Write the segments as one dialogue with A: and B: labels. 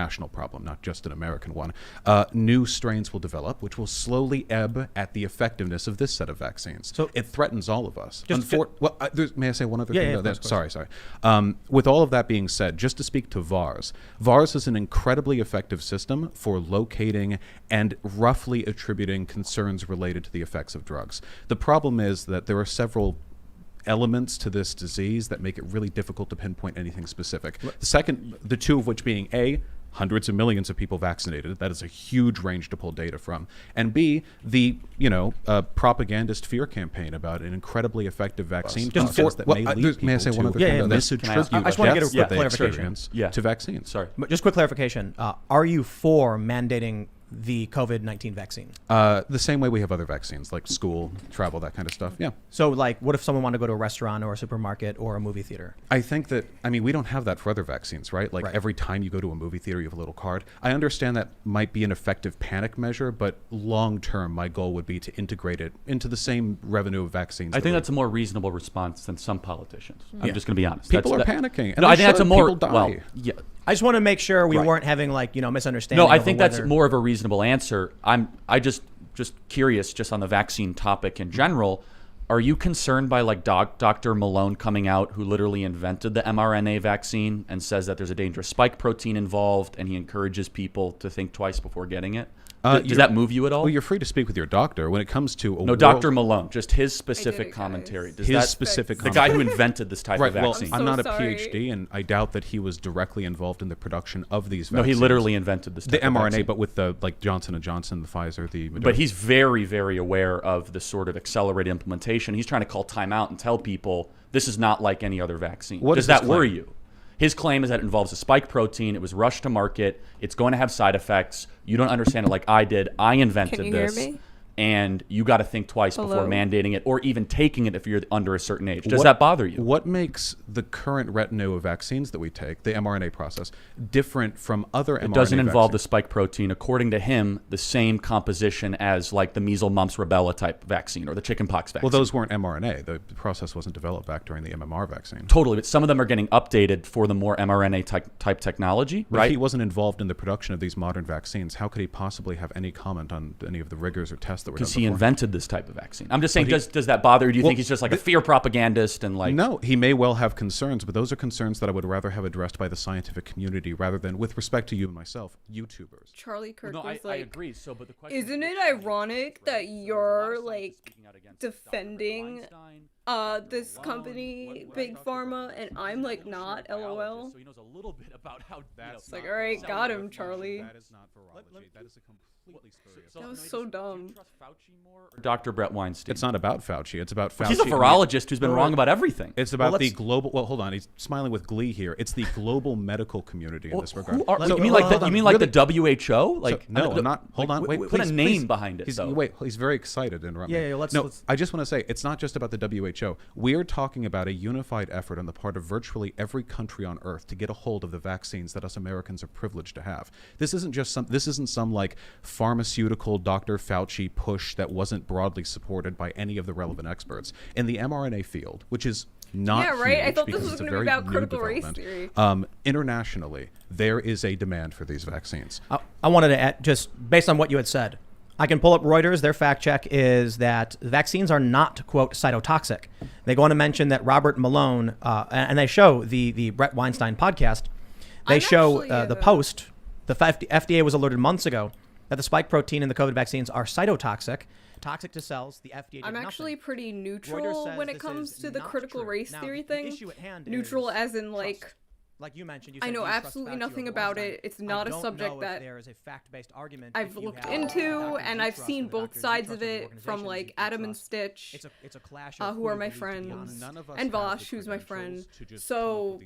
A: national problem, not just an American one. New strains will develop, which will slowly ebb at the effectiveness of this set of vaccines. So it threatens all of us. May I say one other thing?
B: Yeah,
A: sorry. With all of that being said, just to speak to VARS, VARS is an incredibly effective system for locating and roughly attributing concerns related to the effects of drugs. The problem is that there are several elements to this disease that make it really difficult to pinpoint anything specific. The two of which being A, hundreds of millions of people vaccinated. That is a huge range to pull data from. And B, the propagandist fear campaign about an incredibly effective vaccine process that may lead people to misattribute
B: I just want to get a quick
A: clarification to vaccines.
B: Sorry. Just quick clarification. Are you for mandating the COVID-19 vaccine?
A: The same way we have other vaccines, like school, travel, that kind of stuff. Yeah.
B: So, like, what if someone wanted to go to a restaurant or a supermarket or a movie theater?
A: I think that, we don't have that for other vaccines, right? Like, every time you go to a movie theater, you have a little card. I understand that might be an effective panic measure, but long term, my goal would be to integrate it into the same revenue of vaccines.
C: I think that's a more reasonable response than some politicians. I'm just going to be honest.
A: People are panicking. And
C: no, I think that's a more,
A: people die.
C: well, yeah.
B: I just want to make sure we weren't having misunderstanding.
C: No, I think that's more of a reasonable answer. I just curious, just on the vaccine topic in general. Are you concerned by Dr. Malone coming out, who literally invented the mRNA vaccine and says that there's a dangerous spike protein involved, and he encourages people to think twice before getting it? Does that move you at all?
A: Well, you're free to speak with your doctor when it comes to
C: Dr. Malone, just his specific commentary. The guy who invented this type of vaccine.
A: Well, I'm not a PhD, and I doubt that he was directly involved in the production of these vaccines.
C: No, he literally invented this type of
A: mRNA,
C: vaccine.
A: but with the Johnson & Johnson, the Pfizer, the Moderna.
C: But he's very, very aware of the sort of accelerated implementation. He's trying to call time out and tell people this is not like any other vaccine. Does that worry you? His claim is that it involves a spike protein. It was rushed to market. It's going to have side effects. You don't understand it like I did. I invented this.
D: Hear me?
C: And you got to think twice before mandating it or even taking it if you're under a certain age. Does that bother you?
A: What makes the current retinue of vaccines that we take, the mRNA process, different from other mRNA vaccines?
C: It doesn't involve the spike protein. According to him, the same composition as like the measles, mumps, rubella type vaccine or the chickenpox vaccine.
A: Well, those weren't mRNA. The process wasn't developed back during the MMR vaccine.
C: Totally, but some of them are getting updated for the more mRNA type technology,
A: but
C: right?
A: If he wasn't involved in the production of these modern vaccines, how could he possibly have any comment on any of the rigors or tests that were done before?
C: Because he invented this type of vaccine. I'm just saying, does that bother you? Do you think he's just like a fear propagandist and like?
A: No, he may well have concerns, but those are concerns that I would rather have addressed by the scientific community rather than, with respect to you and myself, YouTubers.
D: Charlie Kirk was
C: I agree. So, but the question
D: isn't it ironic that you're like defending this company, Big Pharma, and I'm like not, LOL?
C: So he knows a little bit about how.
D: It's like, all right, got him, Charlie.
A: That is not virology. That is a completely spurious.
D: That was so dumb.
C: Dr. Brett Weinstein.
A: It's not about Fauci. It's about Fauci.
C: He's a virologist who's been wrong about everything.
A: It's about the global. Well, hold on. He's smiling with glee here. It's the global medical community in this regard.
C: You mean like the WHO? Like
A: no, I'm not. Hold on. Wait.
C: Put a name behind it.
A: He's very excited to interrupt me.
B: Yeah. Let's.
A: I just want to say it's not just about the WHO. We are talking about a unified effort on the part of virtually every country on Earth to get a hold of the vaccines that us Americans are privileged to have. This isn't some like pharmaceutical Dr. Fauci push that wasn't broadly supported by any of the relevant experts in the mRNA field, which is not huge.
D: I thought this was
A: going
D: to be about critical race theory.
A: Internationally, there is a demand for these vaccines.
B: I wanted to add, just based on what you had said, I can pull up Reuters. Their fact check is that vaccines are not, quote, cytotoxic. They go on to mention that Robert Malone, and they show the Brett Weinstein podcast. They show the post. The FDA was alerted months ago that the spike protein in the COVID vaccines are cytotoxic, toxic to cells. The FDA did
D: I'm actually
B: nothing.
D: pretty neutral when it comes to the critical race theory thing. Neutral as in like
B: you mentioned,
D: I know absolutely nothing about it. It's not a subject that I've looked into, and I've seen both sides of it from like Adam and Stitch, who are my friends, and Vaush, who's my friend. So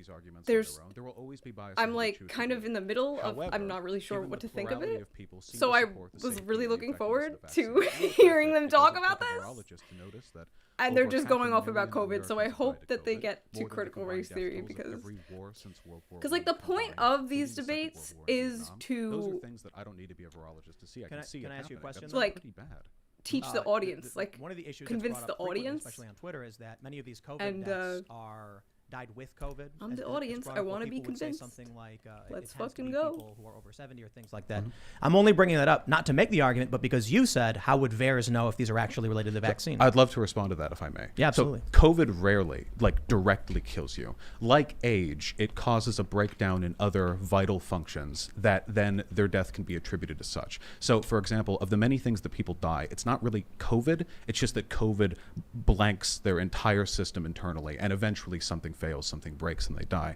D: I'm like kind of in the middle of, I'm not really sure what to think of it. So I was really looking forward to hearing them talk about this. And they're just going off about COVID, so I hope that they get to critical race theory because like the point of these debates is to
A: those are things that I don't need to be a virologist to see. I can ask you a question?
D: Like teach the audience, like
B: one of the issues
D: convince the audience,
B: especially on Twitter, is that many of these COVID deaths are died with COVID.
D: I'm the audience. I want to be convinced.
B: Something like,
D: let's fucking go.
B: People who are over 70 or things like that. I'm only bringing that up not to make the argument, but because you said, how would VAERS know if these are actually related to the vaccine?
A: I'd love to respond to that if I may.
B: Yeah, absolutely.
A: So COVID rarely, directly kills you. Like age, it causes a breakdown in other vital functions that then their death can be attributed to such. So, for example, of the many things that people die, it's not really COVID. It's just that COVID blanks their entire system internally, and eventually something fails, something breaks, and they die.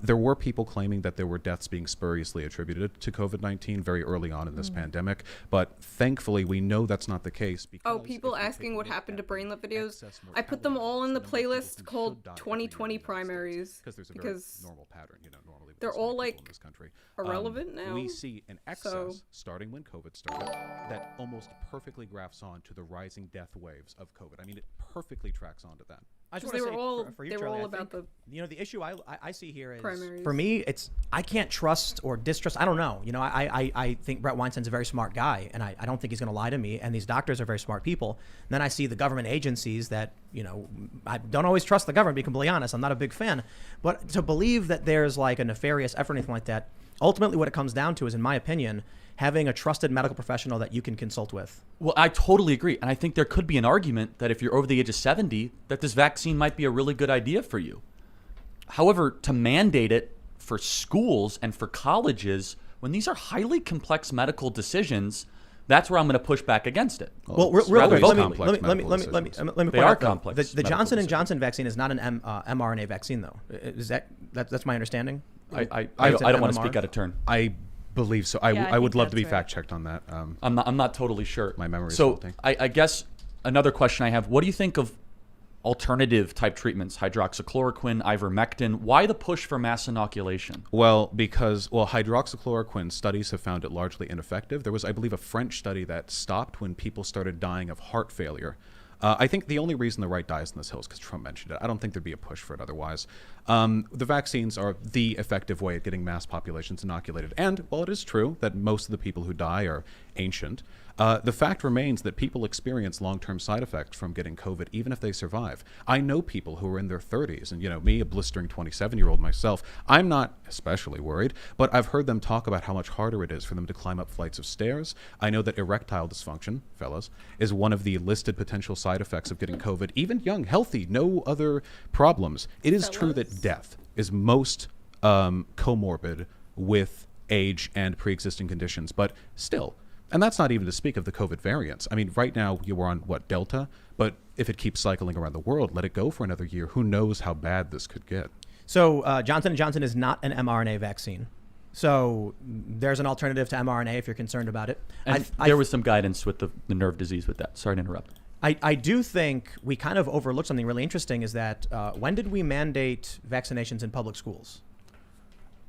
A: There were people claiming that there were deaths being spuriously attributed to COVID-19 very early on in this pandemic, but thankfully we know that's not the case.
D: People asking what happened to brainlet videos. I put them all in the playlist called 2020 primaries because
A: normal pattern, normally
D: they're all
A: in this country.
D: irrelevant now.
A: We see an excess starting when COVID started that almost perfectly graphs on to the rising death waves of COVID. I mean, it perfectly tracks onto that.
B: I just
D: they
B: want
D: were
B: to
D: all
B: say for you,
D: they were
B: Charlie,
D: all about the
B: the issue I see here is
D: primaries.
B: For me it's I can't trust or distrust. I don't know. I think Brett Weinstein's a very smart guy, and I don't think he's going to lie to me. And these doctors are very smart people. And then I see the government agencies that I don't always trust the government. To be completely honest, I'm not a big fan. But to believe that there's like a nefarious effort or anything like that, ultimately what it comes down to is, in my opinion, having a trusted medical professional that you can consult with.
C: Well, I totally agree. And I think there could be an argument that if you're over the age of 70, that this vaccine might be a really good idea for you. However, to mandate it for schools and for colleges, when these are highly complex medical decisions, that's where I'm going to push back against it.
B: Well,
A: They
B: let me
C: They
B: point
C: are
B: out,
C: complex
B: the
C: medical
B: Johnson &
C: decisions.
B: Johnson vaccine is not an mRNA vaccine, though. Is that's my understanding?
C: I
B: It's an
C: don't want to
B: MMR?
C: speak out of turn.
A: I believe so.
D: Yeah, I
A: I would
D: think
A: love to be
D: that's right.
A: fact-checked on that.
C: I'm not totally sure.
A: My memory is
C: So
A: faulty.
C: I guess another question I have, what do you think of alternative type treatments, hydroxychloroquine, ivermectin? Why the push for mass inoculation?
A: Well, because hydroxychloroquine studies have found it largely ineffective. There was, I believe, a French study that stopped when people started dying of heart failure. I think the only reason the right dies in this hill is because Trump mentioned it. I don't think there'd be a push for it otherwise. The vaccines are the effective way at getting mass populations inoculated. And while it is true that most of the people who die are ancient, the fact remains that people experience long-term side effects from getting COVID, even if they survive. I know people who are in their 30s, and me, a blistering 27-year-old myself, I'm not especially worried, but I've heard them talk about how much harder it is for them to climb up flights of stairs. I know that erectile dysfunction, fellas, is one of the listed potential side effects of getting COVID, even young, healthy, no other problems. It is true that death is most comorbid with age and pre-existing conditions, but still. And that's not even to speak of the COVID variants. I mean, right now you were on, Delta? But if it keeps cycling around the world, let it go for another year. Who knows how bad this could get?
B: So Johnson & Johnson is not an mRNA vaccine. So there's an alternative to mRNA if you're concerned about it.
C: And there was some guidance with the nerve disease with that. Sorry to interrupt.
B: I do think we kind of overlooked something really interesting is that when did we mandate vaccinations in public schools?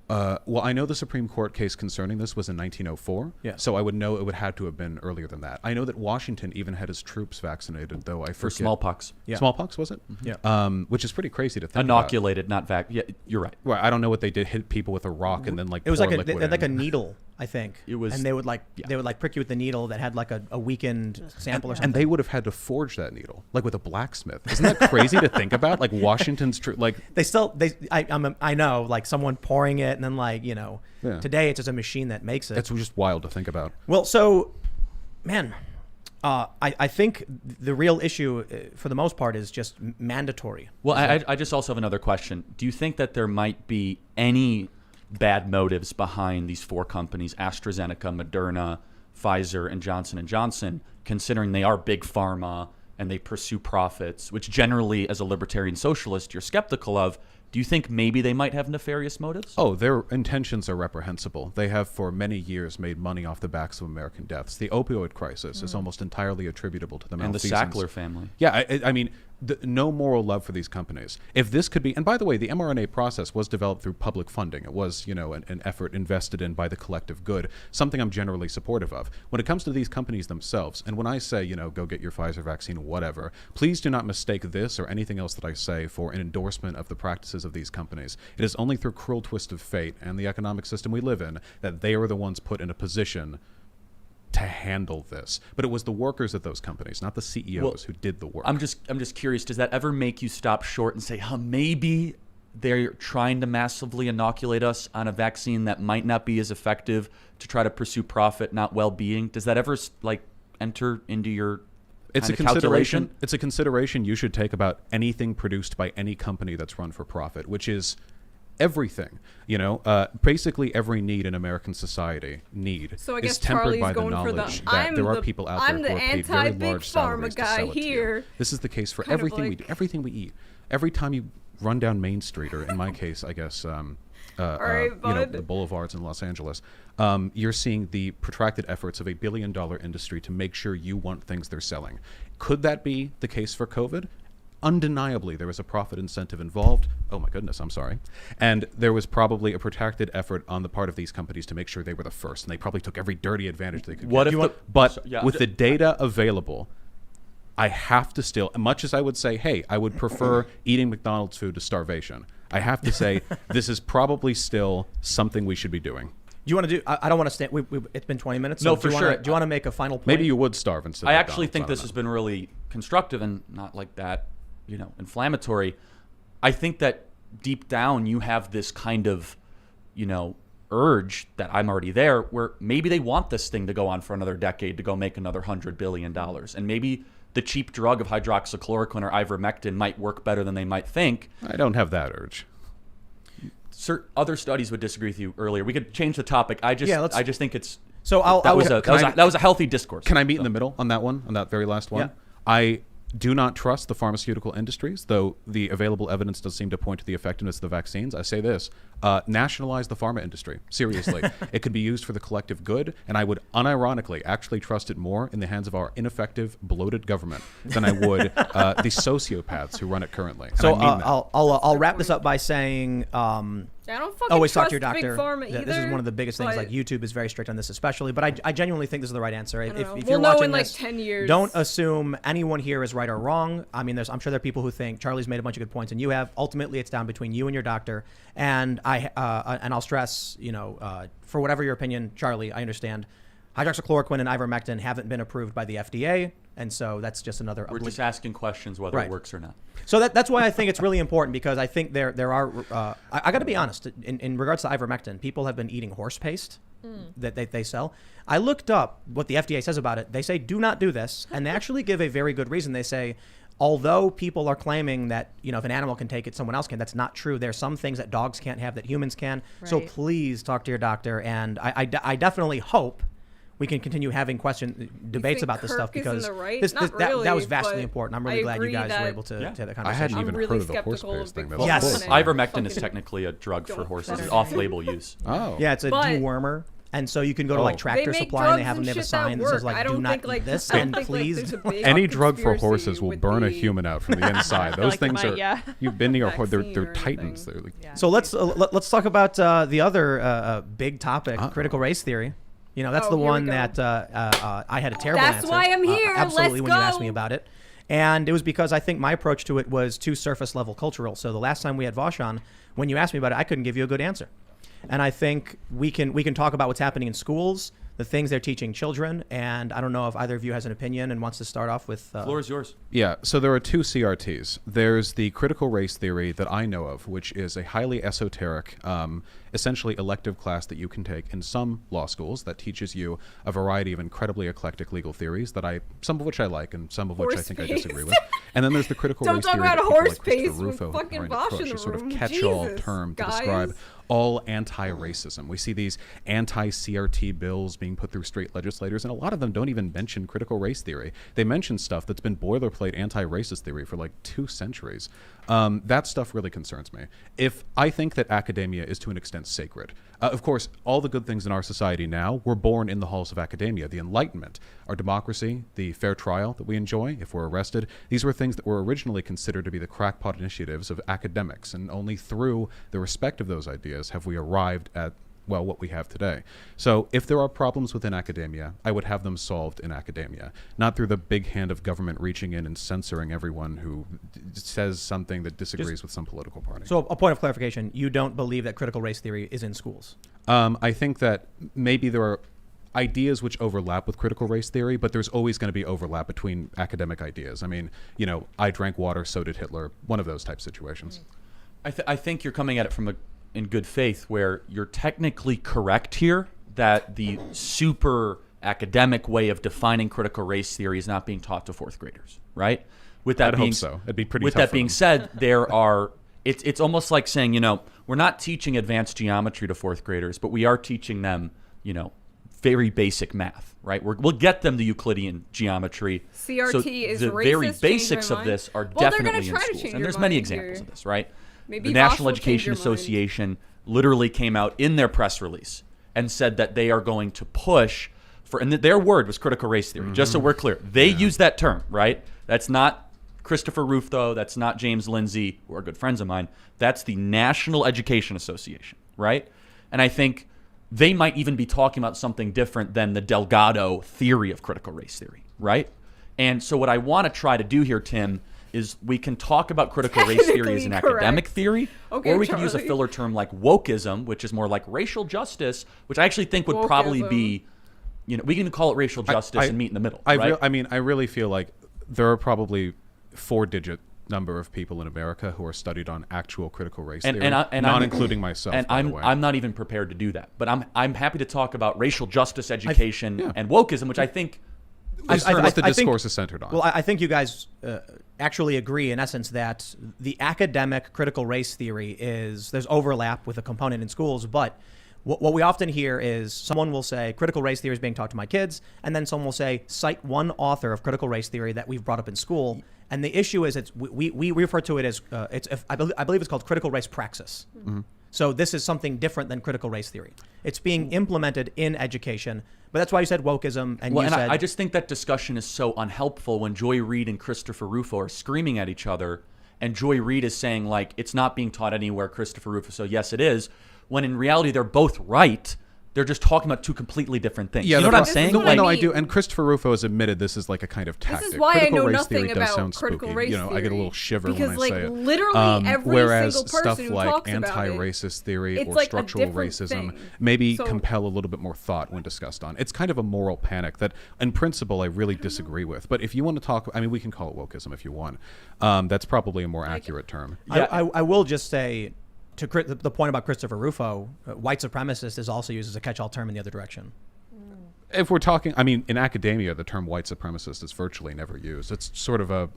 A: Well, I know the Supreme Court case concerning this was in 1904,
B: Yeah.
A: so I would know it would have to have been earlier than that. I know that Washington even had his troops vaccinated, though I
C: For
A: forget.
C: smallpox.
B: Yeah.
A: Smallpox, was it?
B: Yeah.
A: Which is pretty crazy to think
C: Inoculated, not vac. Yeah, you're right.
A: about. Right, I don't know what they did, hit people with a rock and then
B: It was
A: pour
B: like
A: liquid
B: a
A: in.
B: needle, I think.
C: It was-
B: and they would prick you with the needle that had like a weakened sample or something.
A: And they would have had to forge that needle, like with a blacksmith. Isn't that crazy to think about? Like Washington's,
B: I know, like someone pouring it and then
A: Yeah.
B: today it's just a machine that makes it.
A: It's just wild to think about.
B: Well, so, man, I think the real issue for the most part is just mandatory.
C: Well, I just also have another question. Do you think that there might be any bad motives behind these four companies, AstraZeneca, Moderna, Pfizer, and Johnson & Johnson, considering they are big pharma and they pursue profits, which generally, as a libertarian socialist, you're skeptical of? Do you think maybe they might have nefarious motives?
A: Oh, their intentions are reprehensible. They have for many years made money off the backs of American deaths. The opioid crisis is almost entirely attributable to the
C: And the
A: malfeasance.
C: Sackler family.
A: Yeah, I mean, no moral love for these companies. If this could be, and by the way, the mRNA process was developed through public funding. It was, an effort invested in by the collective good, something I'm generally supportive of. When it comes to these companies themselves, and when I say, go get your Pfizer vaccine, whatever, please do not mistake this or anything else that I say for an endorsement of the practices of these companies. It is only through cruel twist of fate and the economic system we live in that they are the ones put in a position to handle this. But it was the workers at those companies, not the CEOs, who did the work.
C: I'm just curious, does that ever make you stop short and say, maybe they're trying to massively inoculate us on a vaccine that might not be as effective to try to pursue profit, not well-being? Does that ever like enter into your calculation?
A: It's a consideration you should take about anything produced by any company that's run for profit, which is everything. Basically every need in American society
D: so I guess
A: is tempered
D: Charlie's
A: by the
D: going for
A: knowledge that there are people out there who are paid very large salaries to sell it to you. This is the case for everything we do, everything we eat. Every time you run down Main Street, or in my case, I guess, the boulevards in Los Angeles, you're seeing the protracted efforts of $1 billion industry to make sure you want things they're selling. Could that be the case for COVID? Undeniably, there was a profit incentive involved. Oh my goodness, I'm sorry. And there was probably a protracted effort on the part of these companies to make sure they were the first, and they probably took every dirty advantage they could get. But with the data available, I have to still, much as I would say, hey, I would prefer eating McDonald's food to starvation, I have to say this is probably still something we should be doing.
B: Do you want to do? I don't want to stand. It's been 20 minutes.
C: No,
B: so
C: for sure.
B: Do you want to make a final point?
A: Maybe you would starve instead.
C: I actually think this has been really constructive and not like that, inflammatory. I think that deep down you have this kind of, urge that I'm already there, where maybe they want this thing to go on for another decade to go make another $100 billion, and maybe the cheap drug of hydroxychloroquine or ivermectin might work better than they might think.
A: I don't have that urge.
C: Other studies would disagree with you earlier. We could change the topic. I just think it's
B: so.
C: That was a healthy discourse.
A: Can I meet in the middle on that one, on that very last one?
B: Yeah.
A: I do not trust the pharmaceutical industries, though the available evidence does seem to point to the effectiveness of the vaccines. I say this, nationalize the pharma industry. Seriously. It could be used for the collective good, and I would unironically actually trust it more in the hands of our ineffective, bloated government than I would the sociopaths who run it currently.
B: So I'll wrap this up by saying...
D: I don't fucking
B: always talk
D: trust
B: to your doctor.
D: Big Pharma either,
B: this is one of the biggest things. Like YouTube is very strict on this, especially. But I genuinely think this is the right answer. If
D: we'll
B: you're
D: know
B: watching
D: in like
B: this,
D: 10 years.
B: Don't assume anyone here is right or wrong. I mean, I'm sure there are people who think Charlie's made a bunch of good points, and you have. Ultimately, it's down between you and your doctor. And I'll stress, for whatever your opinion, Charlie, I understand. Hydroxychloroquine and ivermectin haven't been approved by the FDA, and so that's just another.
C: We're just asking questions whether it works or not.
B: So that's why I think it's really important, because I think there are. I got to be honest. In regards to ivermectin, people have been eating horse paste that they sell. I looked up what the FDA says about it. They say do not do this, and they actually give a very good reason. They say, although people are claiming that if an animal can take it, someone else can. That's not true. There's some things that dogs can't have that humans can. Right. So please talk to your doctor, and I definitely hope we can continue having debates about this stuff, because that was vastly important. I'm really glad you guys were able to have that conversation.
A: I hadn't even
D: really
A: heard of the horse paste thing.
B: Yes.
C: Ivermectin is technically a drug for horses. It's off-label use.
A: Oh.
B: Yeah, it's a dewormer. And so you can go to like Tractor Supply, and they have a sign that says like, "Do not eat this," and please.
A: Any drug for horses will burn a human out from the inside. Those things are. You've been near. They're titans. They're like,
B: so let's talk about the other big topic, critical race theory. That's the one that I had a terrible answer.
D: That's why I'm here.
B: Absolutely,
D: Let's
B: when
D: go.
B: you asked me about it. And it was because I think my approach to it was too surface level cultural. So the last time we had Vaush on, when you asked me about it, I couldn't give you a good answer. And I think we can talk about what's happening in schools, the things they're teaching children, and I don't know if either of you has an opinion and wants to start off with...
C: The floor is yours.
A: Yeah, so there are two CRTs. There's the critical race theory that I know of, which is a highly esoteric, essentially elective class that you can take in some law schools that teaches you a variety of incredibly eclectic legal theories that some of which I like and some of which I think I disagree with. And then there's the critical race theory that people like Christopher Rufo have tried to push, a sort of catch-all term to describe all anti-racism. We see these anti-CRT bills being put through straight legislators, and a lot of them don't even mention critical race theory. They mention stuff that's been boilerplate anti-racist theory for like 2 centuries. That stuff really concerns me. If I think that academia is to an extent sacred. Of course, all the good things in our society now were born in the halls of academia. The Enlightenment, our democracy, the fair trial that we enjoy if we're arrested, these were things that were originally considered to be the crackpot initiatives of academics, and only through the respect of those ideas have we arrived at what we have today. So if there are problems within academia, I would have them solved in academia, not through the big hand of government reaching in and censoring everyone who says something that disagrees with some political party.
B: So a point of clarification, you don't believe that critical race theory is in schools?
A: I think that maybe there are ideas which overlap with critical race theory, but there's always going to be overlap between academic ideas. I mean, I drank water, so did Hitler, one of those type situations.
C: I think you're coming at it from in good faith, where you're technically correct here that the super academic way of defining critical race theory is not being taught to fourth graders, right? With that
A: I'd
C: being
A: hope so. It'd be pretty.
C: With
A: tough
C: that
A: for
C: being
A: them.
C: said, it's almost like saying, we're not teaching advanced geometry to fourth graders, but we are teaching them, very basic math, right? We'll get them the Euclidean geometry.
D: CRT
C: so
D: is
C: the
D: racist,
C: very
D: change
C: basics
D: my
C: of
D: mind.
C: this are
D: Well, they're
C: definitely
D: gonna
C: in
D: try to
C: schools,
D: change
C: and
D: your
C: there's many
D: mind
C: examples
D: here.
C: of this, right?
D: Maybe
C: The
D: Vaush
C: National
D: will change
C: Education
D: your mind.
C: Association literally came out in their press release and said that they are going to push for, and their word was critical race theory. Just so we're clear, they use that term, right? That's not Christopher Rufo. That's not James Lindsay, who are good friends of mine. That's the National Education Association, right? And I think they might even be talking about something different than the Delgado theory of critical race theory, right? And so what I want to try to do here, Tim, is we can talk about critical race theory as an academic theory,
D: Okay,
C: or we can use a
D: Charlie.
C: filler term like wokeism, which is more like racial justice, which I actually think would probably be, we can call it racial justice and meet in the middle, right?
A: I really feel like there are probably 4-digit number of people in America who are studied on actual critical race theory, not including myself.
C: And
A: by the way.
C: I'm not even prepared to do that. But I'm happy to talk about racial justice education and wokeism, which I think
A: is what the discourse is centered on.
B: Well, I think you guys actually agree, in essence, that the academic critical race theory there's overlap with a component in schools, but what we often hear is someone will say critical race theory is being taught to my kids, and then someone will say cite one author of critical race theory that we've brought up in school. And the issue is we refer to it as I believe it's called critical race praxis. Mm-hmm. So this is something different than critical race theory. It's being implemented in education, but that's why you said wokeism. And
C: I just think that discussion is so unhelpful when Joy Reid and Christopher Rufo are screaming at each other, and Joy Reid is saying like it's not being taught anywhere. Christopher Rufo, so yes, it is. When in reality they're both right. They're just talking about two completely different things.
A: Yeah,
C: you know what I'm saying?
A: No, I do. And Christopher Rufo has admitted this is like a kind of tactic.
D: This is why
A: critical
D: I know
A: race
D: nothing
A: theory
D: about
A: does sound
D: critical
A: spooky.
D: race
A: I get a little shiver
D: because,
A: when I say it.
D: literally every
A: whereas
D: single person
A: stuff
D: who
A: like
D: talks about
A: anti-racist theory
D: it's
A: or
D: like a
A: structural
D: different
A: racism
D: thing.
A: maybe
D: So-
A: compel a little bit more thought when discussed on. It's kind of a moral panic that, in principle, I really disagree with. But if you want to talk, we can call it wokeism if you want. That's probably a more accurate term.
B: Yeah. I will just say, to the point about Christopher Rufo, white supremacist is also used as a catch-all term in the other direction.
A: If we're talking, in academia, the term white supremacist is virtually never used. It's sort of a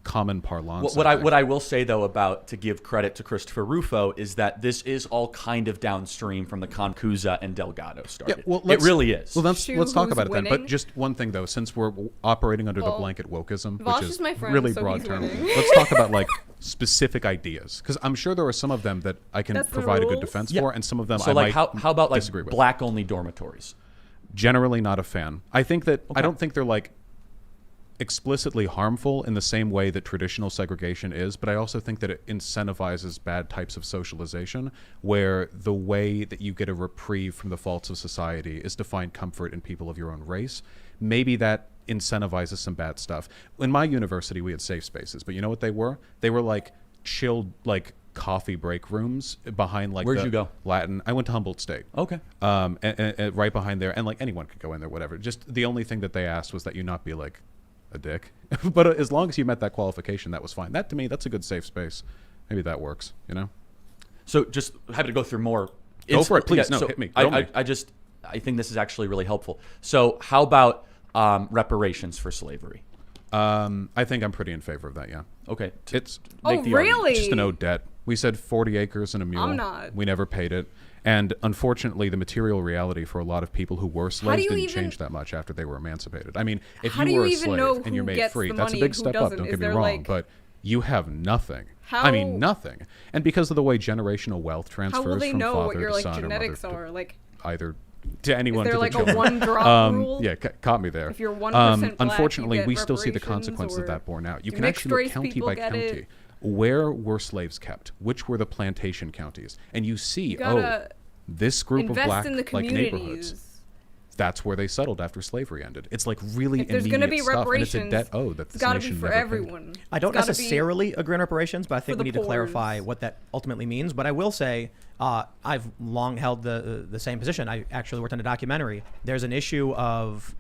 A: common parlance.
C: What I will say, though, to give credit to Christopher Rufo is that this is all kind of downstream from the Concusa and Delgado started.
A: Yeah, well,
C: it really is.
A: Well, let's talk about it then.
D: winning?
A: But just one thing, though, since we're operating under the blanket wokeism,
D: Vaush
A: which
D: is
A: is
D: my friend,
A: really
D: so
A: broad
D: he's
A: term,
D: winning.
A: let's talk about specific ideas, because I'm sure there are some of them that I can
D: That's the
A: provide a good
D: rules?
C: Yeah.
A: for, and some of them
C: So
A: I might
C: how about
A: disagree with.
C: black-only dormitories?
A: Generally not a fan. I think that I don't think they're explicitly harmful in the same way that traditional segregation is, but I also think that it incentivizes bad types of socialization, where the way that you get a reprieve from the faults of society is to find comfort in people of your own race. Maybe that incentivizes some bad stuff. In my university, we had safe spaces, but you know what they were? They were chilled, coffee break rooms behind
C: Where'd you go?
A: Latin. I went to Humboldt State.
C: Okay.
A: And right behind there, and anyone could go in there, whatever. Just the only thing that they asked was that you not be a dick. But as long as you met that qualification, that was fine. That, to me, that's a good safe space. Maybe that works,
C: So just happy to go through more.
A: Go for it, please.
C: Yeah,
A: No,
C: so
A: hit me.
C: I think this is actually really helpful. So how about reparations for slavery?
A: I think I'm pretty in favor of that, yeah.
C: Okay.
A: It's
C: make the argument.
D: really?
A: just an owed debt. We said 40 acres and a mule.
D: I'm not.
A: We never paid it. And unfortunately, the material reality for a lot of people who were slaves didn't change that much after they were emancipated. If
D: How do
A: you were
D: you
A: a
D: even know
A: slave and you're
D: who
A: made
D: gets
A: free,
D: the
A: that's a
D: money
A: big
D: and who
A: step up,
D: doesn't?
A: don't
D: Is
A: get me
D: there,
A: wrong. But you have nothing.
D: How-
A: Nothing. And because of the way generational wealth transfers
D: How will they
A: from
D: know
A: father
D: what your
A: to son
D: genetics
A: or mother
D: are?
A: to either to anyone
D: Is there
A: to the
D: a
A: children.
D: one drop rule?
A: Yeah, caught me there.
D: If you're 1% black,
A: unfortunately,
D: you get
A: we still see the
D: reparations,
A: consequences of
D: or
A: that borne out. You
D: do
A: can actually
D: mixed-race
A: look county
D: people
A: by
D: get
A: county.
D: it?
A: Where were slaves kept? Which were the plantation counties? And you see,
D: gotta
A: this group of
D: invest
A: black
D: in the
A: neighborhoods.
D: communities.
A: That's where they settled after slavery ended. It's really
D: If there's
A: immediate
D: going to be
A: stuff, and it's a
D: reparations,
A: debt owed that
D: it's
A: this
D: got to be
A: nation
D: for
A: never paid.
B: I
D: everyone.
B: don't
D: It's gotta be
B: necessarily agree on reparations, but I think
D: for
B: we
D: the
B: need to clarify
D: poors.
B: what that ultimately means. But I will say I've long held the same position. I actually worked on a documentary. There's an issue of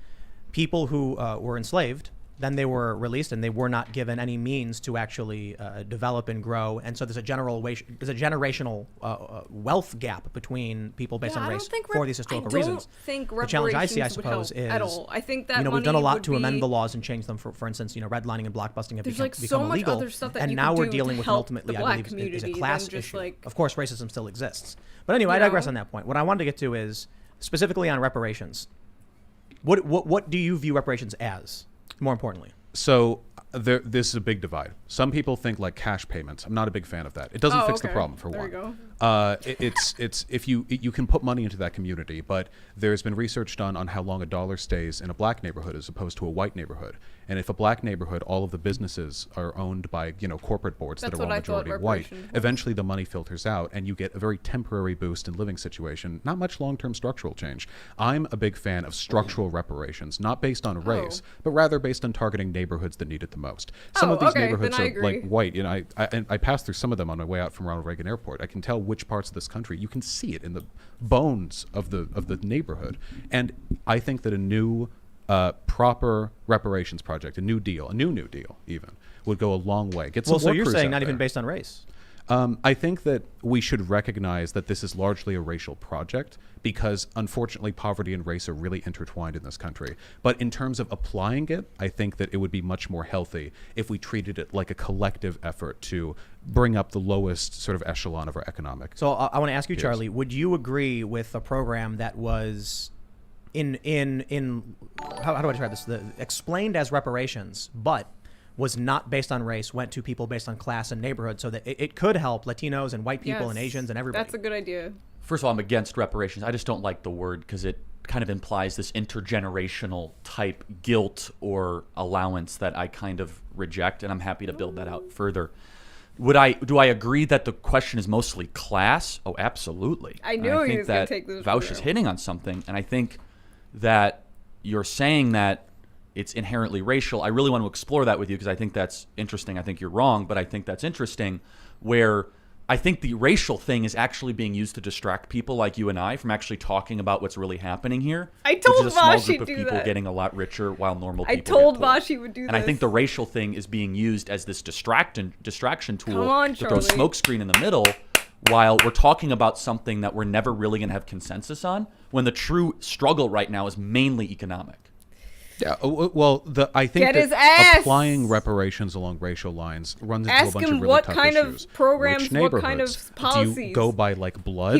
B: people who were enslaved then they were released, and they were not given any means to actually develop and grow. And so there's a generational wealth gap between people based on race for these historical reasons. The challenge I see, I suppose, is
D: at all. I think that
B: we've done a lot to amend the laws and change them. For instance, redlining and blockbusting have become
D: so much
B: illegal,
D: other stuff that
B: and
D: you
B: now
D: can
B: we're
D: do
B: dealing
D: to
B: with
D: help
B: ultimately,
D: the
B: I
D: black
B: believe, is a
D: community
B: class
D: than just,
B: issue.
D: like,
B: Of course, racism still exists, but anyway, I digress on that point. What I wanted to get to is specifically on reparations. What do you view reparations as? More importantly.
A: So this is a big divide. Some people think like cash payments. I'm not a big fan of that. It doesn't fix the problem, for one.
D: There you
A: It's if you can put money into that community, but there's been research done on how long a dollar stays in a black neighborhood as opposed to a white neighborhood. And if a black neighborhood, all of the businesses are owned by corporate boards that are all majority white, eventually the money filters out, and you get a very temporary boost in living situation. Not much long-term structural change. I'm a big fan of structural reparations, not based on race, but rather based on targeting neighborhoods that need it the most. Some of these neighborhoods are like white. I passed through some of them on my way out from Ronald Reagan Airport. I can tell which parts of this country. You can see it in the bones of the neighborhood. And I think that a new proper reparations project, a new deal even, would go a long way. Get some
B: so you're saying not
A: there.
B: even based on race?
A: I think that we should recognize that this is largely a racial project because, unfortunately, poverty and race are really intertwined in this country. But in terms of applying it, I think that it would be much more healthy if we treated it like a collective effort to bring up the lowest sort of echelon of our economic.
B: So I want to ask you, Charlie, would you agree with a program that was how do I describe this? Explained as reparations, but was not based on race, went to people based on class and neighborhood, so that it could help Latinos and white people and Asians and everybody.
D: That's a good idea.
C: First of all, I'm against reparations. I just don't like the word because it kind of implies this intergenerational type guilt or allowance that I kind of reject, and I'm happy to build that out further. Do I agree that the question is mostly class? Oh, absolutely.
D: I knew he was going to take this.
C: Vaush is hitting on something, and I think that you're saying that it's inherently racial. I really want to explore that with you because I think that's interesting. I think you're wrong, but I think that's interesting, where I think the racial thing is actually being used to distract people like you and I from actually talking about what's really happening here.
D: I told
C: which is a small
D: Vaush
C: group
D: he'd
C: of
D: do
C: people
D: that.
C: getting a lot richer while normal people
D: I told
C: get poor.
D: Vaush he would do
C: and
D: this.
C: I think the racial thing is being used as this distraction tool
D: Come on,
C: to throw smoke screen in the middle while we're talking about something that we're never really going to have consensus on, when the true struggle right now is mainly economic.
A: Yeah, well, I think that applying reparations along racial lines runs into a bunch of really tough issues.
D: Of programs,
A: what
D: kind of policies?
A: Do you go by like blood?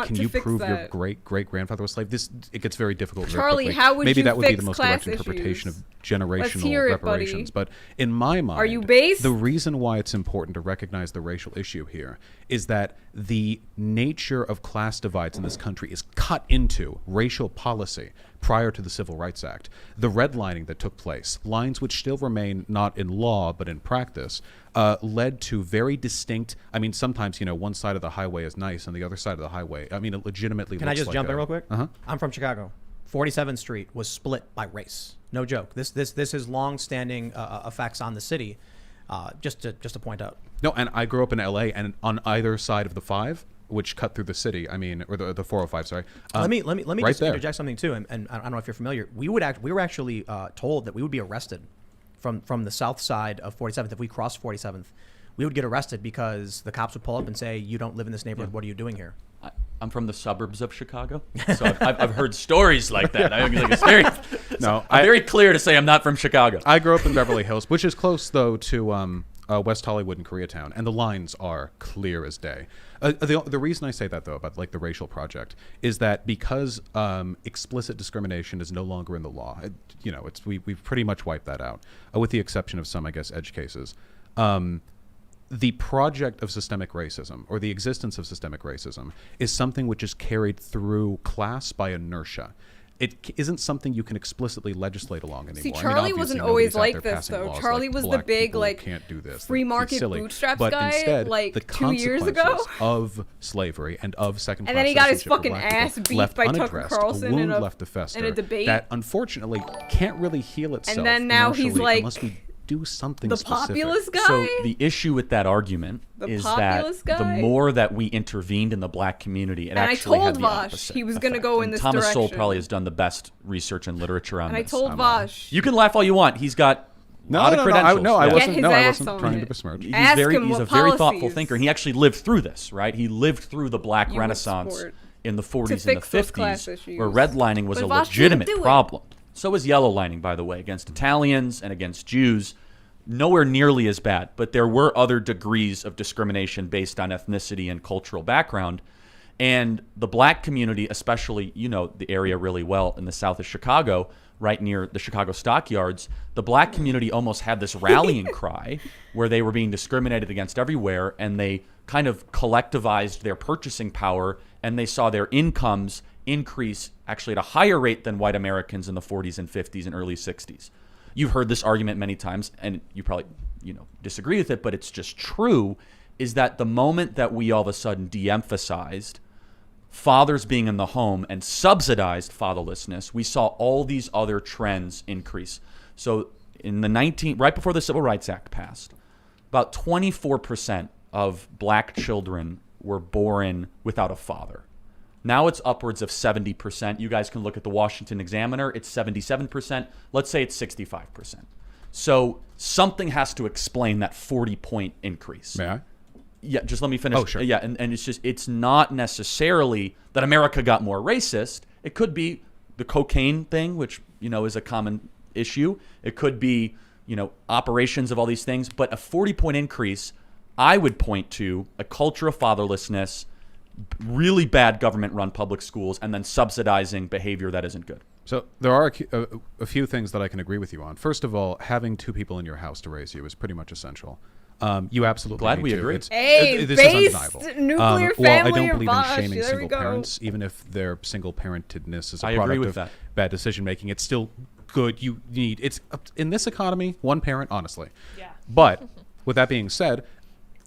A: Can you prove
D: that.
A: your great-great-grandfather was a slave? It gets very difficult.
D: Charlie,
A: very quickly.
D: how would
A: Maybe
D: you
A: that would be
D: fix
A: the most
D: class
A: direct interpretation
D: issues?
A: of generational reparations. But in my mind,
D: are you based?
A: The reason why it's important to recognize the racial issue here is that the nature of class divides in this country is cut into racial policy prior to the Civil Rights Act. The redlining that took place, lines which still remain not in law but in practice, led to very distinct, sometimes, one side of the highway is nice and the other side of the highway, it legitimately
B: Can I just jump in real quick?
A: Uh-huh.
B: I'm from Chicago. 47th Street was split by race. No joke. This is long-standing effects on the city, just to point out. No,
A: and I grew up in LA, and on either side of the 5, which cut through the city, or the 405, sorry.
B: Let me
A: right
B: just
A: there.
B: interject something too, and I don't know if you're familiar. We were actually told that we would be arrested from the south side of 47th. If we crossed 47th, we would get arrested because the cops would pull up and say, "You don't live in this neighborhood. What are you doing here?"
C: I'm from the suburbs of Chicago, so I've heard stories like that. It's very, very clear to say I'm not from Chicago.
A: I grew up in Beverly Hills, which is close though to West Hollywood and Koreatown, and the lines are clear as day. The reason I say that though about like the racial project is that because explicit discrimination is no longer in the law, we've pretty much wiped that out, with the exception of some, I guess, edge cases. The project of systemic racism, or the existence of systemic racism, is something which is carried through class by inertia. It isn't something you can explicitly legislate along anymore.
D: See, Charlie wasn't always like this, though. Charlie was the big,
A: can't do this,
D: free market bootstraps
A: but
D: guy,
A: instead,
D: like,
A: the
D: 2 years ago.
A: Of slavery and of second-class
D: and then he got his
A: citizenship for
D: fucking
A: black
D: ass
A: people
D: beat
A: left
D: by Tucker
A: unaddressed,
D: Carlson
A: a wound left to fester
D: in a debate.
A: that unfortunately can't really heal itself.
D: And then now he's
A: inertially
D: like,
A: unless we do something
D: the
A: specific.
D: populist guy?
C: So the issue with that argument is that the more that we intervened in the black community, it actually had the opposite
D: he was going to go in this
C: Thomas
D: direction.
C: Sowell probably has done the best research and literature on this.
D: And I told Vaush.
C: You can laugh all you want. He's got lot of credentials.
A: I
C: Yeah.
A: wasn't.
D: Get
A: No,
D: his
A: I
D: ass
A: wasn't
D: on
A: trying
D: it.
A: to besmirch.
C: He's
D: Ask him
C: he's
D: what
C: a very thoughtful
D: policies
C: thinker, and he actually lived through this, right? He lived through the Black
D: you would
C: Renaissance
D: support
C: in the 40s
D: to
C: and the
D: fix those class
C: 50s,
D: issues.
C: where redlining was
D: But
C: a
D: Vaush didn't
C: legitimate
D: do it.
C: problem. So was yellow lining, by the way, against Italians and against Jews. Nowhere nearly as bad, but there were other degrees of discrimination based on ethnicity and cultural background. And the black community, especially, you know, the area really well in the south of Chicago, right near the Chicago stockyards, the black community almost had this rallying cry where they were being discriminated against everywhere, and they kind of collectivized their purchasing power, and they saw their incomes increase actually at a higher rate than white Americans in the 40s and 50s and early 60s. You've heard this argument many times, and you probably, you know, disagree with it, but it's just true, is that the moment that we all of a sudden de-emphasized fathers being in the home and subsidized fatherlessness, we saw all these other trends increase. So in the right before the Civil Rights Act passed, about 24% of black children were born without a father. Now it's upwards of 70%. You guys can look at the Washington Examiner. It's 77%. Let's say it's 65%. So something has to explain that 40-point increase.
A: May I?
C: Yeah, just let me finish.
A: Oh, sure.
C: Yeah, and it's not necessarily that America got more racist. It could be the cocaine thing, which, you know, is a common issue. It could be, you know, operations of all these things. But a 40-point increase, I would point to a culture of fatherlessness, really bad government-run public schools, and then subsidizing behavior that isn't good.
A: So there are a few things that I can agree with you on. First of all, having two people in your house to raise you is pretty much essential. You absolutely
C: Glad
A: need
C: we
A: to.
C: agree.
A: This is undeniable.
D: Nuclear
A: Well, I
D: family
A: don't
D: or
A: believe in
D: Vaush.
A: shaming
D: There we
A: single
D: go.
A: parents, even if their single parentedness is a
C: I agree
A: product
C: with
A: of
C: that.
A: bad decision making. It's still good. You need it's in this economy, one parent, honestly.
E: Yeah.
A: But with that being said,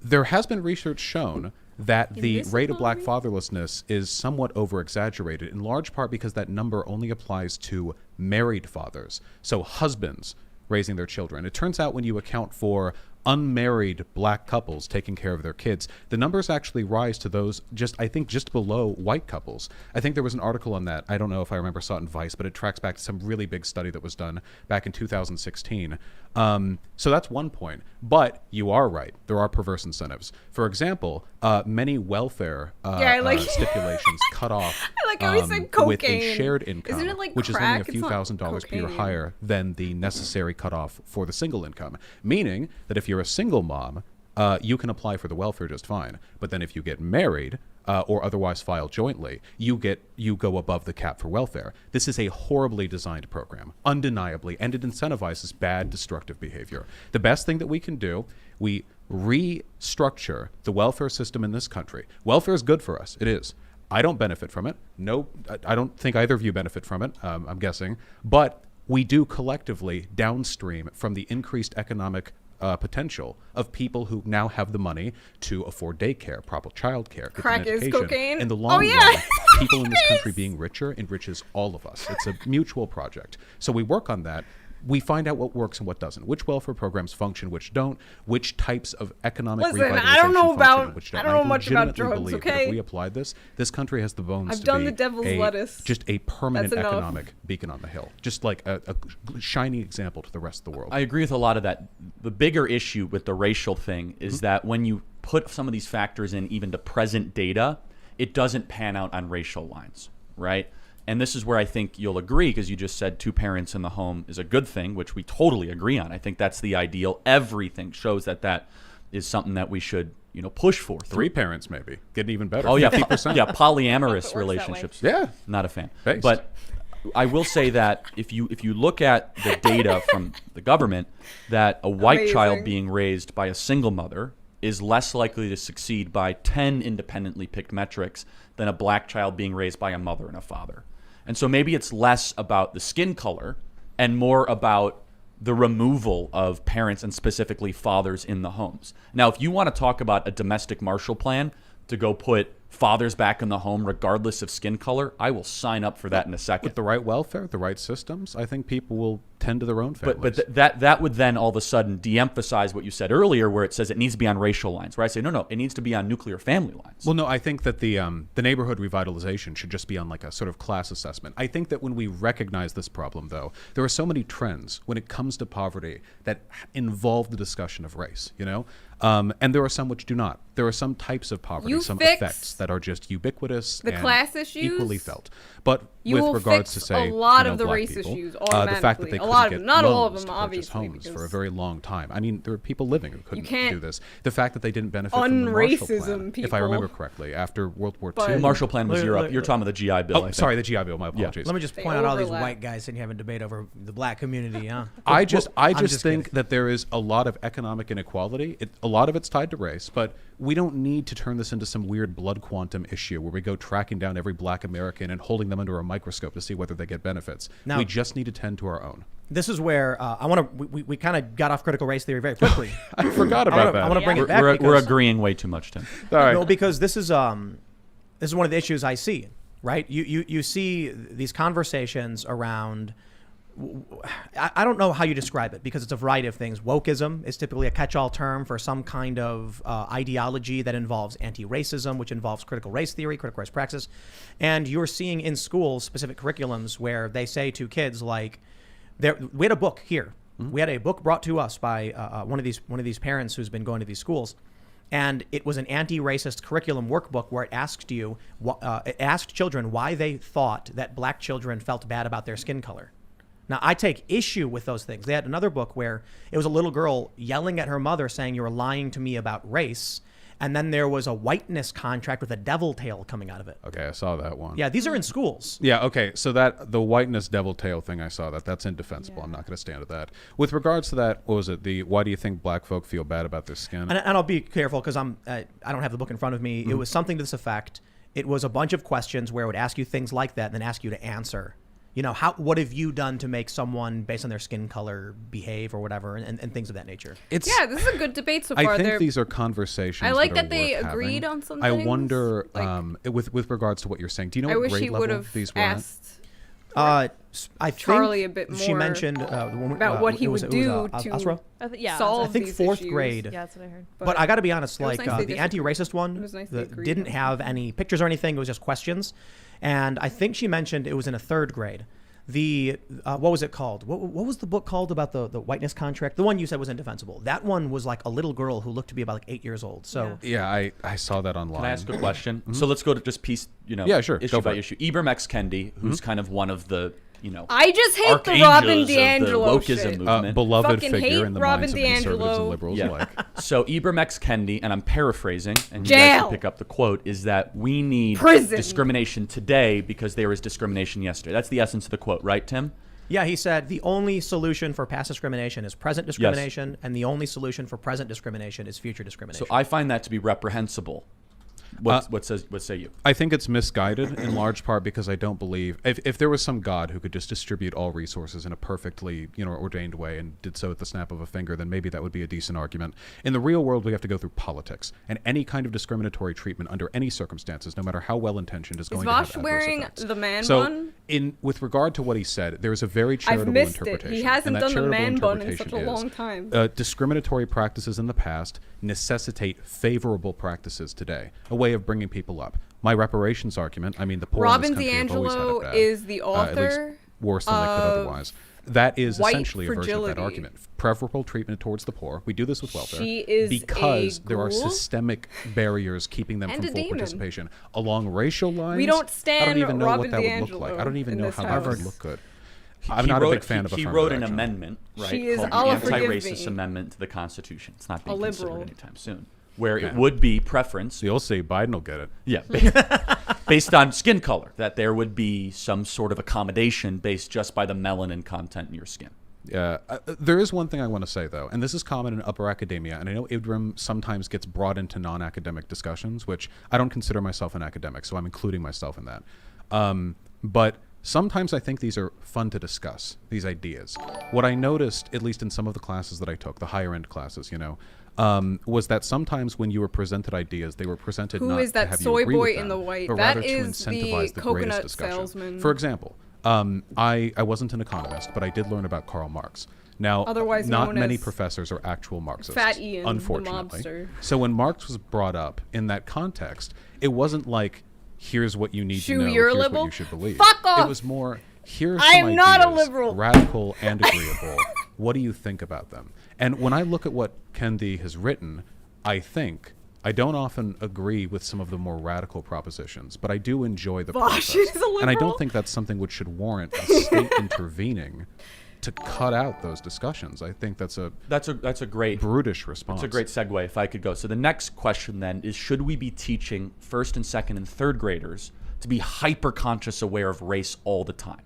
A: there has been research shown that the
D: this
A: rate of black
D: economy?
A: fatherlessness is somewhat over-exaggerated, in large part because that number only applies to married fathers, so husbands raising their children. It turns out when you account for unmarried black couples taking care of their kids, the numbers actually rise to those I think just below white couples. I think there was an article on that. I don't know if I remember, saw it in Vice, but it tracks back to some really big study that was done back in 2016. So that's one point. But you are right. There are perverse incentives. For example, many welfare stipulations cut off
D: I like how he said cocaine.
A: with a shared income,
D: Isn't it like
A: which is only a
D: crack?
A: few
D: It's not
A: $1,000s per year
D: cocaine.
A: higher than the necessary cutoff for the single income. Meaning that if you're a single mom, you can apply for the welfare just fine. But then if you get married or otherwise file jointly, you go above the cap for welfare. This is a horribly designed program, undeniably, and it incentivizes bad, destructive behavior. The best thing that we can do, we restructure the welfare system in this country. Welfare is good for us. It is. I don't benefit from it. No, I don't think either of you benefit from it, I'm guessing. But we do collectively downstream from the increased economic potential of people who now have the money to afford daycare, proper childcare,
D: Crack is
A: education.
D: cocaine?
A: In the
D: Oh,
A: long
D: yeah.
A: run, people in this country being richer enriches all of us. It's a mutual project. So we work on that. We find out what works and what doesn't, which welfare programs function, which don't, which types of economic
D: Listen,
A: revitalization
D: I don't know
A: function
D: about-
A: and which don't.
D: I don't know
A: And
D: much about
A: legitimately
D: drugs,
A: believe that
D: okay?
A: if we applied this country has the bones
D: I've
A: to
D: done
A: be
D: the devil's lettuce.
A: just a permanent
D: That's enough.
A: economic beacon on the hill, just like a shining example to the rest of the world.
C: I agree with a lot of that. The bigger issue with the racial thing is that when you put some of these factors in even to present data, it doesn't pan out on racial lines, right? And this is where I think you'll agree, because you just said two parents in the home is a good thing, which we totally agree on. I think that's the ideal. Everything shows that is something that we should, push for.
A: Three parents, maybe. Getting even better.
C: Oh, yeah.
A: 50%.
C: Yeah,
E: It
C: polyamorous
E: works that way.
C: relationships.
A: Yeah.
C: Not a fan.
A: Based.
C: But I will say that if you look at the data from the government, that a white
D: Amazing.
C: child being raised by a single mother is less likely to succeed by 10 independently picked metrics than a black child being raised by a mother and a father. And so maybe it's less about the skin color and more about the removal of parents and specifically fathers in the homes. Now, if you want to talk about a domestic Marshall Plan to go put fathers back in the home regardless of skin color, I will sign up for that in a second.
A: With the right welfare, the right systems, I think people will tend to their own families.
C: But that would then all of a sudden de-emphasize what you said earlier, where it says it needs to be on racial lines, where I say, no, it needs to be on nuclear family lines.
A: Well, no, I think that the neighborhood revitalization should just be on like a sort of class assessment. I think that when we recognize this problem, though, there are so many trends when it comes to poverty that involve the discussion of race, you know? And there are some which do not. There are some types of poverty, some effects that are just ubiquitous
D: the
A: and
D: class issues,
A: equally felt. But
D: you
A: with
D: will
A: regards
D: fix
A: to, say,
D: a lot of the
A: black
D: race
A: people,
D: issues
A: the
D: automatically.
A: fact that they
D: a lot
A: couldn't
D: of
A: get
D: not
A: loans
D: all of them,
A: to purchase
D: obviously,
A: homes for a
D: because
A: very long time. I mean, there were people living who couldn't do this. The fact that they didn't benefit from the Marshall Plan, if I remember correctly, after World War II.
C: The Marshall Plan was Europe. You're talking about the GI Bill.
A: Oh, sorry, the GI Bill. My apologies.
B: Let me just point out all these white guys sitting here having debate over the black community. Huh?
A: I just think that there is a lot of economic inequality. A lot of it's tied to race, but we don't need to turn this into some weird blood quantum issue where we go tracking down every black American and holding them under a microscope to see whether they get benefits. Now, we just need to tend to our own.
B: This is where I want to. We kind of got off critical race theory very quickly.
A: I forgot about that.
B: I want to bring it back.
C: We're agreeing way too much, Tim.
A: All right.
B: No, because this is one of the issues I see. Right, you see these conversations around. I don't know how you describe it because it's a variety of things. Wokeism is typically a catch-all term for some kind of ideology that involves anti-racism, which involves critical race theory, critical race praxis. And you're seeing in schools specific curriculums where they say to kids like, we had a book here. Mm-hmm. We had a book brought to us by one of these parents who's been going to these schools. And it was an anti-racist curriculum workbook where it asked children why they thought that black children felt bad about their skin color. Now, I take issue with those things. They had another book where it was a little girl yelling at her mother saying, "You're lying to me about race." And then there was a whiteness contract with a devil tail coming out of it.
A: Okay, I saw that one.
B: Yeah, these are in schools.
A: Yeah, okay. So the whiteness devil tail thing, I saw that. That's indefensible. Yeah. I'm not going to stand at that. With regards to that, what was it? Why do you think black folk feel bad about their skin?
B: And I'll be careful because I don't have the book in front of me. Mm-hmm. It was something to this effect. It was a bunch of questions where it would ask you things like that and then ask you to answer. You know, what have you done to make someone based on their skin color behave or whatever and things of that nature?
D: This is a good debate so far.
A: I think these are conversations.
D: I like
A: that
D: they agreed on some things.
A: I wonder, with regards to what you're saying, do you know what grade level these were
D: asked
B: I
D: Charlie
B: think
D: a bit more.
B: She mentioned
D: about what he would do to solve
B: I think
D: these
B: fourth
D: issues.
B: grade.
E: Yeah, that's what I heard.
B: But I got to be honest,
D: nice
B: the anti-racist one didn't have any pictures or anything. It was just questions. And I think she mentioned it was in a third grade. What was it called? What was the book called about the whiteness contract? The one you said was indefensible. That one was like a little girl who looked to be about like 8 years old. So
A: yeah, I saw that online.
C: Can I ask a question? Mm-hmm. So let's go to just piece,
A: sure.
C: issue by issue. Ibram X. Kendi, who's kind of one of the,
D: I just hate the Robin DiAngelo shit.
A: Beloved
D: Fucking
A: figure in the
D: Robin
A: minds of conservatives and liberals.
C: Yeah. So Ibram X. Kendi, and I'm paraphrasing, and you guys can pick up the quote, is that we need discrimination today because there was discrimination yesterday. That's the essence of the quote, right, Tim?
B: Yeah, he said the only solution for past discrimination is present discrimination, and the only solution for present discrimination is future discrimination.
C: So I find that to be reprehensible. What say you?
A: I think it's misguided in large part because I don't believe if there was some God who could just distribute all resources in a perfectly ordained way and did so at the snap of a finger, then maybe that would be a decent argument. In the real world, we have to go through politics, and any kind of discriminatory treatment under any circumstances, no matter how well intentioned, is going to have adverse
D: wearing
A: effects.
D: the man
A: bun? With regard to what he said, there is a very charitable interpretation.
D: He hasn't done the man bun in such a
A: is,
D: long time.
A: Discriminatory practices in the past necessitate favorable practices today, a way of bringing people up. My reparations argument, I mean, the poor
D: Robin
A: in this country have always had it bad,
D: is the author
A: at least worse than they could otherwise. That is essentially
D: fragility.
A: A version of that argument. Preferable treatment towards the poor. We do this with welfare
D: she is
A: because there are systemic barriers keeping them from full participation. Along racial lines,
D: we don't stand
A: I don't even know
D: Robin
A: what that
D: DiAngelo
A: would look like. I don't even know how
D: house.
A: that would look good. I'm not a big fan of
C: He
A: affirmative
C: wrote an
A: action.
C: amendment, right,
D: she is
C: called the Anti-Racist Amendment to the Constitution. It's not being
D: a
C: considered
D: liberal.
C: anytime soon. Where it would be preference.
A: So you'll see Biden will get it.
C: Yeah. Based on skin color, that there would be some sort of accommodation based just by the melanin content in your skin.
A: Yeah, there is one thing I want to say, though, and this is common in upper academia, and I know Ibram sometimes gets brought into non-academic discussions, which I don't consider myself an academic, so I'm including myself in that. But sometimes I think these are fun to discuss, these ideas. What I noticed, at least in some of the classes that I took, the higher end classes, was that sometimes when you were presented ideas, they were presented
D: Who
A: not
D: is that
A: to have
D: soy
A: you agree
D: boy
A: with
D: in
A: them,
D: the white?
A: but
D: That
A: rather to
D: is
A: incentivize
D: the
A: greatest
D: coconut
A: discussion.
D: salesman.
A: For example, I wasn't an economist, but I did learn about Karl Marx. Now,
D: Otherwise
A: not
D: known
A: many
D: as
A: professors are actual Marxists,
D: Fat Ian, the
A: unfortunately.
D: mobster.
A: So when Marx was brought up in that context, it wasn't like, here's what you need
D: Shoo,
A: to know,
D: you're a
A: here's
D: liberal?
A: what you should believe.
D: Fuck off!
A: It was more, here's
D: I
A: some
D: am not a
A: ideas,
D: liberal.
A: radical and agreeable. What do you think about them? And when I look at what Kendi has written, I don't often agree with some of the more radical propositions, but I do enjoy the
D: Vaush
A: process.
D: is a liberal?
A: And I don't think that's something which should warrant the state intervening to cut out those discussions. I think that's a
C: great
A: brutish response.
C: It's a great segue if I could go. So the next question then is, should we be teaching first and second and third graders to be hyper conscious aware of race all the time?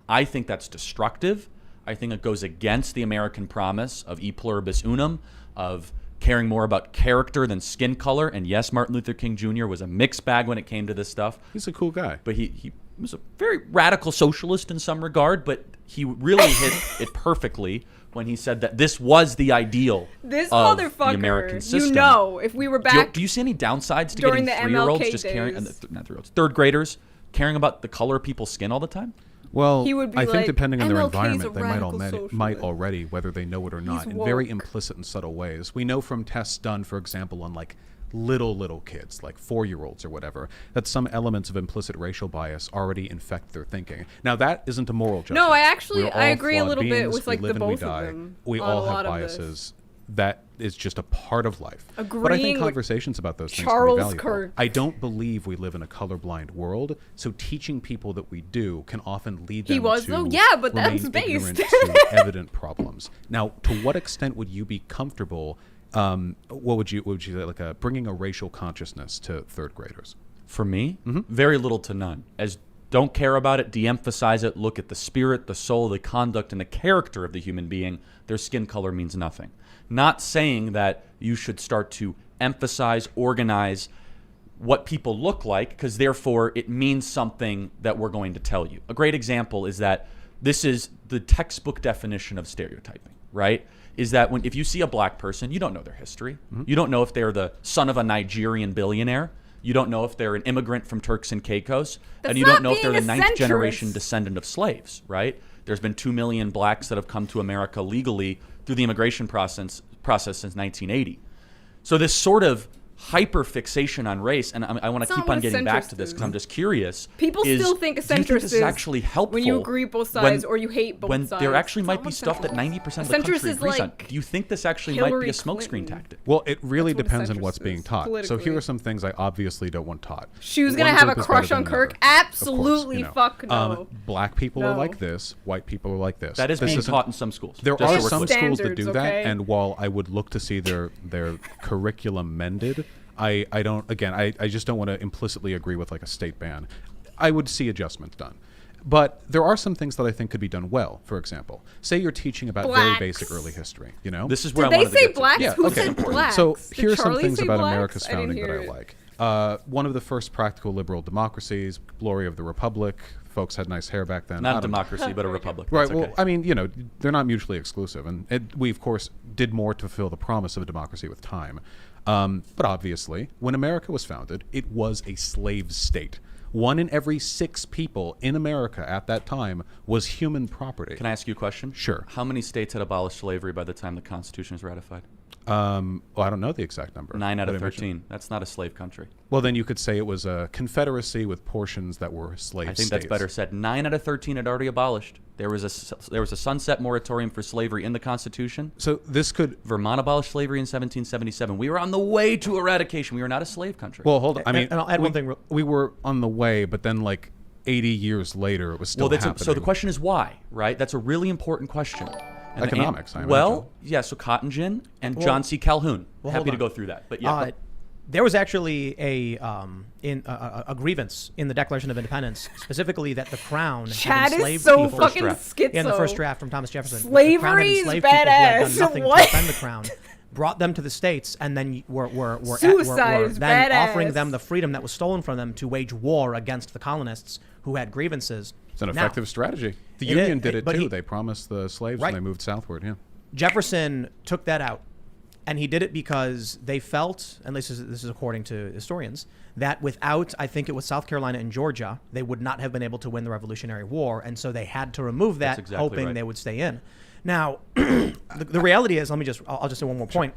C: I think that's destructive. I think it goes against the American promise of e pluribus unum, of caring more about character than skin color. And yes, Martin Luther King Jr. was a mixed bag when it came to this stuff.
A: He's a cool guy.
C: But he was a very radical socialist in some regard, but he really hit it perfectly when he said that this was the ideal
D: This
C: of
D: motherfucker,
C: the American system.
D: if we were back
C: Do you see any downsides to
D: during
C: getting
D: the
C: 3-year-olds
D: MLK
C: just caring,
D: days.
C: not 3-year-olds, third graders caring about the color of people's skin all the time?
A: Well,
D: He would be
A: I think
D: like,
A: depending on their
D: "MLK 's
A: environment,
D: a
A: they might
D: radical
A: might
D: socialist."
A: already, whether they know it or not,
D: He's
A: in very
D: woke.
A: implicit and subtle ways. We know from tests done, for example, on like little kids, like 4-year-olds or whatever, that some elements of implicit racial bias already infect their thinking. Now, that isn't a moral judgment.
D: No, I
A: We're all
D: agree a
A: flawed
D: little bit
A: beings.
D: with,
A: We
D: like,
A: live
D: the
A: and we
D: both of
A: die.
D: them
A: We
D: on
A: all
D: a
A: have
D: lot of this.
A: biases. That is just a part of life. But I
D: Agreeing
A: think
D: with
A: conversations about those things
D: Charles
A: can be valuable.
D: Kirk.
A: I don't believe we live in a colorblind world, so teaching people that we do can often lead
D: He
A: them
D: was,
A: to
D: though? Yeah, but
A: remain
D: that's based.
A: ignorant to evident problems. Now, to what extent would you be comfortable? What would you say, like bringing a racial consciousness to third graders?
C: For me, very little to none. As don't care about it, de-emphasize it, look at the spirit, the soul, the conduct, and the character of the human being. Their skin color means nothing. Not saying that you should start to emphasize, organize what people look like, because therefore it means something that we're going to tell you. A great example is that this is the textbook definition of stereotyping, right? Is that if you see a black person, you don't know their history. You don't know if they're the son of a Nigerian billionaire. You don't know if they're an immigrant from Turks and Caicos. And you don't know if they're the 9th generation descendant of slaves, right? There's been 2 million blacks that have come to America legally through the immigration process since 1980. So this sort of hyper fixation on race, and I want to keep on getting back to this because I'm just curious.
D: People still think a centrist
C: is actually helpful
D: when you agree both sides or you hate both sides.
C: When there actually
D: It's
C: might
D: not
C: be
D: what
C: stuff that
D: centrist
C: 90% of
D: is.
C: the country
D: Centrist is
C: agrees on.
D: like
C: Do you think this actually might be
D: Hillary
C: a smokescreen
D: Clinton.
C: tactic?
A: Well, it really
D: That's what a
A: depends on
D: centrist
A: what's being
D: is,
A: taught. So
D: politically.
A: here are some things I obviously don't want taught.
D: She was gonna
A: One
D: have a
A: group is
D: crush
A: better
D: on
A: than
D: Kirk?
A: another. Of course,
D: Absolutely fuck no.
A: Black people are
D: No.
A: like this. White people are like this.
C: That is
A: This
C: being
A: isn't-
C: taught in some schools.
A: There
C: Just
A: are
C: so we're
A: some
C: clear.
A: schools that do
D: Standards,
A: that,
D: okay?
A: and while I would look to see their curriculum mended, I don't. Again, I just don't want to implicitly agree with like a state ban. I would see adjustments done. But there are some things that I think could be done well. For example, say you're teaching about very
D: Blacks.
A: basic early history. You know,
C: This is where
D: Did
C: I
D: they
C: wanted to
D: say
C: get to.
D: blacks?
A: Yeah,
D: Who
A: okay.
D: said blacks?
A: So
D: Did
A: here are some
D: Charlie
A: things
D: say
A: about
D: blacks?
A: America's
D: I didn't
A: founding that
D: hear
A: I
D: it.
A: like. One of the first practical liberal democracies, glory of the republic. Folks had nice hair back then.
C: Not
A: I
C: a
A: don't-
C: democracy, but a republic.
A: Right.
C: That's
A: Well,
C: okay.
A: I mean, you know, they're not mutually exclusive, and we of course did more to fulfill the promise of a democracy with time. But obviously, when America was founded, it was a slave state. 1 in every 6 people in America at that time was human property.
C: Can I ask you a question?
A: Sure.
C: How many states had abolished slavery by the time the Constitution was ratified?
A: Well, I don't know the exact number.
C: 9 out
A: What
C: of
A: I mentioned.
C: 13. That's not a slave country.
A: Well, then you could say it was a confederacy with portions that were slave
C: I think
A: states.
C: that's better said. 9 out of 13 had already abolished. There was a sunset moratorium for slavery in the Constitution.
A: So this could.
C: Vermont abolished slavery in 1777. We were on the way to eradication. We were not a slave country.
A: Well, hold on. I mean,
B: and I'll add one thing
A: we were on the way, but then like 80 years later, it was still happening.
C: So the question is why, right? That's a really important question. And the
A: Economics, I imagine.
C: Well, yeah, so Cotton Gin and John C. Calhoun.
B: well,
C: Happy
B: hold
C: to
B: on.
C: go through that. But yeah,
B: There was actually a grievance in the Declaration of Independence, specifically that the Crown
D: Chad
B: had
D: is
B: enslaved
D: so
B: people.
D: fucking schizo.
B: In the first draft from Thomas Jefferson. The
D: Slavery
B: Crown had
D: is
B: enslaved people who had done
D: badass.
B: nothing
D: What?
B: to defend the Crown, brought them to the states, and then were
D: Suicide is
B: then
D: badass.
B: offering them the freedom that was stolen from them to wage war against the colonists who had grievances.
A: It's an effective strategy. The Union did it too. They promised the slaves when they moved southward. Yeah.
B: Jefferson took that out, and he did it because they felt, and this is according to historians, that without, I think it was South Carolina and Georgia, they would not have been able to win the Revolutionary War, and so they had to remove that, hoping they would stay in. Now, the reality is, I'll just say one more point.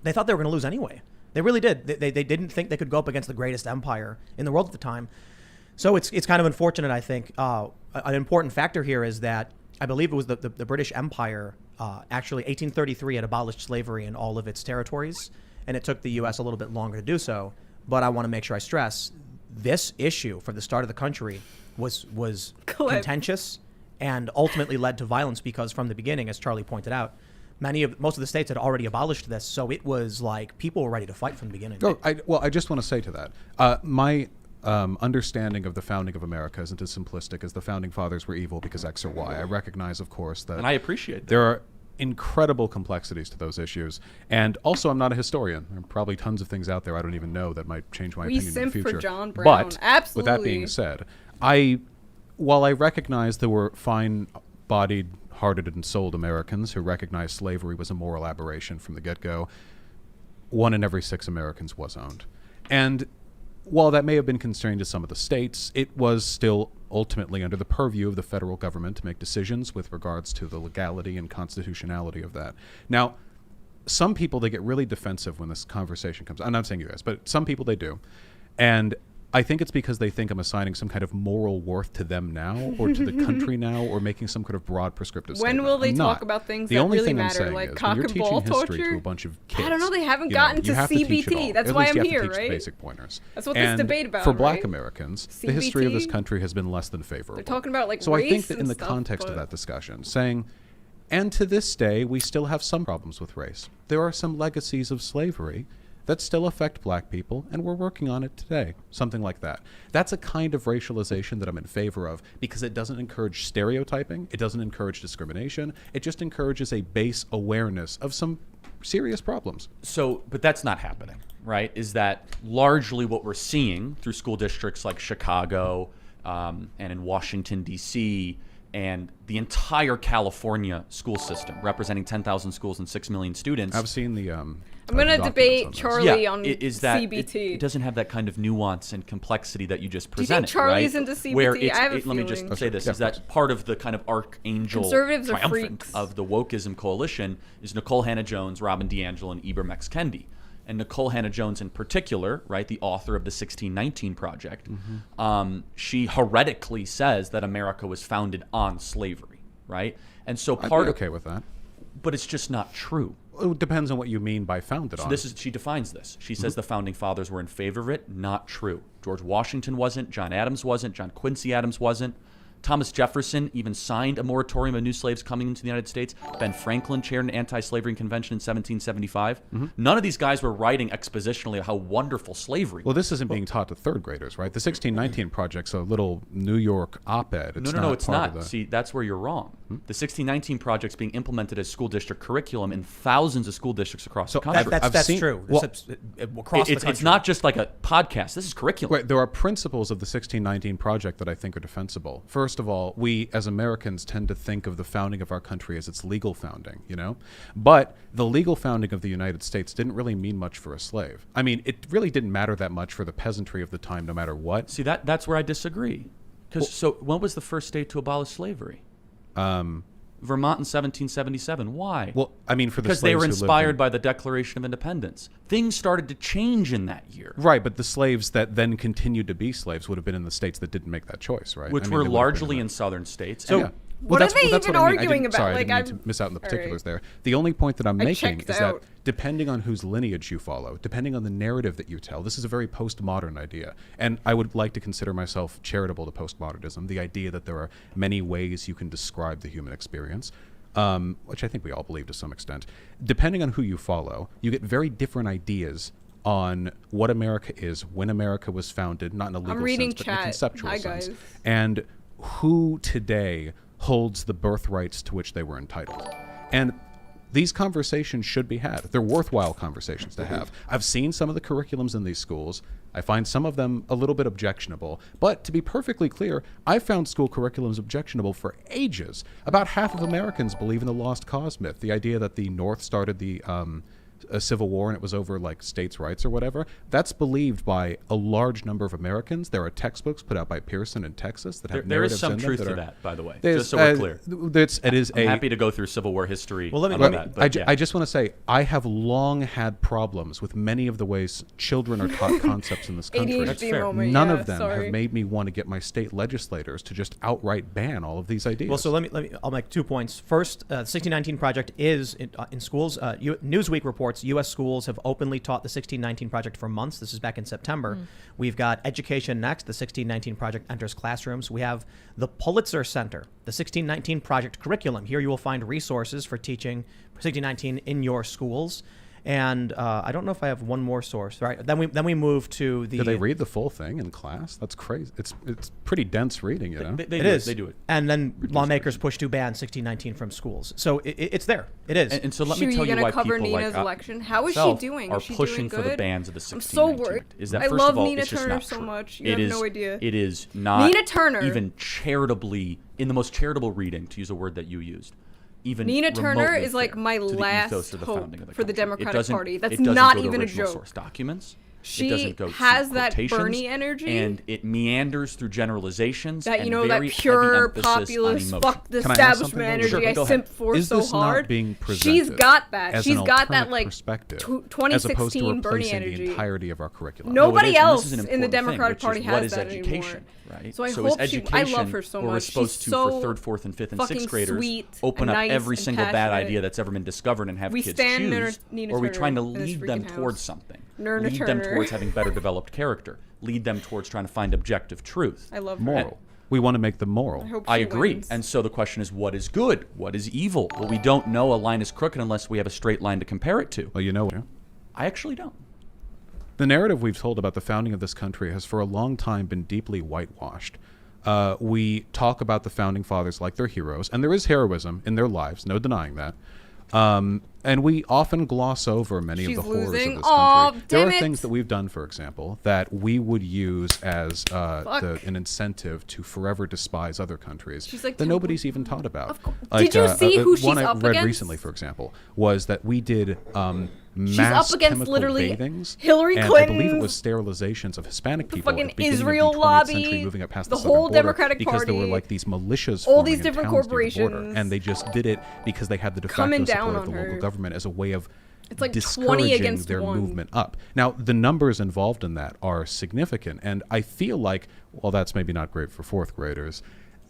B: They thought they were going to lose anyway. They really did. They didn't think they could go up against the greatest empire in the world at the time. So it's kind of unfortunate, I think. An important factor here is that I believe it was the British Empire, actually 1833 had abolished slavery in all of its territories, and it took the U.S. a little bit longer to do so. But I want to make sure I stress, this issue for the start of the country was contentious and ultimately led to violence because from the beginning, as Charlie pointed out, most of the states had already abolished this. So it was like people were ready to fight from the beginning.
A: I just want to say to that, my understanding of the founding of America isn't as simplistic as the founding fathers were evil because X or Y. I recognize, of course, that,
C: and I appreciate that.
A: There are incredible complexities to those issues, and also I'm not a historian. There are probably tons of things out there I don't even know that might change my opinion in the future.
D: For John Brown.
A: But
D: absolutely.
A: With that being said, while I recognize there were fine-bodied, hearted, and souled Americans who recognized slavery was a moral aberration from the get-go, 1 in every 6 Americans was owned, and while that may have been constrained to some of the states, it was still ultimately under the purview of the federal government to make decisions with regards to the legality and constitutionality of that. Now, some people, they get really defensive when this conversation comes. I'm not saying you guys, but some people, they do. And I think it's because they think I'm assigning some kind of moral worth to them now or to the country now or making some kind of broad prescriptive statement.
D: When will they talk about things that really matter, like cock and ball torture?
A: To a bunch of kids,
D: I don't know, they haven't gotten to CBT. That's why I'm here, right?
A: Basic pointers.
D: That's what this debate about,
A: for Black Americans, the history of this country has been less than favorable.
D: They're talking about like
A: so
D: race
A: I think that in the
D: stuff,
A: context of that discussion, saying, and to this day, we still have some problems with race. There are some legacies of slavery that still affect Black people, and we're working on it today. Something like that. That's a kind of racialization that I'm in favor of because it doesn't encourage stereotyping, it doesn't encourage discrimination, it just encourages a base awareness of some serious problems.
C: So, but that's not happening, right? Is that largely what we're seeing through school districts like Chicago and in Washington, D.C., and the entire California school system, representing 10,000 schools and 6 million students.
A: I've seen the
D: I'm going to debate Charlie on
C: is that
D: CBT.
C: It doesn't have that kind of nuance and complexity that you just
D: presented. Do you think Charlie's into CBT?
C: Where
D: I have a
C: let me just say this, is that part of the kind of archangel triumphant of the wokeism coalition is Nicole Hannah-Jones, Robin DiAngelo, and Ibram X. Kendi. And Nicole Hannah-Jones in particular, right, the author of the 1619 Project, she heretically says that America was founded on slavery, right? And so
A: I'd be okay with that.
C: But it's just not true.
A: It depends on what you mean by founded on.
C: She defines this. She says the founding fathers were in favor of it. Not true. George Washington wasn't. John Adams wasn't. John Quincy Adams wasn't. Thomas Jefferson even signed a moratorium of new slaves coming into the United States. Ben Franklin chaired an anti-slavery convention in 1775. None of these guys were writing expositionally how wonderful slavery was.
A: Well, this isn't being taught to third graders, right? The 1619 Project's a little New York op-ed.
C: No, it's not. See, that's where you're wrong. The 1619 Project's being implemented as school district curriculum in thousands of school districts across the country.
B: That's true. Well, across the country.
C: It's not just like a podcast. This is curriculum.
A: Right, there are principles of the 1619 Project that I think are defensible. First of all, we as Americans tend to think of the founding of our country as its legal founding, you know? But the legal founding of the United States didn't really mean much for a slave. I mean, it really didn't matter that much for the peasantry of the time, no matter what.
C: See, that's where I disagree. So when was the first state to abolish slavery? Vermont in 1777. Why?
A: Well, I mean,
C: because they were inspired by the Declaration of Independence. Things started to change in that year.
A: Right, but the slaves that then continued to be slaves would have been in the states that didn't make that choice, right?
C: Which were largely in southern states.
A: So,
D: what are they even arguing about?
A: Sorry, I didn't mean to miss out on the particulars there. The only point that I'm making is that depending on whose lineage you follow, depending on the narrative that you tell, this is a very postmodern idea. And I would like to consider myself charitable to postmodernism, the idea that there are many ways you can describe the human experience, which I think we all believe to some extent. Depending on who you follow, you get very different ideas on what America is, when America was founded, not in a legal sense, but in a conceptual sense. And who today holds the birthrights to which they were entitled. And these conversations should be had. They're worthwhile conversations to have. I've seen some of the curriculums in these schools. I find some of them a little bit objectionable. But to be perfectly clear, I found school curriculums objectionable for ages. About half of Americans believe in the lost cause myth, the idea that the North started a civil war and it was over like states' rights or whatever. That's believed by a large number of Americans. There are textbooks put out by Pearson in Texas that have
C: there is
A: narratives in
C: some
A: them
C: truth
A: that
C: to
A: are,
C: that, by the way, just so we're clear. I'm happy to go through Civil War history.
B: Well,
A: I just want to say I have long had problems with many of the ways children are taught concepts in this country.
D: That's fair.
A: None of them have made me want to get my state legislators to just outright ban all of these ideas.
B: Well, so let me I'll make 2 points. First, the 1619 Project is in schools. Newsweek reports U.S. schools have openly taught the 1619 Project for months. This is back in September. We've got Education Next. The 1619 Project enters classrooms. We have the Pulitzer Center, the 1619 Project curriculum. Here you will find resources for teaching 1619 in your schools. And I don't know if I have one more source. Right? Then we move to the.
A: Do they read the full thing in class? That's crazy. It's pretty dense reading, you know.
B: They do it. And then lawmakers push to ban 1619 from schools. So it's there. It is.
C: And so let me tell you why
D: cover
C: people
D: Nina's
C: like
D: election? How is she doing?
C: Are
D: is she
C: pushing
D: doing good?
C: for the bans of the 1619.
D: I'm so worried.
C: Is that
D: I
C: first
D: love
C: of all,
D: Nina
C: it's just
D: Turner
C: not
D: so
C: true.
D: much. You have no idea.
C: It is not
D: Nina Turner.
C: even charitably, in the most charitable reading, to use a word that you used. Even
D: Nina Turner is like my
C: to the
D: last
C: ethos of the
D: hope
C: founding of the
D: for the
C: country.
D: Democratic Party. That's
C: it doesn't
D: not
C: go to
D: even a
C: original
D: joke.
C: Source documents.
D: She
C: it doesn't go
D: has
C: to
D: that
C: quotations,
D: Bernie energy.
C: and it meanders through generalizations.
D: That,
C: and
D: that
C: very
D: pure
C: heavy emphasis
D: populist,
C: on
D: fuck the
A: Can I ask
D: establishment
A: something?
D: energy
C: Sure,
D: I
C: go
D: simp
C: ahead.
D: for
A: Is
D: so
A: this not
D: hard.
A: being
D: She's
A: presented
D: got that.
A: as
D: She's
A: an
D: got that
A: alternate
D: like
A: perspective,
D: 2016
A: as opposed to
D: Bernie
A: replacing
D: energy.
A: the entirety of our curriculum?
D: Nobody
C: No, it is.
D: else
C: And this is an
D: in the
C: important thing,
D: Democratic
C: which
D: Party
C: is
D: has
C: what is
D: that
C: education,
D: anymore.
C: right?
D: So I
C: is
D: hope
C: education,
D: I love her so
C: where we're
D: much.
C: supposed
D: She's
C: to,
D: so
C: for 3rd, 4th, and 5th, and 6th
D: fucking
C: graders,
D: sweet
C: open
D: and
C: up
D: nice
C: every
D: and
C: single bad
D: passionate.
C: idea that's ever been discovered and have
D: We
C: kids
D: stand
C: choose?
D: Nina
C: Or are we
D: Turner
C: trying to
D: in this
C: lead them
D: freaking
C: towards
D: house.
C: something?
D: Nina
C: Lead them
D: Turner.
C: towards having better developed character. Lead them towards trying to find objective truth.
D: I love her.
A: Moral. We want to make them moral.
D: I hope
C: I
D: she
C: agree.
D: wins.
C: And so the question is, what is good? What is evil? Well, we don't know a line is crooked unless we have a straight line to compare it to.
A: Well, you know,
C: I actually don't.
A: the narrative we've told about the founding of this country has for a long time been deeply whitewashed. We talk about the founding fathers like they're heroes, and there is heroism in their lives, no denying that. And we often gloss over many of the horrors of this country. There are things that we've done, for example, that we would use as an incentive to forever despise other countries
D: like,
A: that nobody's even taught about.
D: Like, did you see who she's
A: one I
D: up
A: read
D: against?
A: recently, for example, was that we did
D: She's
A: mass
D: up against
A: chemical
D: literally
A: bathings,
D: Hillary
A: and
D: Clinton,
A: I believe it was sterilizations of Hispanic people
D: fucking
A: at the beginning
D: Israel
A: of the 20th
D: lobby,
A: century, moving up past
D: the
A: the southern
D: whole
A: border,
D: Democratic
A: because there were
D: Party,
A: like these militias
D: all
A: forming
D: these
A: in
D: different
A: towns near the border,
D: corporations.
A: and they just did it because they had the de facto
D: Coming
A: support
D: down
A: of the
D: on
A: local
D: her.
A: government as a way of
D: It's like 20
A: discouraging
D: against
A: their
D: 1.
A: movement up. Now, the numbers involved in that are significant, and I feel like, well, that's maybe not great for 4th graders,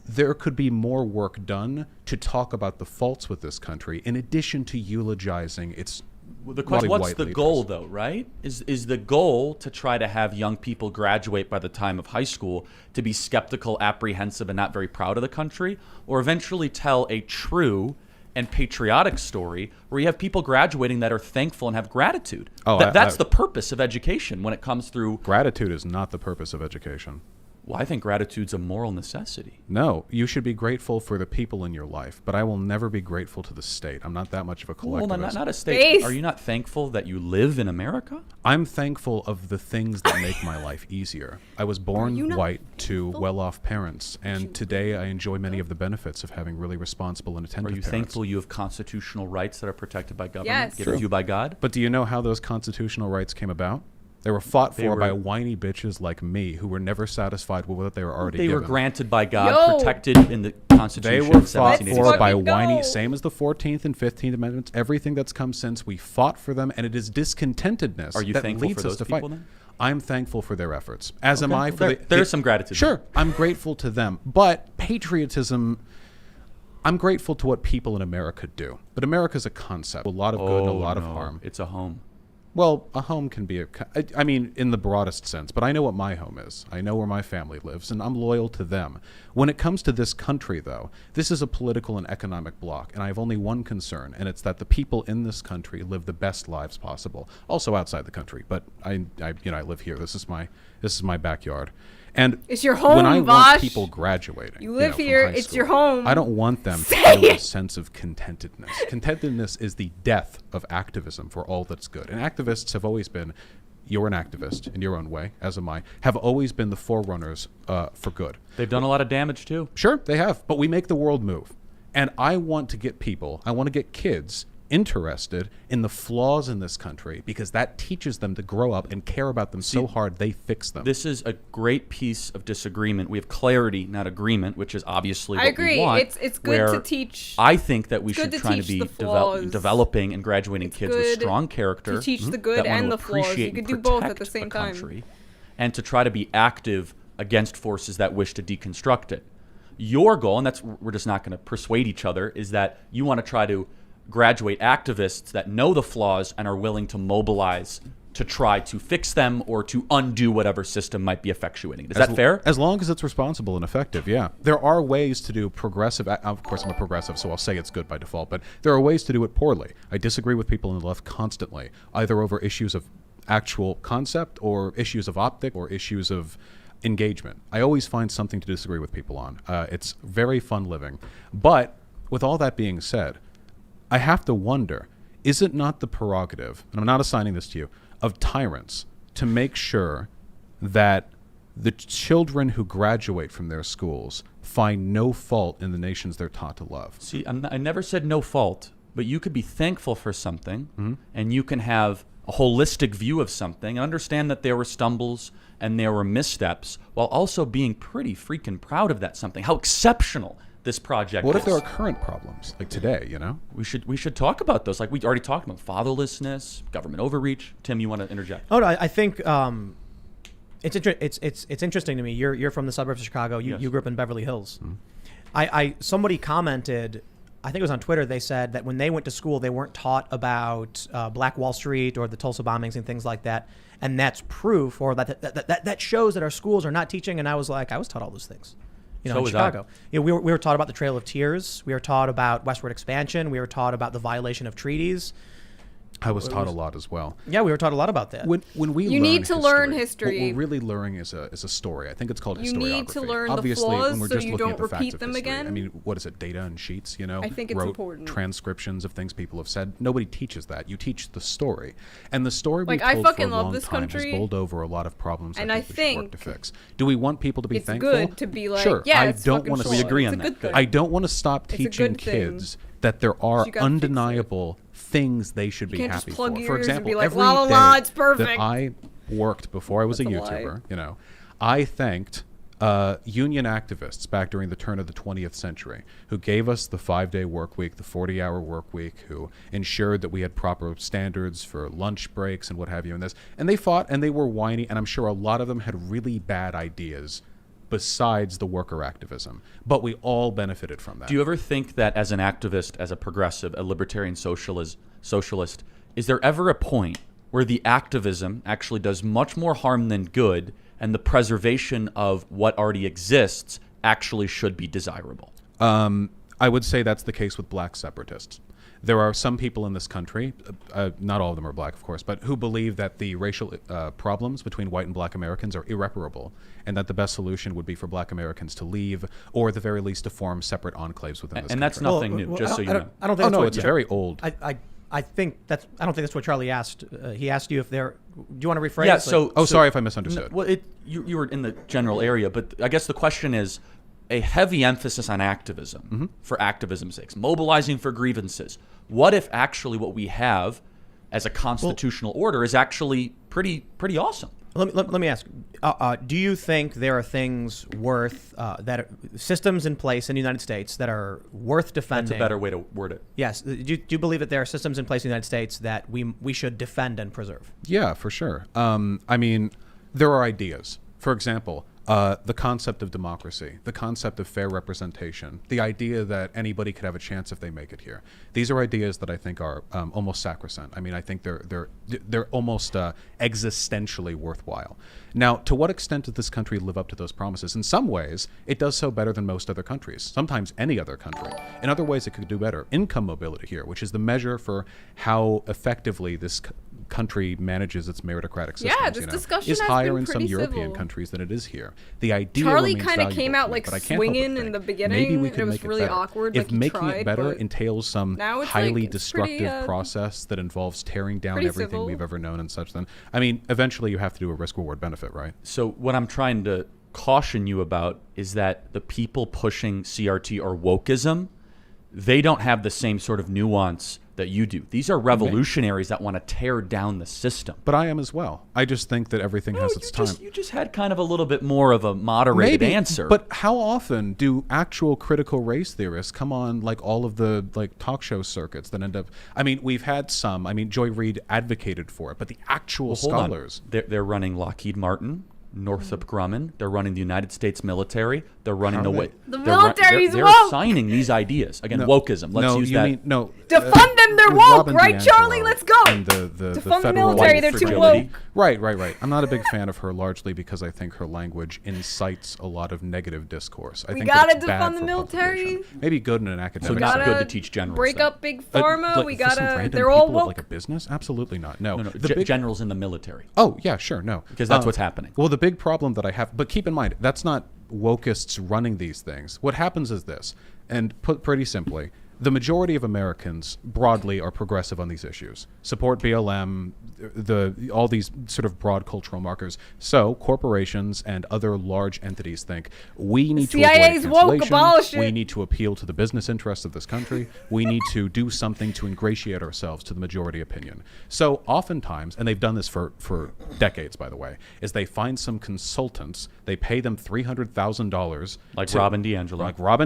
A: there could be more work done to talk about the faults with this country in addition to eulogizing its
C: Well, the question, what's
A: white
C: the
A: leaders.
C: goal, though, right? Is the goal to try to have young people graduate by the time of high school to be skeptical, apprehensive, and not very proud of the country, or eventually tell a true and patriotic story where you have people graduating that are thankful and have gratitude?
A: Oh,
C: that's the purpose of education when it comes through.
A: Gratitude is not the purpose of education.
C: Well, I think gratitude's a moral necessity.
A: No, you should be grateful for the people in your life, but I will never be grateful to the state. I'm not that much of a
C: Well,
A: collectivist.
C: not a state.
D: Base.
C: Are you not thankful that you live in America?
A: I'm thankful of the things that make my life easier. I was
D: you
A: born
D: not
A: white to well-off parents, and today I enjoy many of the benefits of having really responsible and
C: Are
A: attentive
C: you
A: parents.
C: thankful you have constitutional rights that are protected by government,
D: Yes.
C: given to you by God?
A: But do you know how those constitutional rights came about? They were fought
C: They
A: for
C: were-
A: by whiny bitches like me who were never satisfied with what they were already
C: They
A: given.
C: were granted by God,
D: Yo.
C: protected in the Constitution.
A: They were
C: of
A: fought
C: 1787.
A: for by
D: Fucking
A: whiny,
D: go.
A: same as the 14th and 15th Amendments, everything that's come since. We fought for them, and it is discontentedness
C: Are you
A: that
C: thankful
A: leads
C: for
A: us
C: those
A: to
C: people
A: fight.
C: then?
A: I'm thankful for their efforts, as am
C: Okay.
A: I
C: Well,
A: for
C: there's some gratitude.
A: Sure, I'm grateful to them, but patriotism. I'm grateful to what people in America do, but America's a concept, a lot of good and a lot of harm.
C: It's a home.
A: Well, a home can be I mean, in the broadest sense, but I know what my home is. I know where my family lives, and I'm loyal to them. When it comes to this country, though, this is a political and economic bloc, and I have only one concern, and it's that the people in this country live the best lives possible. Also outside the country, but I live here. This is my backyard. And
D: It's your home,
A: when I
D: Vaush.
A: want people graduating,
D: You live
A: from
D: here,
A: high
D: it's
A: school,
D: your home.
A: I don't want them to
D: Say
A: feel a
D: it.
A: sense of contentedness. Contentedness is the death of activism for all that's good. And activists have always been you're an activist in your own way, as am I, have always been the forerunners for good.
C: They've done a lot of damage too.
A: Sure, they have, but we make the world move. And I want to get kids interested in the flaws in this country, because that teaches them to grow up and care about them so hard they fix them.
C: This is a great piece of disagreement. We have clarity, not agreement, which is obviously
D: I
C: what
D: agree.
C: we want.
D: It's good to teach.
C: I think that we should
D: to
C: try to
D: teach
C: be
D: the flaws.
C: developing and graduating
D: It's
C: kids with
D: good
C: strong character
D: to teach the good
C: that want
D: and
C: to
D: the flaws.
C: appreciate
D: You could
C: and
D: do both at
C: protect
D: the same time.
C: country, and to try to be active against forces that wish to deconstruct it. Your goal, and that's we're just not going to persuade each other, is that you want to try to graduate activists that know the flaws and are willing to mobilize to try to fix them or to undo whatever system might be effectuating. Is that fair?
A: As long as it's responsible and effective, yeah. There are ways to do progressive, of course I'm a progressive, so I'll say it's good by default, but there are ways to do it poorly. I disagree with people on the left constantly, either over issues of actual concept or issues of optic or issues of engagement. I always find something to disagree with people on. It's very fun living. But with all that being said, I have to wonder, is it not the prerogative, and I'm not assigning this to you, of tyrants to make sure that the children who graduate from their schools find no fault in the nations they're taught to love?
C: See, I never said no fault, but you could be thankful for something, and you can have a holistic view of something and understand that there were stumbles and there were missteps, while also being pretty freaking proud of that something. How exceptional this project
A: What
C: is.
A: if there are current problems, like today, you know?
C: We should talk about those. Like we already talked about fatherlessness, government overreach. Tim, you want to interject?
B: Oh, no, I think it's interesting to me. You're from the suburbs of Chicago. You grew up in Beverly Hills. Somebody commented, I think it was on Twitter, they said that when they went to school, they weren't taught about Black Wall Street or the Tulsa bombings and things like that. And that's proof, or that shows that our schools are not teaching. And I was like, I was taught all those things. In Chicago. We were taught about the Trail of Tears. We were taught about westward expansion. We were taught about the violation of treaties.
A: I was taught a lot as well.
B: Yeah, we were taught a lot about that.
A: When we
D: You need to learn history.
A: What we're really learning is a story. I think it's called historiography.
D: You need to learn the
A: Obviously,
D: flaws
A: when we're
D: so
A: just
D: you
A: looking
D: don't
A: at the facts
D: repeat
A: of
D: them
A: history,
D: again.
A: I mean, what is it, data and sheets, you know?
D: I think it's
A: wrote
D: important.
A: Transcriptions of things people have said. Nobody teaches that. You teach the story. And the story we've
D: I
A: told for
D: fucking
A: a
D: love
A: long
D: this
A: time
D: country.
A: has bowled over a lot of problems
D: And
A: that
D: I
A: we should work to
D: think
A: fix. Do we want people to be
D: it's
A: thankful?
D: good to be like,
A: sure,
D: yeah,
A: I
D: it's
A: don't
D: fucking
A: want to
D: cool.
C: We agree on
D: It's a
C: that.
D: good thing.
A: I don't want to stop
D: It's a
A: teaching
D: good thing.
A: kids that there are
D: You gotta fix it.
A: undeniable things they should be
D: can't
A: happy
D: just plug
A: for.
D: your
A: For
D: ears and
A: example,
D: be like,
A: every
D: la, la, la, it's
A: day
D: perfect.
A: that I worked before I was a
D: That's a lie.
A: YouTuber, you know, I thanked union activists back during the turn of the 20th century who gave us the 5-day work week, the 40-hour work week, who ensured that we had proper standards for lunch breaks and what have you in this. And they fought and they were whiny, and I'm sure a lot of them had really bad ideas besides the worker activism. But we all benefited from that.
C: Do you ever think that as an activist, as a progressive, a libertarian socialist, is there ever a point where the activism actually does much more harm than good, and the preservation of what already exists actually should be desirable?
A: I would say that's the case with black separatists. There are some people in this country, not all of them are black, of course, but who believe that the racial problems between white and black Americans are irreparable, and that the best solution would be for black Americans to leave, or at the very least to form separate enclaves within this country.
C: And that's nothing new, just so you know.
B: I don't think
A: Oh,
B: that's
A: no,
B: what
A: it's very old.
B: I think that's. I don't think that's what Charlie asked. He asked you if there. Do you want to rephrase?
C: Yeah. So.
A: Sorry if I misunderstood.
C: Well, you were in the general area, but I guess the question is a heavy emphasis on activism for activism's sake, mobilizing for grievances. What if actually what we have as a constitutional order is actually pretty awesome?
B: Let me ask. Do you think there are things worth systems in place in the United States that are worth defending?
C: That's a better way to word it.
B: Yes. Do you believe that there are systems in place in the United States that we should defend and preserve?
A: Yeah, for sure. I mean, there are ideas. For example, the concept of democracy, the concept of fair representation, the idea that anybody could have a chance if they make it here. These are ideas that I think are almost sacrosanct. I mean, I think they're almost existentially worthwhile. Now, to what extent does this country live up to those promises? In some ways, it does so better than most other countries, sometimes any other country. In other ways, it could do better. Income mobility here, which is the measure for how effectively this country manages its meritocratic systems.
D: Yeah, this discussion
A: is
D: has
A: higher
D: been
A: in some
D: pretty
A: European
D: civil.
A: countries than it is here. The idea
D: Charlie
A: kind of
D: came out like swinging in the beginning.
A: Maybe we
D: and
A: could
D: it was
A: make
D: really
A: it better.
D: awkward.
A: If
D: like he
A: making
D: tried,
A: it better
D: but
A: entails some
D: now it's
A: highly
D: like, it's
A: destructive
D: pretty,
A: process that involves tearing down
D: pretty
A: everything
D: civil.
A: we've ever known and such, then I mean, eventually you have to do a risk-reward benefit, right?
C: So what I'm trying to caution you about is that the people pushing CRT or wokeism, they don't have the same sort of nuance that you do. These are revolutionaries that want to tear down the system.
A: But I am as well. I just think that everything has its time.
C: You just had kind of a little bit more of a moderated answer.
A: But how often do actual critical race theorists come on like all of the like talk show circuits that end up? I mean, we've had some. I mean, Joy Reid advocated for it, but the actual scholars.
C: They're running Lockheed Martin, Northrop Grumman. They're running the United States military. They're running
D: The military's
C: they're
D: woke.
C: signing these ideas. Again, wokeism. Let's use that.
A: Defund
D: them, they're woke, right, Charlie? Let's go.
A: And
D: Defund the
A: federal
D: military, they're too woke.
A: Right. I'm not a big fan of her largely because I think her language incites a lot of negative discourse. I think
D: gotta
A: it's bad
D: defund the
A: for
D: military.
A: publication. Maybe good in an academic.
C: So not
A: setting.
C: good to teach generals.
D: Break
C: then.
D: up big pharma. We
A: for some
D: gotta.
A: random
D: They're all
A: people at,
D: woke.
A: like a business? Absolutely not. No.
C: No,
A: The big-
C: generals in the military.
A: Oh yeah, sure. No,
C: Because that's what's happening.
A: Well, the big problem that I have, but keep in mind, that's not wokeists running these things. What happens is this, and put pretty simply, the majority of Americans broadly are progressive on these issues, support BLM, all these sort of broad cultural markers. So corporations and other large entities think we need to
D: CIA's
A: avoid
D: woke,
A: cancellation,
D: abolish it.
A: we need to appeal to the business interests of this country, we need to do something to ingratiate ourselves to the majority opinion. So oftentimes, and they've done this for decades, by the way, is they find some consultants, they pay them $300,000
C: Like Robin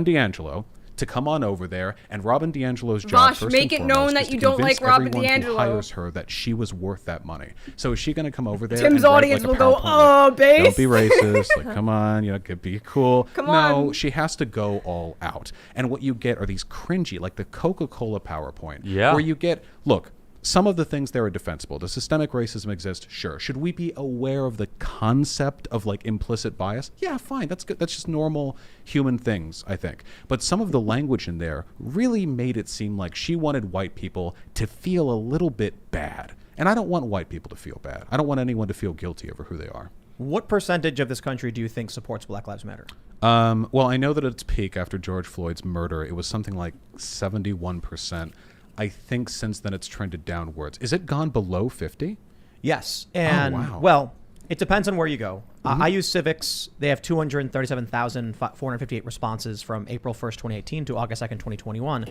C: DiAngelo.
A: To come on over there, and Robin DiAngelo's job,
D: Vaush,
A: first
D: make
A: and
D: it known
A: foremost,
D: that
A: is to
D: you don't
A: convince
D: like Robin
A: everyone who
D: DiAngelo.
A: hires her that she was worth that money. So is she going to come over there?
D: Tim's
A: and write,
D: audience
A: like, a
D: will go,
A: PowerPoint, like,
D: base.
A: Don't be racist. Like, come on, be cool.
D: Come
A: No,
D: on.
A: she has to go all out. And what you get are these cringy, like the Coca-Cola PowerPoint,
C: Yeah.
A: where you get, look. Some of the things there are defensible. Does systemic racism exist? Sure. Should we be aware of the concept of like implicit bias? Yeah, fine. That's good. That's just normal human things, I think. But some of the language in there really made it seem like she wanted white people to feel a little bit bad. And I don't want white people to feel bad. I don't want anyone to feel guilty over who they are.
B: What percentage of this country do you think supports Black Lives Matter?
A: Well, I know that at its peak after George Floyd's murder, it was something like 71%. I think since then it's trended downwards. Is it gone below 50?
B: Yes. And,
A: wow.
B: well, it depends on where you go. I use Civics. They have 237,458 responses from April 1st, 2018 to August 2nd, 2021.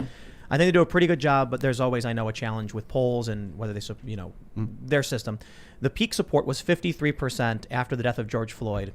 B: I think they do a pretty good job, but there's always, I know, a challenge with polls and whether they, their system. The peak support was 53% after the death of George Floyd.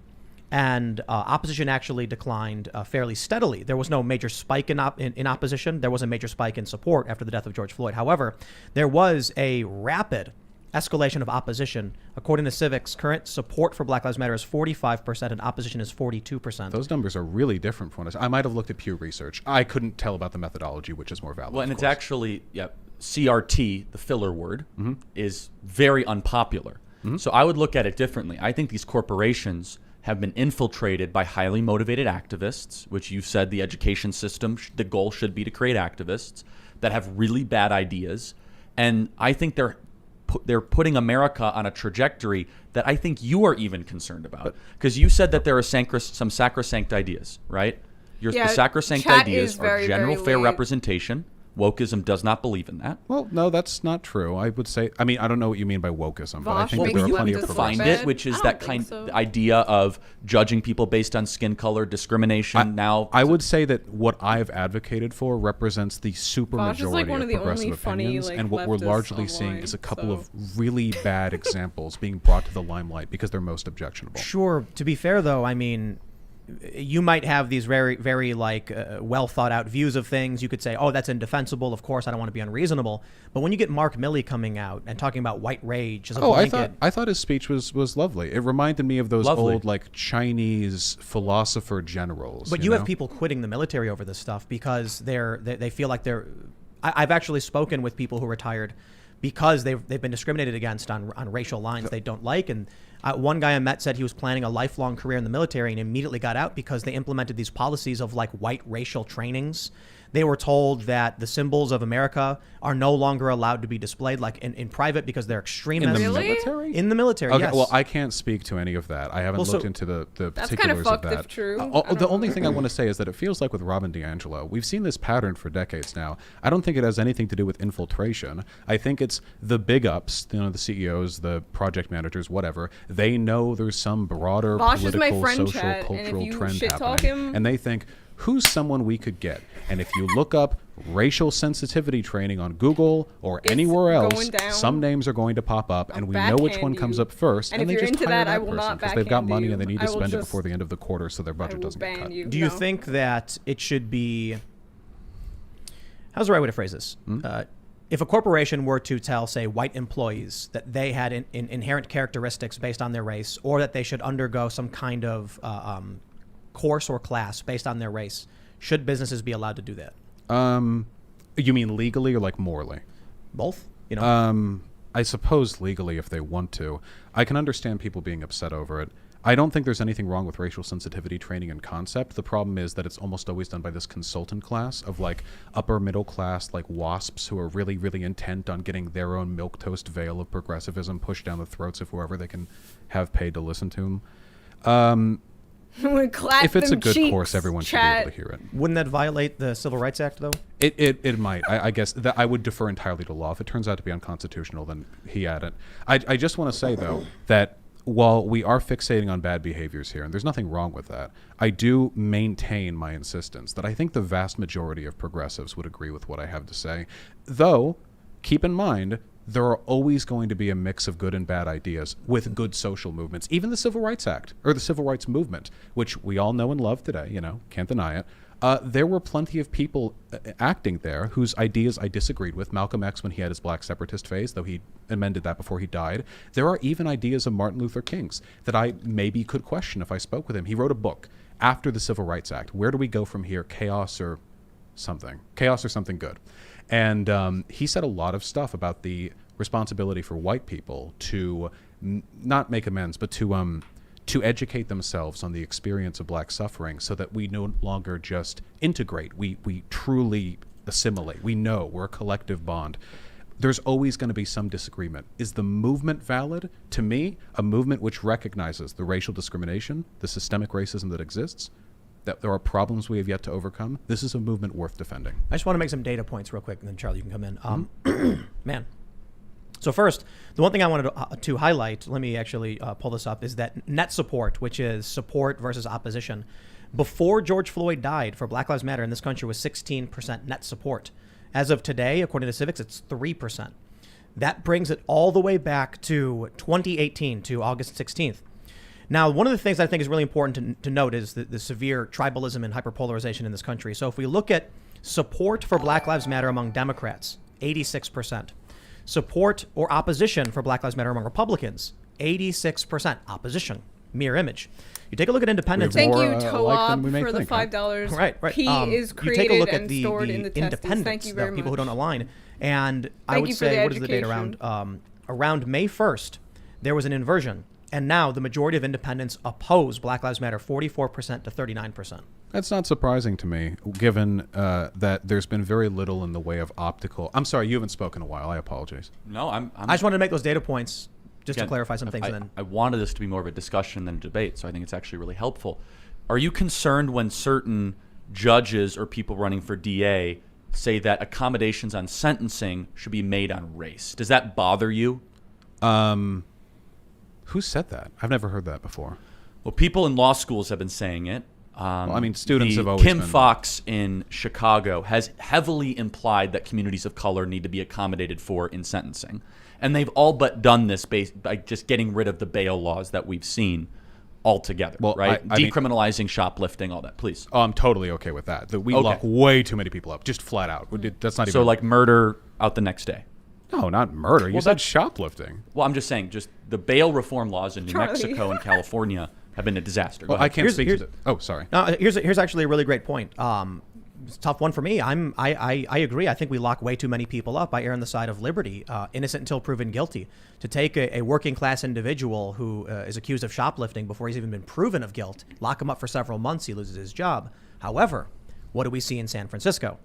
B: And opposition actually declined fairly steadily. There was no major spike in opposition. There was a major spike in support after the death of George Floyd. However, there was a rapid escalation of opposition. According to Civics, current support for Black Lives Matter is 45% and opposition is 42%.
A: Those numbers are really different from what I might have looked at Pew Research. I couldn't tell about the methodology, which is more valid.
C: Well, and it's actually, CRT, the filler word, is very unpopular. So I would look at it differently. I think these corporations have been infiltrated by highly motivated activists, which you said the education system, the goal should be to create activists that have really bad ideas. And I think they're putting America on a trajectory that I think you are even concerned about. Because you said that there are some sacrosanct ideas, right? The sacrosanct ideas are general fair representation. Wokeism does not believe in that.
A: Well, no, that's not true. I would say, I don't know what you mean by wokeism, but I think that there are plenty of
C: find it, which is that the idea of judging people based on skin color, discrimination. I
A: would say that what I've advocated for represents the super majority of progressive opinions, and what we're largely seeing is a couple of really bad examples being brought to the limelight because they're most objectionable.
B: Sure. To be fair, though, I mean, you might have these very, very well thought out views of things. You could say, oh, that's indefensible. Of course, I don't want to be unreasonable. But when you get Mark Milley coming out and talking about white rage as a blanket,
A: I thought his speech was lovely. It reminded me of those old Chinese philosopher generals.
B: But you have people quitting the military over this stuff because they feel like they're. I've actually spoken with people who retired because they've been discriminated against on racial lines they don't like. And one guy I met said he was planning a lifelong career in the military and immediately got out because they implemented these policies of white racial trainings They were told that the symbols of America are no longer allowed to be displayed, like in private, because they're extremists.
A: In the military?
B: In the military,
A: okay,
B: yes.
A: Well, I can't speak to any of that. I haven't looked into the
D: that's
A: particulars
D: kind of fucked
A: of that.
D: if true.
A: The only thing I want to say is that it feels like with Robin DiAngelo, we've seen this pattern for decades now. I don't think it has anything to do with infiltration. I think it's the big ups, the CEOs, the project managers, whatever. They know there's some broader
D: Vaush is my
A: political,
D: friend,
A: social,
D: chat,
A: cultural
D: and if you
A: trend
D: shit talk
A: happening.
D: him,
A: And they think, who's someone we could get? And if you look up racial sensitivity training on Google or anywhere else, some names are going to pop up, and we know which one comes up first.
D: And if
A: they
D: you're
A: just
D: into
A: hire
D: that, I
A: person
D: will not
A: because they've got money
D: backhand
A: and they need to
D: you.
A: spend it before the end of the quarter, so their budget doesn't get cut.
B: Do you think that it should be? How's the right way to phrase this? If a corporation were to tell, say, white employees that they had inherent characteristics based on their race, or that they should undergo some kind of course or class based on their race, should businesses be allowed to do that?
A: You mean legally or like morally?
B: Both. You know.
A: I suppose legally if they want to. I can understand people being upset over it. I don't think there's anything wrong with racial sensitivity training and concept. The problem is that it's almost always done by this consultant class of like upper middle class, like WASPs who are really, really intent on getting their own milquetoast veil of progressivism pushed down the throats of whoever they can have paid to listen to them. If it's a good course, everyone should be able to hear it.
B: Wouldn't that violate the Civil Rights Act, though?
A: It might. I guess that I would defer entirely to law. If it turns out to be unconstitutional, then he had it. I just want to say, though, that while we are fixating on bad behaviors here, and there's nothing wrong with that, I do maintain my insistence that I think the vast majority of progressives would agree with what I have to say. Though, keep in mind, there are always going to be a mix of good and bad ideas with good social movements. Even the Civil Rights Act, or the Civil Rights Movement, which we all know and love today, can't deny it. There were plenty of people acting there whose ideas I disagreed with. Malcolm X, when he had his black separatist phase, though he amended that before he died. There are even ideas of Martin Luther King's that I maybe could question if I spoke with him. He wrote a book after the Civil Rights Act. Where do we go from here? Chaos or something good. And he said a lot of stuff about the responsibility for white people to not make amends, but to educate themselves on the experience of black suffering so that we no longer just integrate. We truly assimilate. We know we're a collective bond. There's always going to be some disagreement. Is the movement valid? To me, a movement which recognizes the racial discrimination, the systemic racism that exists, that there are problems we have yet to overcome, this is a movement worth defending.
B: I just want to make some data points real quick, and then Charlie, you can come in. Man. So first, the one thing I wanted to highlight, let me actually pull this up, is that net support, which is support versus opposition, before George Floyd died for Black Lives Matter in this country was 16% net support. As of today, according to Civics, it's 3%. That brings it all the way back to 2018, to August 16th. Now, one of the things I think is really important to note is the severe tribalism and hyperpolarization in this country. So if we look at support for Black Lives Matter among Democrats, 86%. Support or opposition for Black Lives Matter among Republicans, 86%. Opposition, mirror image. You take a look at independents.
D: Thank you, Toab, for the $5.
B: Right.
D: P is created and stored in the testes. Thank you very much.
B: People who don't align. And I would say, what is the date around? Around May 1st, there was an inversion. And now the majority of independents oppose Black Lives Matter, 44% to 39%.
A: That's not surprising to me, given that there's been very little in the way of optical. I'm sorry, you haven't spoken in a while. I apologize.
C: No, I
B: just wanted to make those data points just to clarify some things.
C: I wanted this to be more of a discussion than a debate, so I think it's actually really helpful. Are you concerned when certain judges or people running for DA say that accommodations on sentencing should be made on race? Does that bother you?
A: Who said that? I've never heard that before.
C: Well, people in law schools have been saying it.
A: Students have always
C: Kim
A: been.
C: Fox in Chicago has heavily implied that communities of color need to be accommodated for in sentencing. And they've all but done this by just getting rid of the bail laws that we've seen altogether, right? Decriminalizing shoplifting, all that, please.
A: Oh, I'm totally okay with that. We lock way too many people up, just flat out. That's not even...
C: So like murder out the next day?
A: No, not murder. You said shoplifting.
C: Well, I'm just saying, just the bail reform laws in New Mexico and California have been a disaster.
A: Well, I can't speak to it. Oh, sorry.
B: Here's actually a really great point. It's a tough one for me. I agree. I think we lock way too many people up. I err on the side of liberty, innocent until proven guilty. To take a working class individual who is accused of shoplifting before he's even been proven of guilt, lock him up for several months, he loses his job. However, What do we see in San Francisco?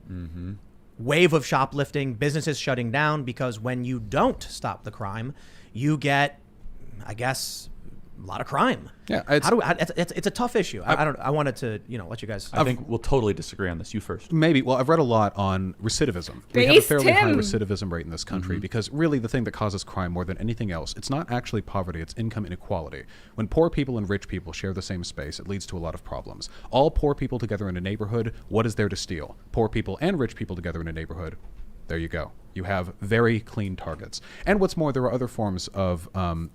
B: Wave of shoplifting, businesses shutting down, because when you don't stop the crime, you get, I guess, a lot of crime.
A: Yeah,
B: it's a tough issue. I wanted to let you guys.
C: I think we'll totally disagree on this. You first.
A: Maybe. Well, I've read a lot on recidivism. We have a fairly high recidivism rate in this country because really the thing that causes crime more than anything else, it's not actually poverty, it's income inequality. When poor people and rich people share the same space, it leads to a lot of problems. All poor people together in a neighborhood, what is there to steal? Poor people and rich people together in a neighborhood, there you go. You have very clean targets. And what's more, there are other forms of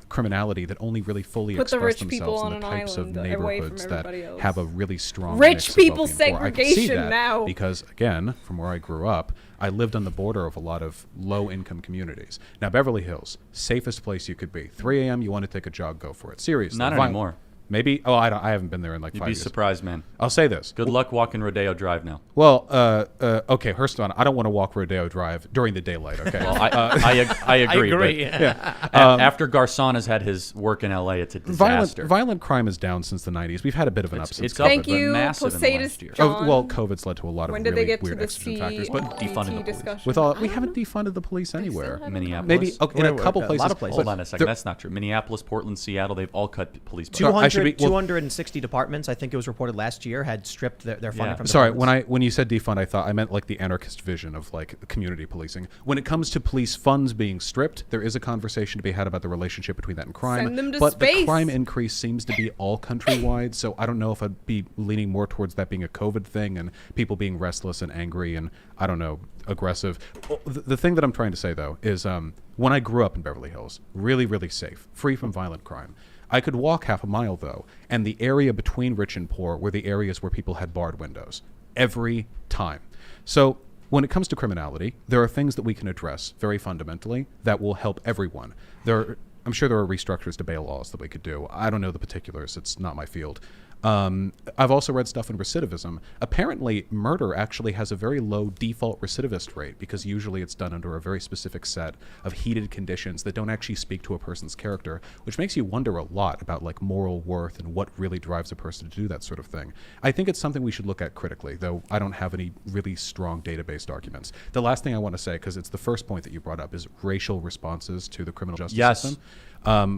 A: criminality that only really fully express themselves in the types of neighborhoods that have a really strong
D: rich people segregation
A: I can see that
D: now.
A: Because, again, from where I grew up, I lived on the border of a lot of low-income communities. Now, Beverly Hills, safest place you could be. 3 a.m., you want to take a jog, go for it. Seriously.
C: Not anymore.
A: Maybe. Oh, I haven't been there in like 5 years.
C: You'd be surprised, man.
A: I'll say this.
C: Good luck walking Rodeo Drive now.
A: Well, okay, Hurston, I don't want to walk Rodeo Drive during the daylight, okay?
C: Well, I agree.
B: I agree.
C: After Garcon has had his work in L.A., it's a disaster.
A: Violent crime is down since the 90s. We've had a bit of an upswing.
C: It's up,
D: Thank you,
C: massive in the last year.
D: John.
A: Well, COVID's led to a lot of
D: When did
A: really
D: they get
A: weird
D: to the
A: exigent factors. But
C: defunding the police.
D: discussion?
A: with all, we haven't defunded the police anywhere.
C: Minneapolis.
A: Maybe in a couple places.
B: A lot of places.
C: Hold on a second. That's not true. Minneapolis, Portland, Seattle, they've all cut police budgets.
B: 260 departments, I think it was reported last year, had stripped their funding from
A: Sorry,
B: departments.
A: when you said defund, I meant like the anarchist vision of like community policing. When it comes to police funds being stripped, there is a conversation to be had about the relationship between that and crime.
D: Send them to
A: but
D: space.
A: The crime increase seems to be all countrywide, so I don't know if I'd be leaning more towards that being a COVID thing and people being restless and angry and, I don't know, aggressive. The thing that I'm trying to say, though, is when I grew up in Beverly Hills, really, really safe, free from violent crime, I could walk half a mile, though, and the area between rich and poor were the areas where people had barred windows. Every time. So when it comes to criminality, there are things that we can address very fundamentally that will help everyone. I'm sure there are restructures to bail laws that we could do. I don't know the particulars. It's not my field. I've also read stuff in recidivism. Apparently, murder actually has a very low default recidivist rate because usually it's done under a very specific set of heated conditions that don't actually speak to a person's character, which makes you wonder a lot about like moral worth and what really drives a person to do that sort of thing. I think it's something we should look at critically, though I don't have any really strong data-based arguments. The last thing I want to say, because it's the first point that you brought up, is racial responses to the criminal justice system.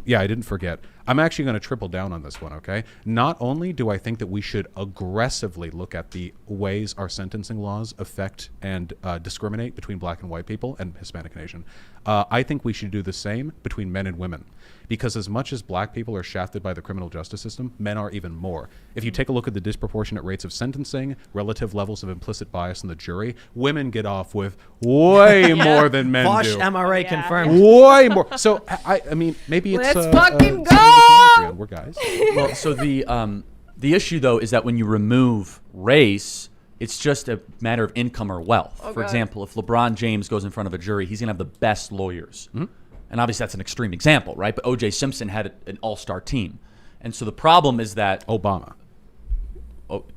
A: Yeah, I didn't forget. I'm actually going to triple down on this one, okay? Not only do I think that we should aggressively look at the ways our sentencing laws affect and discriminate between black and white people and Hispanic and Asian, I think we should do the same between men and women. Because as much as black people are shafted by the criminal justice system, men are even more. If you take a look at the disproportionate rates of sentencing, relative levels of implicit bias in the jury, women get off with way more than men
B: Vaush
A: do.
B: MRA confirmed.
A: Way more. So, I mean, maybe it's...
D: Let's fucking go!
A: We're guys.
C: Well, so the issue, though, is that when you remove race, it's just a matter of income or wealth. For example, if LeBron James goes in front of a jury, he's going to have the best lawyers. Mm-hmm. And obviously that's an extreme example, right? But O.J. Simpson had an all-star team. And so the problem is that...
A: Obama.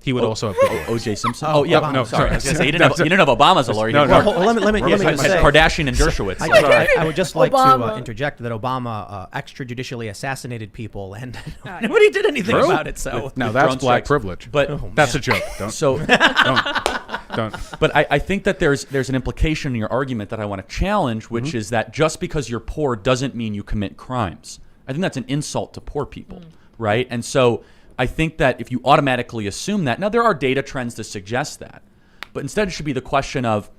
A: He would also have
C: O.J. Simpson? Oh, yeah.
B: Obama.
C: No, sorry. I was going to say, you didn't have Obama as a lawyer.
A: No.
B: Let me just say,
C: Kardashian and Dershowitz.
B: I would just like to
D: Obama.
B: Interject that Obama extrajudicially assassinated people, and nobody did anything about it. So
A: Now that's
C: drone
A: black
C: strikes.
A: privilege.
C: But
A: That's a joke. Don't. Don't.
C: But I think that there's an implication in your argument that I want to challenge, which is that just because you're poor doesn't mean you commit crimes. I think that's an insult to poor people, right? And so I think that if you automatically assume that, now there are data trends to suggest that, but instead it should be the question of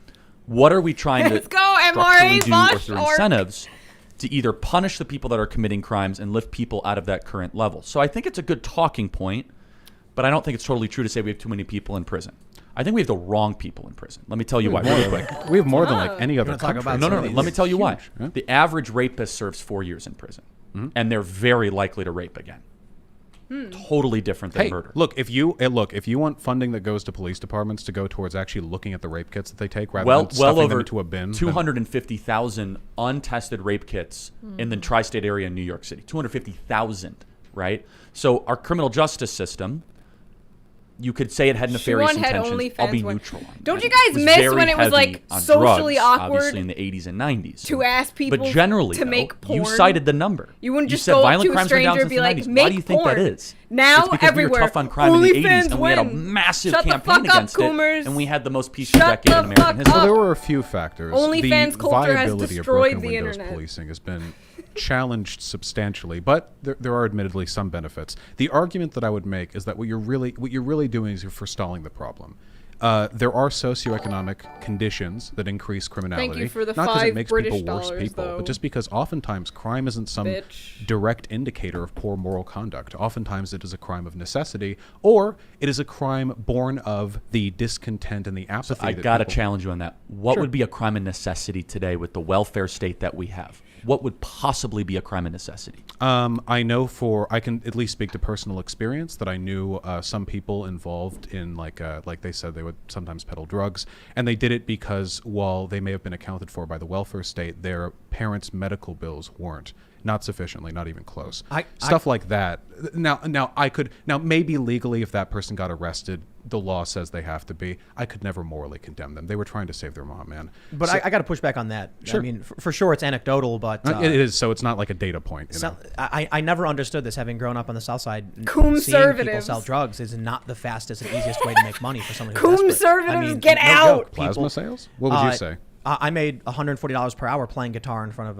C: what are we trying
D: Let's
C: to
D: go,
C: structurally
D: MRA,
C: do
D: Vaush,
C: or through
D: orc.
C: incentives to either punish the people that are committing crimes and lift people out of that current level. So I think it's a good talking point, but I don't think it's totally true to say we have too many people in prison. I think we have the wrong people in prison. Let me tell you why. Really quick.
A: We have more than like any other
B: talk
A: country.
B: about
C: No.
B: some of these?
C: Let me tell you why.
A: Yeah.
C: The average rapist serves 4 years in prison, and they're very likely to rape again. Totally different than
A: Hey,
C: murder.
A: look, if you want funding that goes to police departments to go towards actually looking at the rape kits that they take rather than stuffing them
C: over
A: into a bin.
C: 250,000 untested rape kits in the tri-state area in New York City. 250,000, right? So our criminal justice system, you could say it had nefarious
D: She had
C: intentions. I'll be
D: OnlyFans
C: neutral on
D: Don't
C: it.
D: you guys
C: It was
D: miss
C: very
D: when it was,
C: heavy
D: like,
C: on
D: socially
C: drugs,
D: awkward
C: obviously in the 80s and 90s.
D: to ask people
C: But generally,
D: to
C: though,
D: make porn?
C: you cited the number.
D: You wouldn't
C: You
D: just
C: said
D: go up
C: violent
D: to a
C: crimes were down
D: stranger and
C: since
D: be
C: the
D: like,
C: 90s.
D: make
C: Why do you think that
D: porn.
C: is?
D: Now
C: it's because
D: everywhere.
C: we were tough on crime in the 80s,
D: OnlyFans
C: and we had a
D: win.
C: massive
D: Shut the
C: campaign
D: fuck up,
C: against
D: Coomers.
C: it, and we had the most peaceful
D: Shut
C: decade
D: the
C: in American
D: fuck
C: history.
A: Well,
D: up.
A: there were a few factors.
D: OnlyFans
A: the
D: culture has
A: viability of
D: destroyed
A: broken
D: the
A: windows
D: internet.
A: policing has been challenged substantially, but there are admittedly some benefits. The argument that I would make is that what you're really doing is you're forestalling the problem. There are socioeconomic conditions that increase criminality.
D: Thank you for the
A: not because it
D: $5
A: makes
D: British
A: people worse
D: dollars,
A: people,
D: though.
A: but just because oftentimes crime isn't some direct indicator of poor moral conduct. Oftentimes it is a crime of necessity, or it is a crime born of the discontent and the apathy.
C: I gotta challenge you on that. What would be a crime of necessity today with the welfare state that we have? What would possibly be a crime of necessity?
A: I know I can at least speak to personal experience that I knew some people involved in like they said they would sometimes peddle drugs, and they did it because while they may have been accounted for by the welfare state, their parents' medical bills weren't. Not sufficiently, not even close. Stuff like that. Now maybe legally, if that person got arrested, the law says they have to be. I could never morally condemn them. They were trying to save their mom, man.
B: But I got to push back on that.
A: Sure.
B: I mean, for sure, it's anecdotal, but
A: it is. So it's not like a data point. You know?
B: I never understood this, having grown up on the South Side. Seeing people sell drugs is not the fastest and easiest way to make money for someone who's desperate.
D: Conservatives, get out!
B: Joke,
A: Plasma sales? What would you say?
B: I made $140 per hour playing guitar in front of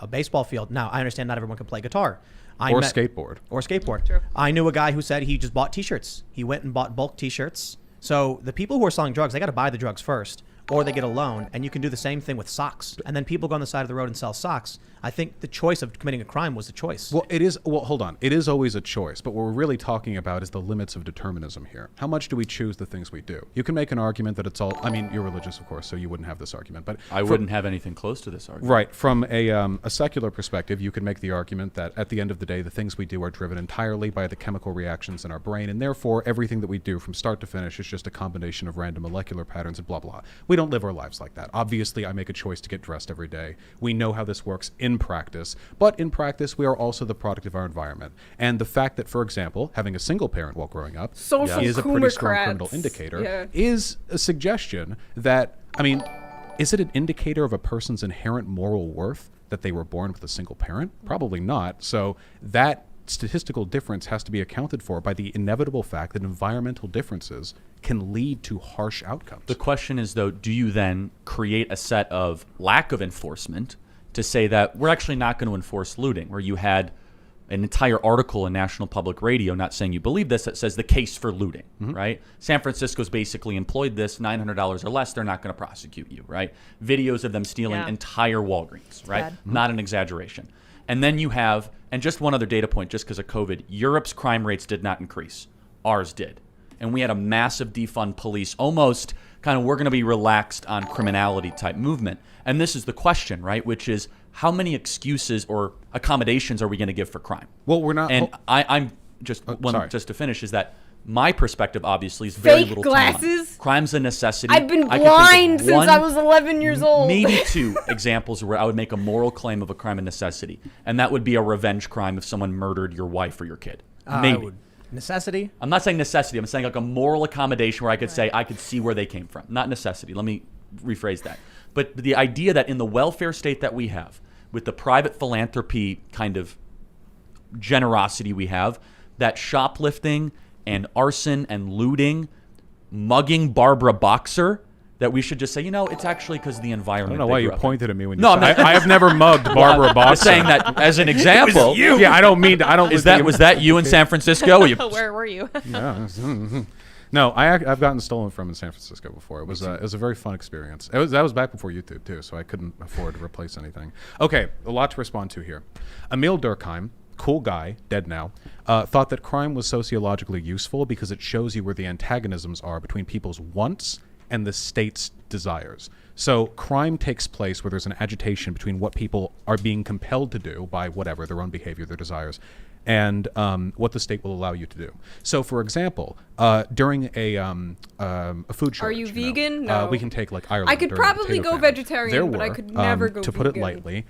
B: a baseball field. Now, I understand not everyone can play guitar.
A: Skateboard.
B: Or skateboard.
D: True.
B: I knew a guy who said he just bought T-shirts. He went and bought bulk T-shirts. So the people who are selling drugs, they got to buy the drugs first, or they get a loan, and you can do the same thing with socks. And then people go on the side of the road and sell socks. I think the choice of committing a crime was the choice.
A: Well, it is. Well, hold on. It is always a choice, but what we're really talking about is the limits of determinism here. How much do we choose the things we do? You can make an argument that it's all. I mean, you're religious, of course, so you wouldn't have this argument. But
C: I wouldn't have anything close to this argument.
A: Right. From a secular perspective, you can make the argument that at the end of the day, the things we do are driven entirely by the chemical reactions in our brain, and therefore everything that we do from start to finish is just a combination of random molecular patterns and blah, blah. We don't live our lives like that. Obviously, I make a choice to get dressed every day. We know how this works in practice. But in practice, we are also the product of our environment. And the fact that, for example, having a single parent while growing up is a pretty strong criminal indicator is a suggestion that, I mean, is it an indicator of a person's inherent moral worth that they were born with a single parent? Probably not. So that statistical difference has to be accounted for by the inevitable fact that environmental differences can lead to harsh outcomes.
C: The question is, though, do you then create a set of lack of enforcement to say that we're actually not going to enforce looting, where you had an entire article in National Public Radio, not saying you believe this, that says the case for looting, right? San Francisco's basically employed this, $900 or less, they're not going to prosecute you, right? Videos of them stealing entire Walgreens, right? Not an exaggeration. And then you have, and just one other data point, just because of COVID, Europe's crime rates did not increase. Ours did. And we had a massive defund police, almost kind of we're going to be relaxed on criminality type movement. And this is the question, right? Which is, how many excuses or accommodations are we going to give for crime?
A: Well, we're not.
C: And I'm just just to finish is that my perspective obviously is very little
D: glasses.
C: time. Crime's a necessity.
D: I've been blind since I was 11 years old.
C: Maybe two examples where I would make a moral claim of a crime of necessity, and that would be a revenge crime if someone murdered your wife or your kid. Maybe.
B: Necessity?
C: I'm not saying necessity. I'm saying like a moral accommodation where I could say I could see where they came from. Not necessity. Let me rephrase that. But the idea that in the welfare state that we have, with the private philanthropy kind of generosity we have, that shoplifting and arson and looting, mugging Barbara Boxer, that we should just say, it's actually because of the environment.
A: I don't know why you pointed at me when you
C: said
A: I have never mugged Barbara Boxer.
C: I'm saying that as an example.
A: Yeah, I don't mean to. I don't.
C: Was that you in San Francisco?
E: Where were you?
A: Yeah. No, I've gotten stolen from in San Francisco before. It was a very fun experience. That was back before YouTube too, so I couldn't afford to replace anything. Okay, a lot to respond to here. Emil Durkheim, cool guy, dead now, thought that crime was sociologically useful because it shows you where the antagonisms are between people's wants and the state's desires. So crime takes place where there's an agitation between what people are being compelled to do by whatever, their own behavior, their desires, and what the state will allow you to do. So, for example, during a food shortage,
D: are you vegan? No.
A: We can take like Ireland.
D: I could probably go vegetarian, but I could never go
A: to
D: vegan.
A: put it lightly,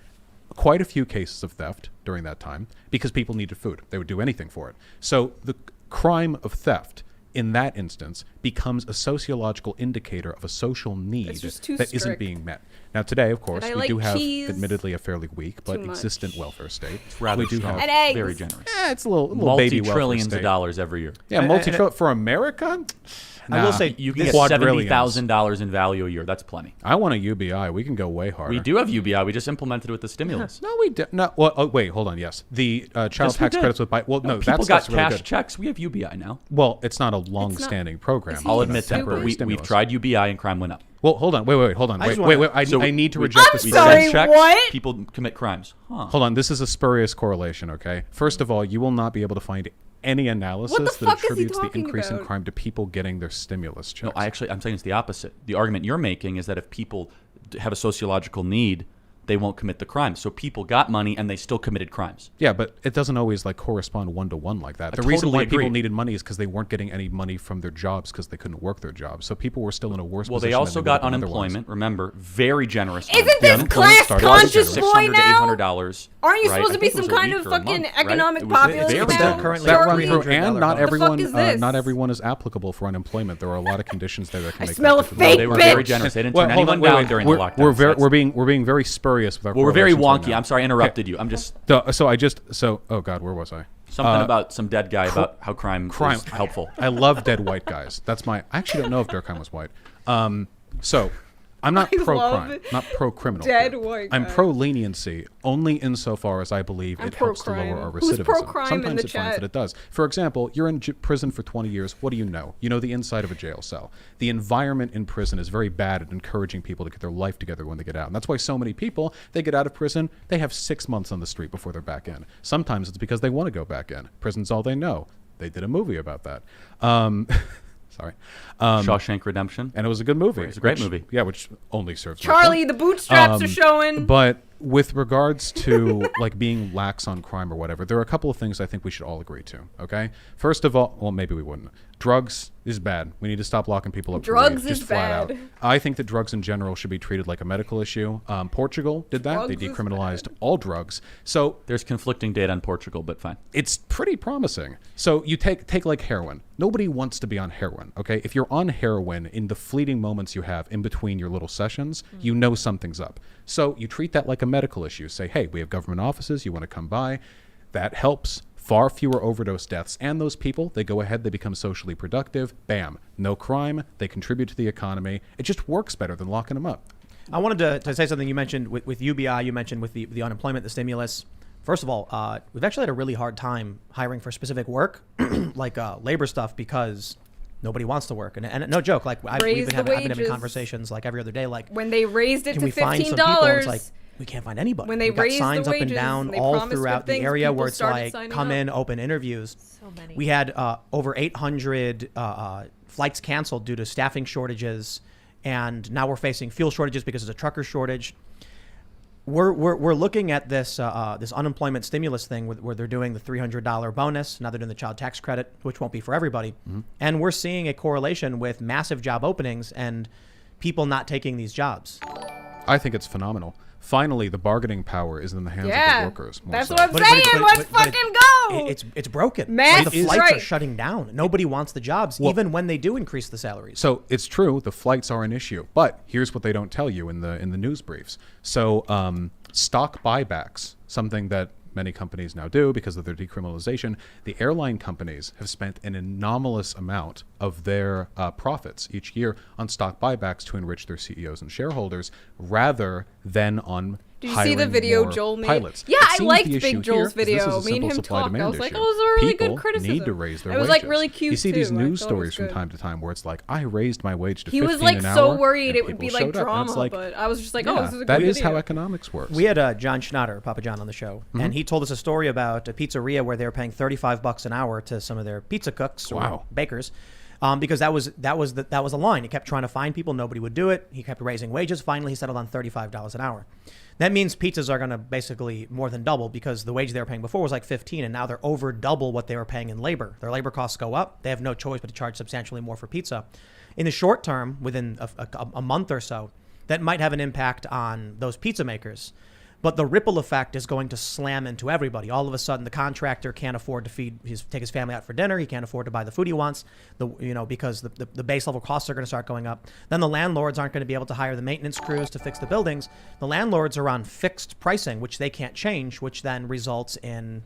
A: quite a few cases of theft during that time because people needed food. They would do anything for it. So the crime of theft in that instance becomes a sociological indicator of a social need
D: just
A: that isn't being met. Now, today, of course, we do have,
D: cheese
A: admittedly, a fairly weak but existent welfare state.
C: Rather
A: we do
C: strong.
A: have
D: And eggs.
C: Very generous.
A: it's a little baby welfare
C: Multi-trillions
A: state.
C: of dollars every year.
A: Yeah, multi-trillion for America.
B: I will say
C: You can
B: this-
C: get
A: Quadrillions.
C: $70,000 in value a year. That's plenty.
A: I want a UBI. We can go way harder.
C: We do have UBI. We just implemented it with the stimulus.
A: No, we did not. Well, oh, wait, hold on. Yes, the child
C: Yes, we
A: tax
C: did.
A: credits with well, no,
C: People
A: that's
C: got
A: really
C: cash
A: good.
C: checks. We have UBI now.
A: Well, it's not a long-standing program.
D: Is he
C: I'll
D: a
C: admit that.
D: super-
C: We've tried UBI and crime went up.
A: Well, hold on. Wait, hold on.
B: I just
A: Wait.
B: wanna-
A: I need to
C: we-
A: reject
D: I'm
A: this.
C: We
D: sorry,
C: send checks,
D: what?
C: People commit crimes. Huh.
A: Hold on. This is a spurious correlation. Okay. First of all, you will not be able to find any analysis
D: What the
A: that
D: fuck is he
A: attributes the
D: talking
A: increase in
D: about?
A: crime to people getting their stimulus checks.
C: No, I'm saying it's the opposite. The argument you're making is that if people have a sociological need, they won't commit the crime. So people got money and they still committed crimes.
A: Yeah, but it doesn't always like correspond one-to-one like that. The
C: I
A: reason
C: totally
A: why people
C: agree.
A: needed money is because they weren't getting any money from their jobs because they couldn't work their jobs. So people were still in a worse
C: Well,
A: position.
C: they also
A: than
C: got
A: would have been
C: unemployment. Remember, very generous.
D: Isn't
A: The
D: this
A: unemployment
D: class
A: started
D: conscious
A: $600
D: boy
C: $600 to
D: now?
C: $800.
D: Aren't you
C: right?
D: supposed
C: I
D: to be
C: think it was
D: some
C: a
D: kind
C: week
D: of
C: or a
D: fucking
C: month, right?
D: economic
C: It was
D: populist
C: very
B: It's
D: now?
B: still currently
A: That
B: $300
A: run through,
B: $300
A: and not
B: bonus.
A: everyone,
D: is this?
A: not everyone is applicable for unemployment. There are a lot of conditions there that can
D: I
A: make
D: smell
A: that
D: a
A: difficult.
D: fake
C: They were
D: bitch.
C: very generous. They didn't turn anyone down during the lockdown.
A: We're being very spurious with our.
C: Well, we're very
A: correlations right
C: wonky.
A: now.
C: I'm sorry, I interrupted you. I'm just
A: Oh God, where was I?
C: something about some dead guy about how crime is helpful.
A: I love dead white guys. I actually don't know if Durkheim was white. So I'm not
D: I
A: pro-crime,
D: love
A: not pro-criminal.
D: dead
A: here.
D: white
A: I'm
D: guy.
A: pro-leniency only insofar as I believe
D: I'm
A: it helps to
D: pro-crime.
A: lower our
D: Who's
A: recidivism.
D: pro-crime in
A: Sometimes
D: the
A: it finds
D: chat?
A: that it does. For example, you're in prison for 20 years. What do you know? You know the inside of a jail cell. The environment in prison is very bad at encouraging people to get their life together when they get out. And that's why so many people, they get out of prison, they have 6 months on the street before they're back in. Sometimes it's because they want to go back in. Prison's all they know. They did a movie about that. Sorry.
C: Shawshank Redemption.
A: And it was a good movie.
C: It's a great movie.
A: Yeah, which only serves my
D: Charlie,
A: point.
D: the bootstraps are showing.
A: But with regards to like being lax on crime or whatever, there are a couple of things I think we should all agree to. Okay, first of all, well, maybe we wouldn't. Drugs is bad. We need to stop locking people up.
D: Drugs
A: for weed,
D: is
A: just flat
D: bad.
A: out. I think that drugs in general should be treated like a medical issue. Portugal did that. They
D: Drugs is
A: decriminalized all drugs. So
C: There's conflicting data on Portugal, but fine.
A: it's pretty promising. So you take like heroin. Nobody wants to be on heroin, okay? If you're on heroin in the fleeting moments you have in between your little sessions, you know something's up. So you treat that like a medical issue. Say, hey, we have government offices. You want to come by. That helps. Far fewer overdose deaths. And those people, they go ahead, they become socially productive. Bam. No crime. They contribute to the economy. It just works better than locking them up.
B: I wanted to say something you mentioned with UBI, you mentioned with the unemployment, the stimulus. First of all, we've actually had a really hard time hiring for specific work, like labor stuff, because nobody wants to work. And no joke, like I've
D: Raise
B: been
D: the
B: having
D: wages.
B: conversations like every other day, like,
D: When they raised it
B: can
D: to
B: we find some
D: $15,
B: people? And it's like, we can't find anybody.
D: When they
B: We've got
D: raised the
B: signs up and
D: wages,
B: down
D: they
B: all
D: promised
B: throughout
D: good
B: the
D: things,
B: area
D: people
B: where it's
D: started
B: like,
D: signing
B: come
D: up.
B: in, open interviews.
E: So many.
B: We had over 800 flights canceled due to staffing shortages, and now we're facing fuel shortages because there's a trucker shortage. We're looking at this this unemployment stimulus thing where they're doing the $300 bonus. Now they're doing the child tax credit, which won't be for everybody. And we're seeing a correlation with massive job openings and people not taking these jobs.
A: I think it's phenomenal. Finally, the bargaining power is in the hands of the workers. More
D: That's
A: so.
D: what I'm
B: But-
D: saying.
B: but-
D: Let's
B: but
D: fucking go.
B: It's broken.
D: Mass
B: Like, the flights are
D: strike.
B: shutting down. Nobody wants the jobs,
A: Well-
B: even when they do increase the salaries.
A: So it's true, the flights are an issue, but here's what they don't tell you in the news briefs. So stock buybacks, something that many companies now do because of their decriminalization, the airline companies have spent an anomalous amount of their profits each year on stock buybacks to enrich their CEOs and shareholders rather than on
D: Did you see the
A: hiring
D: video
A: more
D: Joel made?
A: pilots.
D: Yeah,
A: It
D: I
A: seems
D: liked
A: the
D: Big
A: issue
D: Joel's
A: here is this
D: video.
A: is a
D: Me and
A: simple
D: him
A: supply-demand
D: talked. I was like,
A: issue.
D: oh, it was a really good
A: People
D: criticism.
A: need to raise their
D: It was
A: wages.
D: like really cute
A: You see
D: too.
A: these
D: I
A: news
D: thought it was
A: stories from
D: good.
A: time to time where it's like, I raised my wage to
D: He
A: 15
D: was like
A: an
D: so
A: hour,
D: worried
A: and
D: it would be
A: people
D: like
A: showed up, and it's
D: drama,
A: like,
D: but I was just like, oh,
A: yeah,
D: this is a good
A: that is
D: video.
A: how economics works.
B: We had John Schnatter, Papa John, on the show, and he told us a story about a pizzeria where they were paying $35 an hour to some of their pizza cooks or
A: Wow.
B: bakers, because that was the line. He kept trying to find people, nobody would do it. He kept raising wages. Finally, he settled on $35 an hour. That means pizzas are going to basically more than double because the wage they were paying before was like 15, and now they're over double what they were paying in labor. Their labor costs go up. They have no choice but to charge substantially more for pizza. In the short term, within a month or so, that might have an impact on those pizza makers. But the ripple effect is going to slam into everybody. All of a sudden, the contractor can't afford to take his family out for dinner. He can't afford to buy the food he wants, because the base level costs are going to start going up. Then the landlords aren't going to be able to hire the maintenance crews to fix the buildings. The landlords are on fixed pricing, which they can't change, which then results in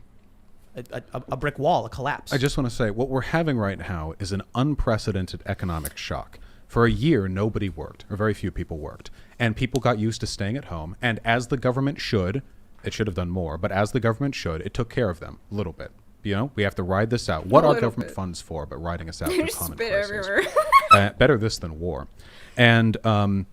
B: a brick wall, a collapse.
A: I just want to say, what we're having right now is an unprecedented economic shock. For a year, nobody worked, or very few people worked. And people got used to staying at home. And as the government should, it should have done more, but as the government should, it took care of them a little bit. We have to ride this out. What are government funds for but riding us out through common crisis? Better this than war. And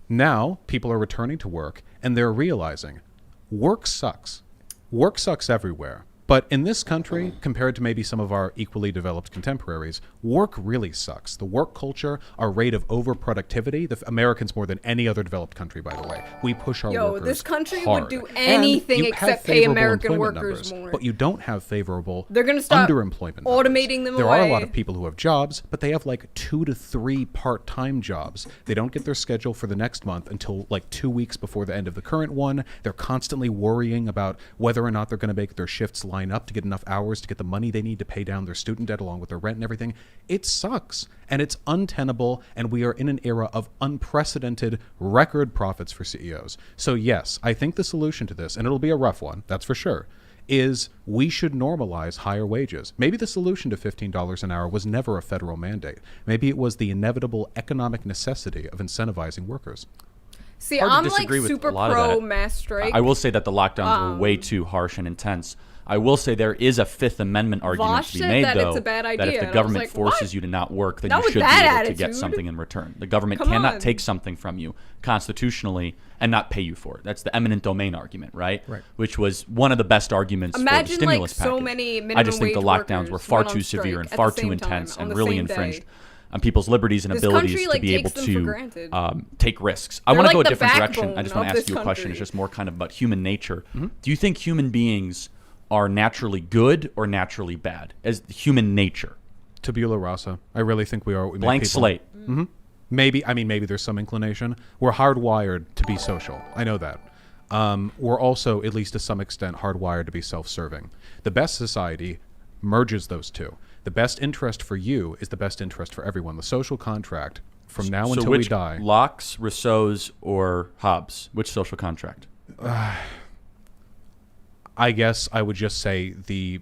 A: now people are returning to work, and they're realizing work sucks. Work sucks everywhere. But in this country, compared to maybe some of our equally developed contemporaries, work really sucks. The work culture, our rate of overproductivity, Americans more than any other developed country, by the way, we push our workers
D: this country
A: hard.
D: would do anything except pay American workers more.
A: But you don't have favorable
D: They're going to stop
A: underemployment
D: automating them
A: There
D: away.
A: are a lot of people who have jobs, but they have like 2 to 3 part-time jobs. They don't get their schedule for the next month until like 2 weeks before the end of the current one. They're constantly worrying about whether or not they're going to make their shifts line up to get enough hours to get the money they need to pay down their student debt along with their rent and everything. It sucks, and it's untenable, and we are in an era of unprecedented record profits for CEOs. So yes, I think the solution to this, and it'll be a rough one, that's for sure, is we should normalize higher wages. Maybe the solution to $15 an hour was never a federal mandate. Maybe it was the inevitable economic necessity of incentivizing workers.
D: See, I'm like super pro mass strike.
C: I will say that the lockdowns were way too harsh and intense. I will say there is a Fifth Amendment argument to be made, though,
D: it's a bad idea,
C: that if the government forces you to not work, then you should be able to get something in return. The government cannot take something from you constitutionally and not pay you for it. That's the eminent domain argument, right? Which was one of the best arguments for the stimulus package.
D: So many minimum
C: I just think the
D: wage
C: lockdowns were far too severe and far too intense and really infringed on people's liberties and abilities to be able to take risks. I want to go a different direction. I just want to ask you a question. It's just more kind of about human nature. Do you think human beings are naturally good or naturally bad as human nature?
A: Tabula rasa. I really think we are.
C: Blank slate.
A: Maybe there's some inclination. We're hardwired to be social. I know that. We're also, at least to some extent, hardwired to be self-serving. The best society merges those two. The best interest for you is the best interest for everyone. The social contract from now until we die.
C: Locke's, Rousseau's, or Hobbes? Which social contract?
A: I guess I would just say the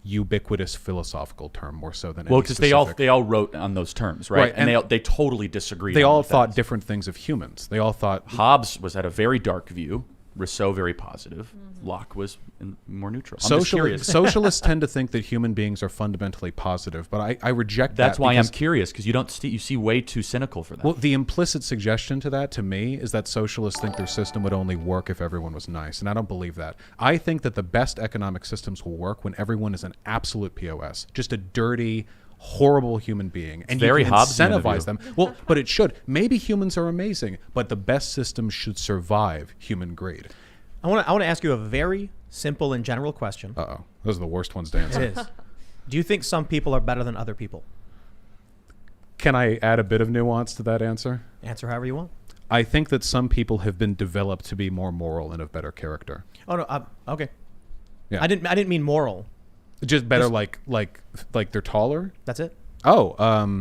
A: ubiquitous philosophical term more so than
C: well, because they all wrote on those terms, right? And they totally disagreed.
A: They all thought different things of humans. They all thought
C: Hobbes was at a very dark view. Rousseau very positive. Locke was more neutral.
A: Socialists tend to think that human beings are fundamentally positive, but I reject that.
C: That's why I'm curious, because you see way too cynical for that.
A: Well, the implicit suggestion to that, to me, is that socialists think their system would only work if everyone was nice, and I don't believe that. I think that the best economic systems will work when everyone is an absolute POS, just a dirty, horrible human being, and you can incentivize them. Well, but it should. Maybe humans are amazing, but the best systems should survive human greed.
B: I want to ask you a very simple and general question.
A: Uh-oh. Those are the worst ones to answer.
B: It is. Do you think some people are better than other people?
A: Can I add a bit of nuance to that answer?
B: Answer however you want.
A: I think that some people have been developed to be more moral and of better character.
B: Oh no, okay.
A: Yeah.
B: I didn't mean moral.
A: Just better, like they're taller.
B: That's it.
A: Oh,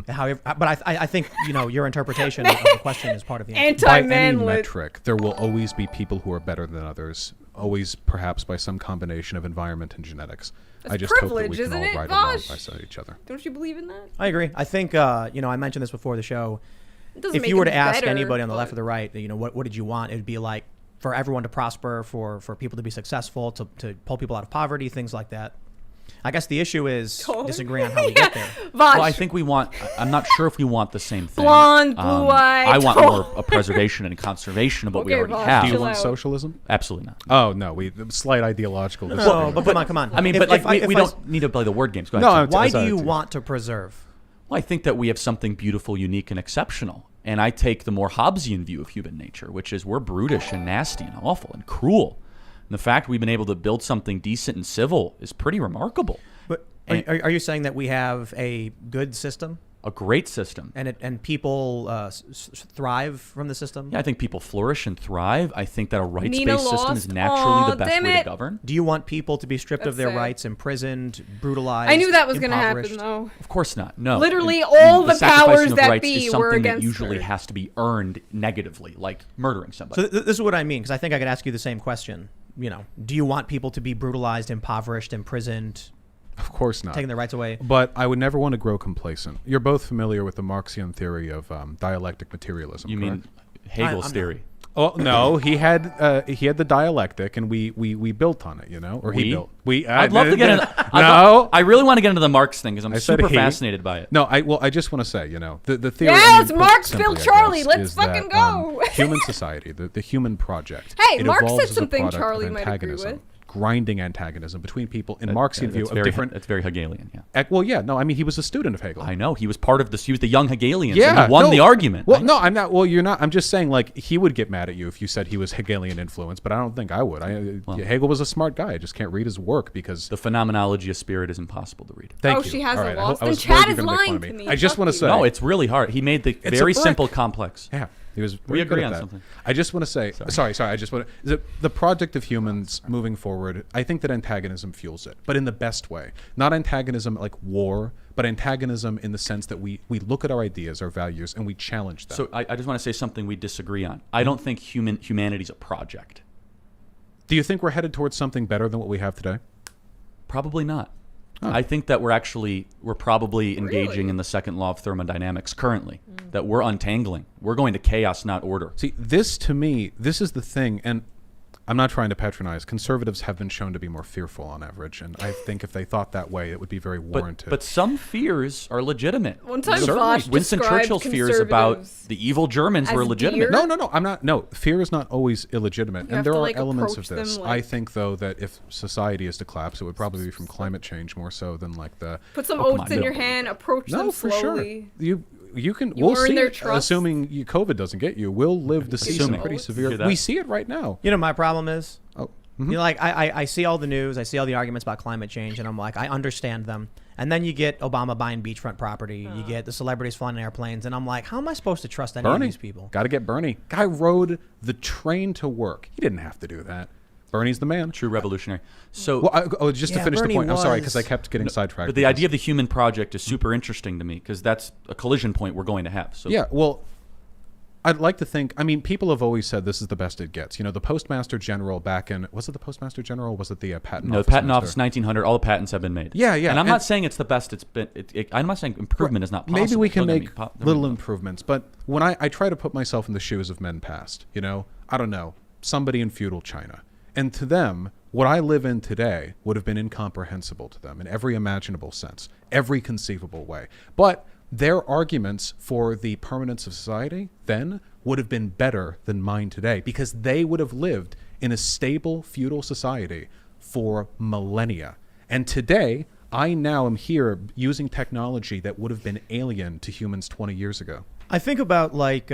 B: however, but I think your interpretation of the question is part of the answer.
A: By any metric, there will always be people who are better than others. Always, perhaps by some combination of environment and genetics. I just hope that we can all ride alongside each other.
D: Don't you believe in that?
B: I agree. I think I mentioned this before the show. If you were to ask anybody on the left or the right, what did you want? It would be like for everyone to prosper, for people to be successful, to pull people out of poverty, things like that. I guess the issue is disagreeing on how we get there.
C: Well, I think we want. I'm not sure if we want the same thing.
D: Blonde, blue-eyed.
C: I want more a preservation and conservation of what we already have.
A: Do you want socialism?
C: Absolutely not.
A: Oh no, slight ideological.
B: No, but come on.
C: I mean, we don't need to play the word games. Go
A: No,
C: ahead.
B: Why do you want to preserve?
C: Well, I think that we have something beautiful, unique, and exceptional. And I take the more Hobbesian view of human nature, which is we're brutish and nasty and awful and cruel. And the fact we've been able to build something decent and civil is pretty remarkable.
B: But are you saying that we have a good system?
C: a great system.
B: And people thrive from the system?
C: Yeah, I think people flourish and thrive. I think that a rights-based system is naturally the best way to govern.
B: Do you want people to be stripped of their rights, imprisoned, brutalized,
D: I knew that was going to happen, though.
C: Of course not. No.
D: Literally all the powers
C: of
D: that
C: rights
D: be
C: is
D: were
C: something
D: against
C: that usually
D: her.
C: has to be earned negatively, like murdering somebody.
B: So this is what I mean, because I think I could ask you the same question. You know, do you want people to be brutalized, impoverished, imprisoned?
A: Of course not.
B: Taking their rights away.
A: But I would never want to grow complacent. You're both familiar with the Marxian theory of dialectic materialism.
C: You
A: correct?
C: mean Hegel's theory?
A: Oh no, he had the dialectic, and we built on it, you know, or he built.
C: I'd love to get into. I really want to get into the Marx thing because I'm super fascinated by it.
A: No, I just want to say, you know, the theory.
D: Yeah, it's Marxville Charlie. Let's fucking go.
A: Human society, the human project.
D: Hey,
A: it
D: Marx
A: evolves
D: said
A: as a
D: something
A: product
D: Charlie
A: of
D: might agree
A: antagonism,
D: with.
A: grinding antagonism between people in Marxian view of different.
C: That's very Hegelian. Yeah.
A: Well, yeah, no, I mean he was a student of Hegel.
C: I know he was part of this. He was the young Hegelians.
A: Yeah,
C: and he won the argument.
A: Well, no, I'm not. Well, you're not. I'm just saying, like, he would get mad at you if you said he was Hegelian influence, but I don't think I would. Hegel was a smart guy. I just can't read his work because
C: the phenomenology of spirit is impossible to read.
A: Thank you.
D: She has
A: All
D: a
A: right,
D: loss.
A: I
D: Then
A: was
D: Chad
A: worried
D: is
A: you were gonna make
D: lying
A: fun of
D: to
A: me.
D: me.
A: I just want to say,
C: No, it's really hard. He made the very
A: brick.
C: simple complex.
A: Yeah. He was
C: We
A: very
C: agree
A: good at
C: on
A: that.
C: something.
A: I just want to say, sorry. I just want to, the project of humans moving forward, I think that antagonism fuels it, but in the best way. Not antagonism like war, but antagonism in the sense that we look at our ideas, our values, and we challenge them.
C: So I just want to say something we disagree on. I don't think humanity's a project.
A: Do you think we're headed towards something better than what we have today?
C: Probably not. I think that we're probably engaging in the second law of thermodynamics currently, that we're untangling. We're going to chaos, not order.
A: See, this to me, this is the thing, and I'm not trying to patronize. Conservatives have been shown to be more fearful on average, and I think if they thought that way, it would be very warranted.
C: But some fears are legitimate.
D: One time
C: Certainly.
D: Vaush
C: Winston
D: described
C: Churchill's fears about the evil Germans were
D: as
C: legitimate.
D: deer.
A: No, I'm not. No, fear is not always illegitimate,
D: You
A: and
D: have
A: there
D: to,
A: are
D: like,
A: elements of
D: approach
A: this.
D: them, like-
A: I think, though, that if society is to collapse, it would probably be from climate change more so than like the.
D: Put some
C: come
D: oats
C: on,
D: in your
C: no.
D: hand, approach
A: No,
D: them
A: for
D: slowly.
A: sure. You can.
D: You
A: We'll
D: earn
A: see.
D: their trust.
A: Assuming COVID doesn't get you, we'll live to see some
C: Assuming.
A: pretty
C: Hear
A: severe.
C: that?
A: We see it right now.
B: You know, my problem is,
A: Oh.
B: you know, like I see all the news, I see all the arguments about climate change, and I'm like, I understand them. And then you get Obama buying beachfront property, you get the celebrities flying in airplanes, and I'm like, how am I supposed to trust any of
A: Bernie.
B: these people?
A: Got to get Bernie. Guy rode the train to work. He didn't have to do that. Bernie's the man.
C: True revolutionary. So,
A: Well, just to
B: Yeah,
A: finish
B: Bernie
A: the point. I'm sorry
B: was-
A: because I kept getting sidetracked.
C: but the idea of the human project is super interesting to me because that's a collision point we're going to have. So
A: Yeah, well, I'd like to think. I mean, people have always said this is the best it gets. You know, the Postmaster General back in, was it the Postmaster General? Or was it the Patent
C: No,
A: Office?
C: the Patent
A: Minister?
C: Office 1900. All the patents have been made.
A: Yeah.
C: And I'm
A: and
C: not saying it's the best it's been. I'm not saying improvement is not possible.
A: Maybe we can
C: Don't get
A: make
C: me
A: little improvements, but when I try to put myself in the shoes of men past, you know, I don't know, somebody in feudal China, and to them, what I live in today would have been incomprehensible to them in every imaginable sense, every conceivable way. But their arguments for the permanence of society then would have been better than mine today because they would have lived in a stable feudal society for millennia. And today, I now am here using technology that would have been alien to humans 20 years ago.
B: I think about like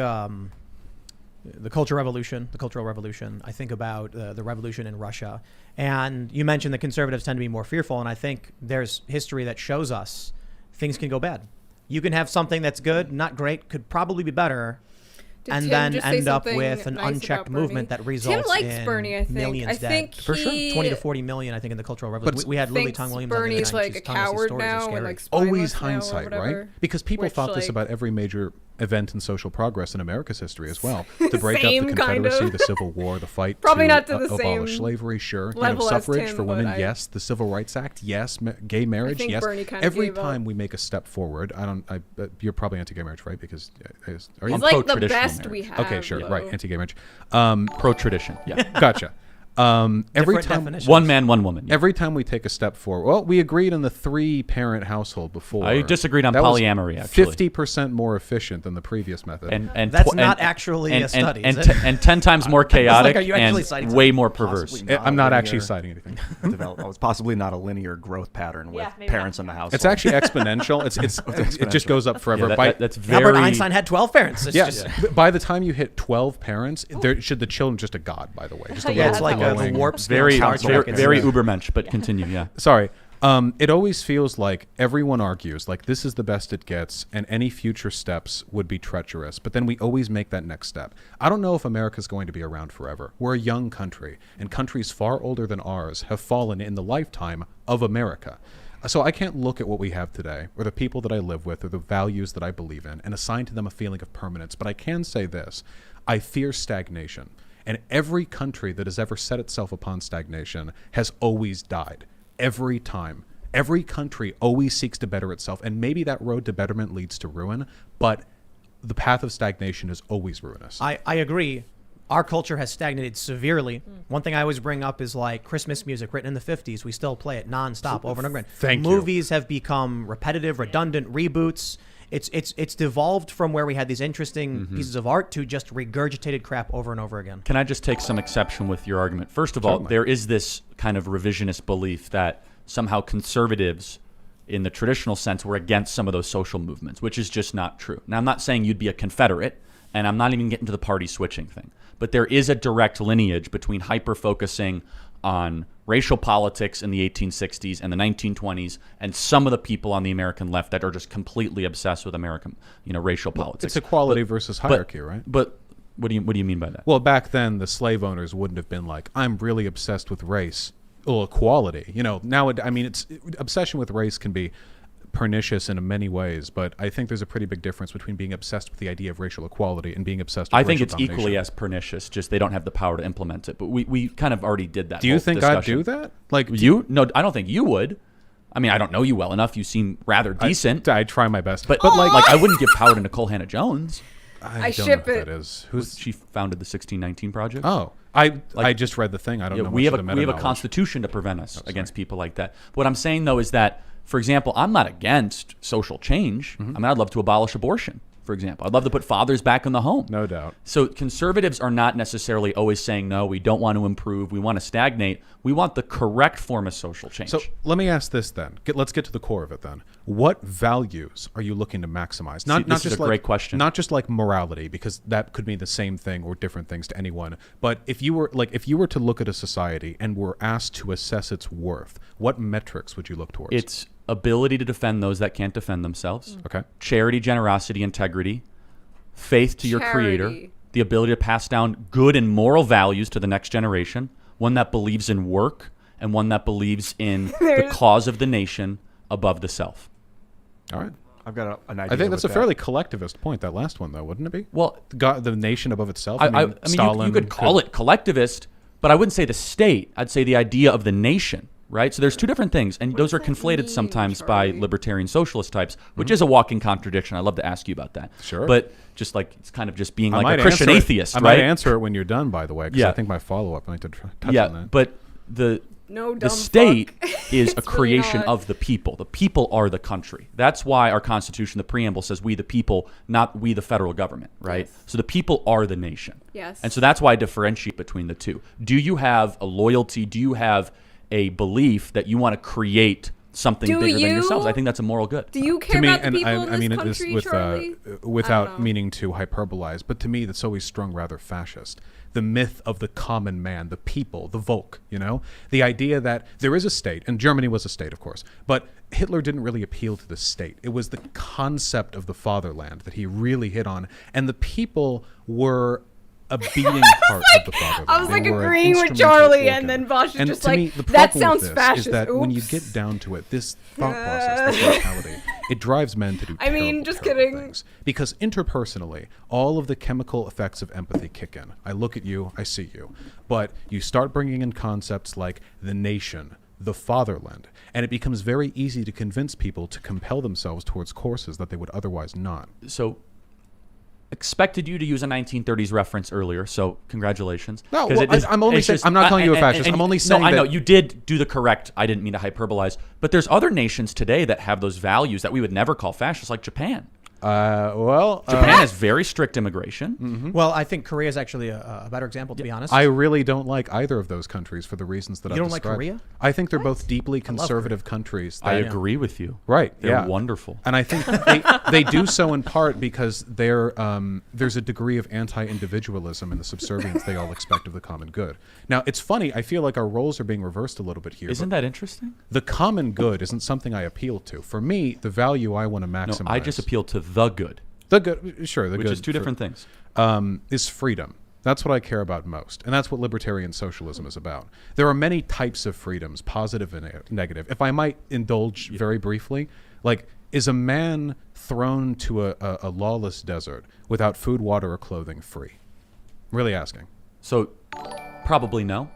B: the Cultural Revolution. I think about the revolution in Russia. And you mentioned that conservatives tend to be more fearful. And I think there's history that shows us things can go bad. You can have something that's good, not great, could probably be better.
D: Did
B: and
D: Tim
B: then
D: just say
B: end up
D: something
B: with an
D: nice
B: unchecked
D: about Bernie?
B: movement that results
D: Tim likes
B: in
D: Bernie, I think.
B: millions
D: I
B: dead.
D: think
B: For sure.
D: he
B: 20 to 40 million, I think, in the Cultural Revolution.
A: But
B: We had Lily
D: thinks
B: Tongue Williams on the other
D: Bernie's
B: night.
D: like
B: She's
D: a
B: telling us these
D: coward
B: stories are
D: now
B: scary.
D: and like
A: Always
D: spineless now or
A: hindsight, right?
D: whatever.
A: Because people
D: Which,
A: thought this
D: like-
A: about every major event in social progress in America's history as well. To break up the
D: Same, kind
A: Confederacy,
D: of.
A: the Civil War, the fight
D: Probably
A: to,
D: not to the
A: abolish
D: same
A: slavery, sure.
D: level as
A: Suffrage
D: Tim,
A: for women,
D: but
A: yes. The Civil Rights Act, yes. Gay marriage,
D: think
A: yes.
D: Bernie kinda
A: Every
D: gave up.
A: time we make a step forward, you're probably anti-gay marriage, right? Because are you?
D: He's like the
C: pro-traditional
D: best we
C: marriage.
D: have.
A: Okay, sure,
D: though.
A: right. Anti-gay marriage.
C: Pro-tradition. Yeah.
A: Gotcha. Every
B: Different
A: time,
B: definitions.
C: One man, one woman. Yeah.
A: every time we take a step forward, well, we agreed on the 3-parent household before.
C: I disagreed on
A: That was
C: polyamory, actually.
A: 50% more efficient than the previous method.
C: And
B: That's not actually a study, is it?
C: And 10 times more chaotic
B: are you actually
C: and
B: citing
C: way more perverse.
E: Possibly
A: I'm not actually
E: linear
A: citing anything.
E: develop. It's possibly not a linear growth pattern with parents in the house.
A: It's actually exponential. It just goes up forever.
C: Yeah, that's very.
B: Albert Einstein had 12 parents. It's
A: Yes.
B: just,
A: By the time you hit 12 parents, there should the children just a god. By the way, just a
B: yeah,
A: little
B: it's like the
A: glowing-
B: warp
C: very,
B: Star Trek.
C: very
B: It's-
C: Ubermensch, but continue, yeah.
A: Sorry. It always feels like everyone argues like this is the best it gets and any future steps would be treacherous, but then we always make that next step. I don't know if America's going to be around forever. We're a young country, and countries far older than ours have fallen in the lifetime of America. So I can't look at what we have today, or the people that I live with, or the values that I believe in, and assign to them a feeling of permanence. But I can say this: I fear stagnation. And every country that has ever set itself upon stagnation has always died. Every time. Every country always seeks to better itself. And maybe that road to betterment leads to ruin, but the path of stagnation is always ruinous.
B: I agree. Our culture has stagnated severely. One thing I always bring up is like Christmas music written in the 50s. We still play it nonstop over and over again.
A: Thank you.
B: Movies have become repetitive, redundant, reboots. It's devolved from where we had these interesting pieces of art to just regurgitated crap over and over again.
C: Can I just take some exception with your argument? First of all, there is this kind of revisionist belief that somehow conservatives, in the traditional sense, were against some of those social movements, which is just not true. Now, I'm not saying you'd be a Confederate, and I'm not even getting to the party switching thing. But there is a direct lineage between hyper-focusing on racial politics in the 1860s and the 1920s, and some of the people on the American left that are just completely obsessed with American, racial politics.
A: It's equality versus hierarchy, right?
C: But what do you mean by that?
A: Well, back then, the slave owners wouldn't have been like, I'm really obsessed with race. Well, equality. Now, it's obsession with race can be pernicious in many ways, but I think there's a pretty big difference between being obsessed with the idea of racial equality and being obsessed with
C: I think
A: racial
C: it's
A: domination.
C: equally as pernicious, just they don't have the power to implement it. But we kind of already did that.
A: Do you think
C: discussion.
A: I'd do that? Like
C: you? No, I don't think you would. I mean, I don't know you well enough. You seem rather decent.
A: I try my best.
C: But like I wouldn't give power to Nicole Hannah-Jones.
A: I don't
D: ship
A: know who
D: it.
A: that is.
C: She founded the 1619 Project.
A: Oh, I just read the thing. I don't know.
C: We have
A: much of the
C: we have a
A: meta-knowledge.
C: constitution to prevent us against people like that. What I'm saying though is that, for example, I'm not against social change. I mean, I'd love to abolish abortion, for example. I'd love to put fathers back in the home.
A: No doubt.
C: So conservatives are not necessarily always saying, no, we don't want to improve. We want to stagnate. We want the correct form of social change.
A: So let me ask this then. Let's get to the core of it then. What values are you looking to maximize?
C: This is a great question.
A: Not just like morality, because that could mean the same thing or different things to anyone. But if you were to look at a society and were asked to assess its worth, what metrics would you look towards?
C: It's ability to defend those that can't defend themselves.
A: Okay.
C: Charity, generosity, integrity, faith to your creator,
D: Charity.
C: the ability to pass down good and moral values to the next generation, one that believes in work and one that believes in the cause of the nation above the self.
A: All right.
E: I've got an idea.
A: I think that's a
E: with
A: fairly collectivist point, that last one, though, wouldn't it be?
C: Well,
A: The nation above itself?
C: I mean,
A: Stalin
C: you could call it collectivist, but I wouldn't say the state. I'd say the idea of the nation, right? So there's two different things, and those are
D: does that
C: conflated
D: mean,
C: sometimes by
D: Charlie?
C: libertarian socialist types, which is a walking contradiction. I'd love to ask you about that.
A: Sure.
C: But just like it's kind of just being
A: I
C: like
A: might
C: a Christian
A: answer it-
C: atheist,
A: I
C: right?
A: might answer it when you're done, by the way, because
C: Yeah.
A: I think my follow-up, I need to touch
C: Yeah,
A: on that.
C: but the
D: No,
C: the
D: dumb
C: state
D: fuck.
C: is
D: It's
C: a
D: really
C: creation
D: not.
C: of the people. The people are the country. That's why our Constitution, the preamble, says we the people, not we the federal government, right?
D: Yes.
C: So the people are the nation.
D: Yes.
C: And so that's why I differentiate between the two. Do you have a loyalty? Do you have a belief that you want to create something
D: Do
C: bigger than
D: you?
C: yourselves? I think that's a moral good.
D: Do you care
A: To me,
D: about the
A: and
D: people
A: I
D: in
A: mean
D: this
A: this
D: country,
A: with
D: Charlie? I don't
A: without
D: know.
A: meaning to hyperbolize, but to me that's always strung rather fascist. The myth of the common man, the people, the Volk, the idea that there is a state, and Germany was a state, of course, but Hitler didn't really appeal to the state. It was the concept of the fatherland that he really hit on, and the people were a beating heart of the fatherland.
D: I was like
A: They were an
D: agreeing with
A: instrumental
D: Charlie,
A: organ.
D: and then Vaush is
A: And
D: just
A: to
D: like,
A: me, the
D: that
A: problem
D: sounds
A: with this
D: fascist.
A: is that when you
D: Oops.
A: get down to it, this thought process, this mentality, it drives men to do
D: I mean,
A: terrible,
D: just
A: terrible
D: kidding.
A: things. Because interpersonally, all of the chemical effects of empathy kick in. I look at you, I see you. But you start bringing in concepts like the nation, the fatherland, and it becomes very easy to convince people to compel themselves towards courses that they would otherwise not.
C: So expected you to use a 1930s reference earlier, so congratulations.
A: No,
C: 'Cause
A: well, I'm only
C: it's
A: saying- I'm not calling you a fascist. I'm only saying
C: No, I know,
A: that-
C: you did do the correct, I didn't mean to hyperbolize, but there's other nations today that have those values that we would never call fascist, like Japan. Japan has very strict immigration.
B: Mm-hmm. Well, I think Korea is actually a better example, to be honest.
A: I really don't like either of those countries for the reasons that I've described.
B: You don't like Korea?
A: I think they're both deeply conservative countries.
C: I agree with you.
A: Right.
C: They're wonderful.
A: And I think they do so in part because there's a degree of anti-individualism in the subservience they all expect of the common good. Now, it's funny. I feel like our roles are being reversed a little bit here.
C: Isn't that interesting?
A: The common good isn't something I appeal to. For me, the value I want to maximize.
C: No, I just appeal to the good.
A: The good, sure. The
C: which
A: good
C: is two different things.
A: Is freedom. That's what I care about most. And that's what libertarian socialism is about. There are many types of freedoms, positive and negative. If I might indulge very briefly, like, is a man thrown to a lawless desert without food, water, or clothing free? I'm really asking.
C: So, probably no.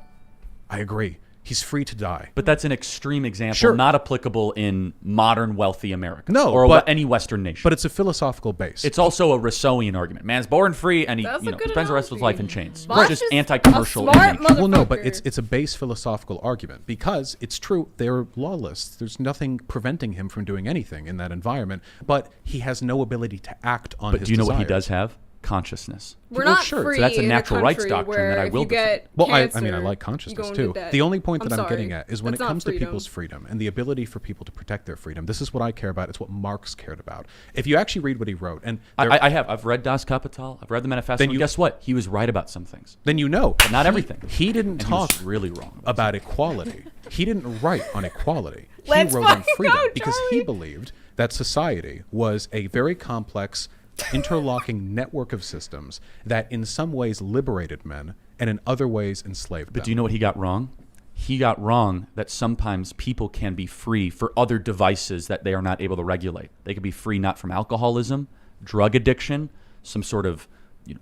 A: I agree. He's free to die.
C: But that's an extreme example, not applicable in modern wealthy America.
A: No,
C: or any Western nation.
A: But it's a philosophical base.
C: It's also a Rousseauian argument. Man's born free, and he spends the rest of his life in chains. It's just anti-commercial.
A: Well, no, but it's a base philosophical argument because it's true. They're lawless. There's nothing preventing him from doing anything in that environment. But he has no ability to act on his
C: But do you know what he
A: desires.
C: does have? Consciousness.
D: We're not
A: sure.
D: free
C: So that's a
D: in
C: natural rights
D: country
C: doctrine
D: where
C: that I
D: if
C: will
D: you get
C: defend.
A: Well, I
D: cancer,
A: mean, I like
D: you
A: consciousness
D: go
A: too.
D: into debt.
A: The only point that I'm
D: sorry.
A: getting at is when
D: That's
A: it
D: not
A: comes to
D: freedom.
A: people's freedom and the ability for people to protect their freedom. This is what I care about. It's what Marx cared about. If you actually read what he wrote, and
C: I've read Das Kapital. I've read the Manifesto.
A: Then
C: And guess what? He was right about some things.
A: then you know,
C: But not everything.
A: He didn't
C: And
A: talk
C: he was really wrong
A: about equality. He didn't write on equality.
D: Let's
A: he wrote on
D: fucking
A: freedom
D: go,
A: because he
D: Charlie.
A: believed that society was a very complex, interlocking network of systems that in some ways liberated men and in other ways enslaved them.
C: But do you know what he got wrong? He got wrong that sometimes people can be free for other devices that they are not able to regulate. They can be free not from alcoholism, drug addiction, some sort of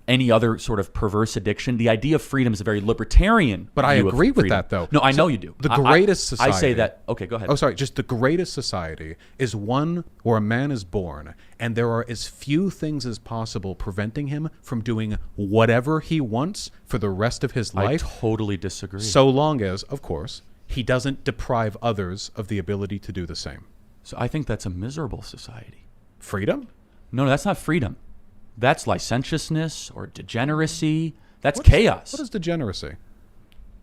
C: any other sort of perverse addiction. The idea of freedom is a very libertarian.
A: But I
C: view of
A: agree with
C: freedom.
A: that, though.
C: No, I
A: So
C: know you do.
A: The greatest society.
C: I say that. Okay, go ahead.
A: Oh, sorry. Just the greatest society is one where a man is born and there are as few things as possible preventing him from doing whatever he wants for the rest of his life.
C: I totally disagree.
A: So long as, of course, he doesn't deprive others of the ability to do the same.
C: So I think that's a miserable society.
A: Freedom?
C: No, that's not freedom. That's licentiousness or degeneracy. That's chaos.
A: What is degeneracy?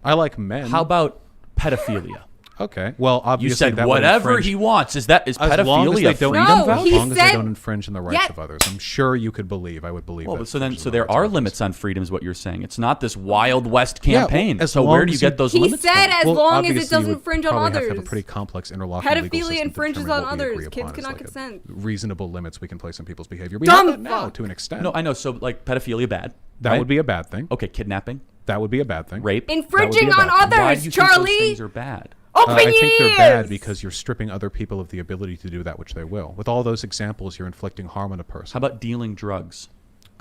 A: I like men.
C: How about pedophilia?
A: Okay. Well, obviously
C: You said
A: that would
C: whatever
A: infringe-
C: he wants. Is
A: as long as
C: pedophilia
A: they don't,
C: freedom?
D: No,
C: value?
D: he
A: as long as they
D: said-
A: don't infringe on the rights
D: Yeah.
A: of others. I'm sure you could believe. I would believe.
C: Well,
A: that
C: so
A: infringes on
C: there
A: the rights
C: are
A: of others.
C: limits on freedom, is what you're saying. It's not this Wild West
A: Yeah, well,
C: campaign.
A: as
C: So
A: long
C: where do you
A: as
C: get those
D: He
C: limits
D: said
C: from?
D: as
A: Well,
D: long as it
A: obviously,
D: doesn't
A: you would
D: infringe on
A: probably
D: others.
A: have to have a pretty complex interlocking legal
D: Pedophilia
A: system to
D: infringes
A: determine
D: on
A: what we agree
D: others. Kids
A: upon as,
D: cannot
A: like,
D: consent.
A: reasonable limits we can place on people's behavior. We
D: Dumb
A: have that now
D: fuck.
A: to an extent.
C: No, I know. So like pedophilia bad.
A: that
C: right?
A: would be a bad thing.
C: Okay, kidnapping,
A: That would be a bad thing.
C: rape.
D: Infringing
A: That would
D: on
A: be a bad thing.
C: Why
D: others,
C: do you
D: Charlie.
C: think those things are bad?
D: Open
A: I think they're
D: ears.
A: bad because you're stripping other people of the ability to do that which they will. With all those examples, you're inflicting harm on a person.
C: How about dealing drugs?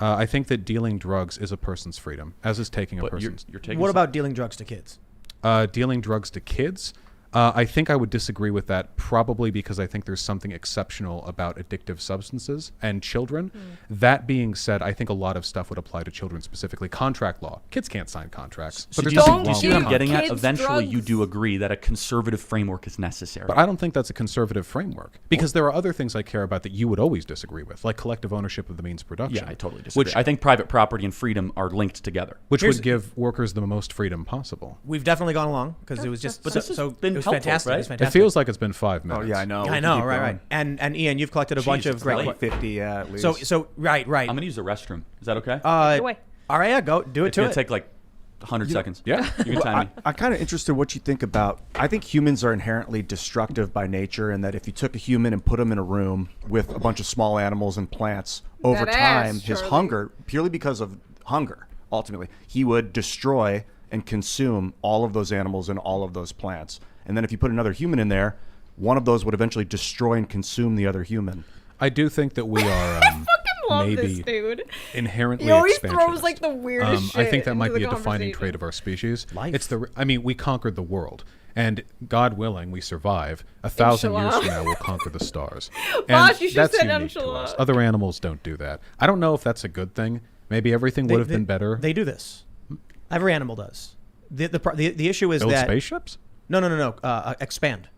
A: I think that dealing drugs is a person's freedom, as is taking a
C: But
A: person's.
C: you're taking
B: What
C: some-
B: about dealing drugs to kids?
A: Dealing drugs to kids, I think I would disagree with that, probably because I think there's something exceptional about addictive substances and children. That being said, I think a lot of stuff would apply to children specifically. Contract law. Kids can't sign contracts.
C: So
A: But
C: do
A: there's
C: you,
A: nothing
C: do you
A: wrong
C: see
A: with
C: what I'm getting at?
D: Kids,
C: Eventually, you
D: drugs.
C: do agree that a conservative framework is necessary.
A: But I don't think that's a conservative framework because there are other things I care about that you would always disagree with, like collective ownership of the means of production.
C: yeah, I totally disagree.
A: Which,
C: I think private property and freedom are linked together.
A: which
B: Here's-
A: would give workers the most freedom possible.
B: We've definitely gone along because it was just
C: But
B: so,
C: this has
B: so
C: been
B: it was
C: helpful,
B: fantastic.
C: right?
B: It was
A: It
B: fantastic.
A: feels like it's been 5 minutes.
E: Oh yeah, I know.
B: I know, right. And Ian, you've collected a bunch
C: Jesus
B: of great.
C: Christ.
E: 50 at least.
B: So right.
C: I'm going to use the restroom. Is that okay?
D: away.
B: All right, yeah, go do it
C: it's
B: to
C: going
B: it.
C: to take like 100 seconds.
A: Yeah.
C: You can time me.
E: I'm kind of interested what you think about. I think humans are inherently destructive by nature, and that if you took a human and put him in a room with a bunch of small animals and plants, over
D: That
E: time,
D: ass,
E: his
D: Charlie.
E: hunger, purely because of hunger, ultimately, he would destroy and consume all of those animals and all of those plants. And then if you put another human in there, one of those would eventually destroy and consume the other human.
A: I do think that we are
D: Love
A: maybe
D: this dude.
A: inherently
D: He always
A: expansionist.
D: throws like the weirdest
A: I
D: shit
A: think that might
D: into
A: be
D: the
A: a defining
D: conversation.
A: trait of our species.
B: Life.
A: It's I mean, we conquered the world, and God willing, we survive. 1,000 years
D: Inshallah.
A: from now, we'll conquer the stars.
D: Vaush, you should
A: that's
D: said
A: unique to
D: inshallah.
A: us. Other animals don't do that. I don't know if that's a good thing. Maybe everything would have been better.
B: They do this. Every animal does. The issue is
A: Build
B: that
A: spaceships?
B: No.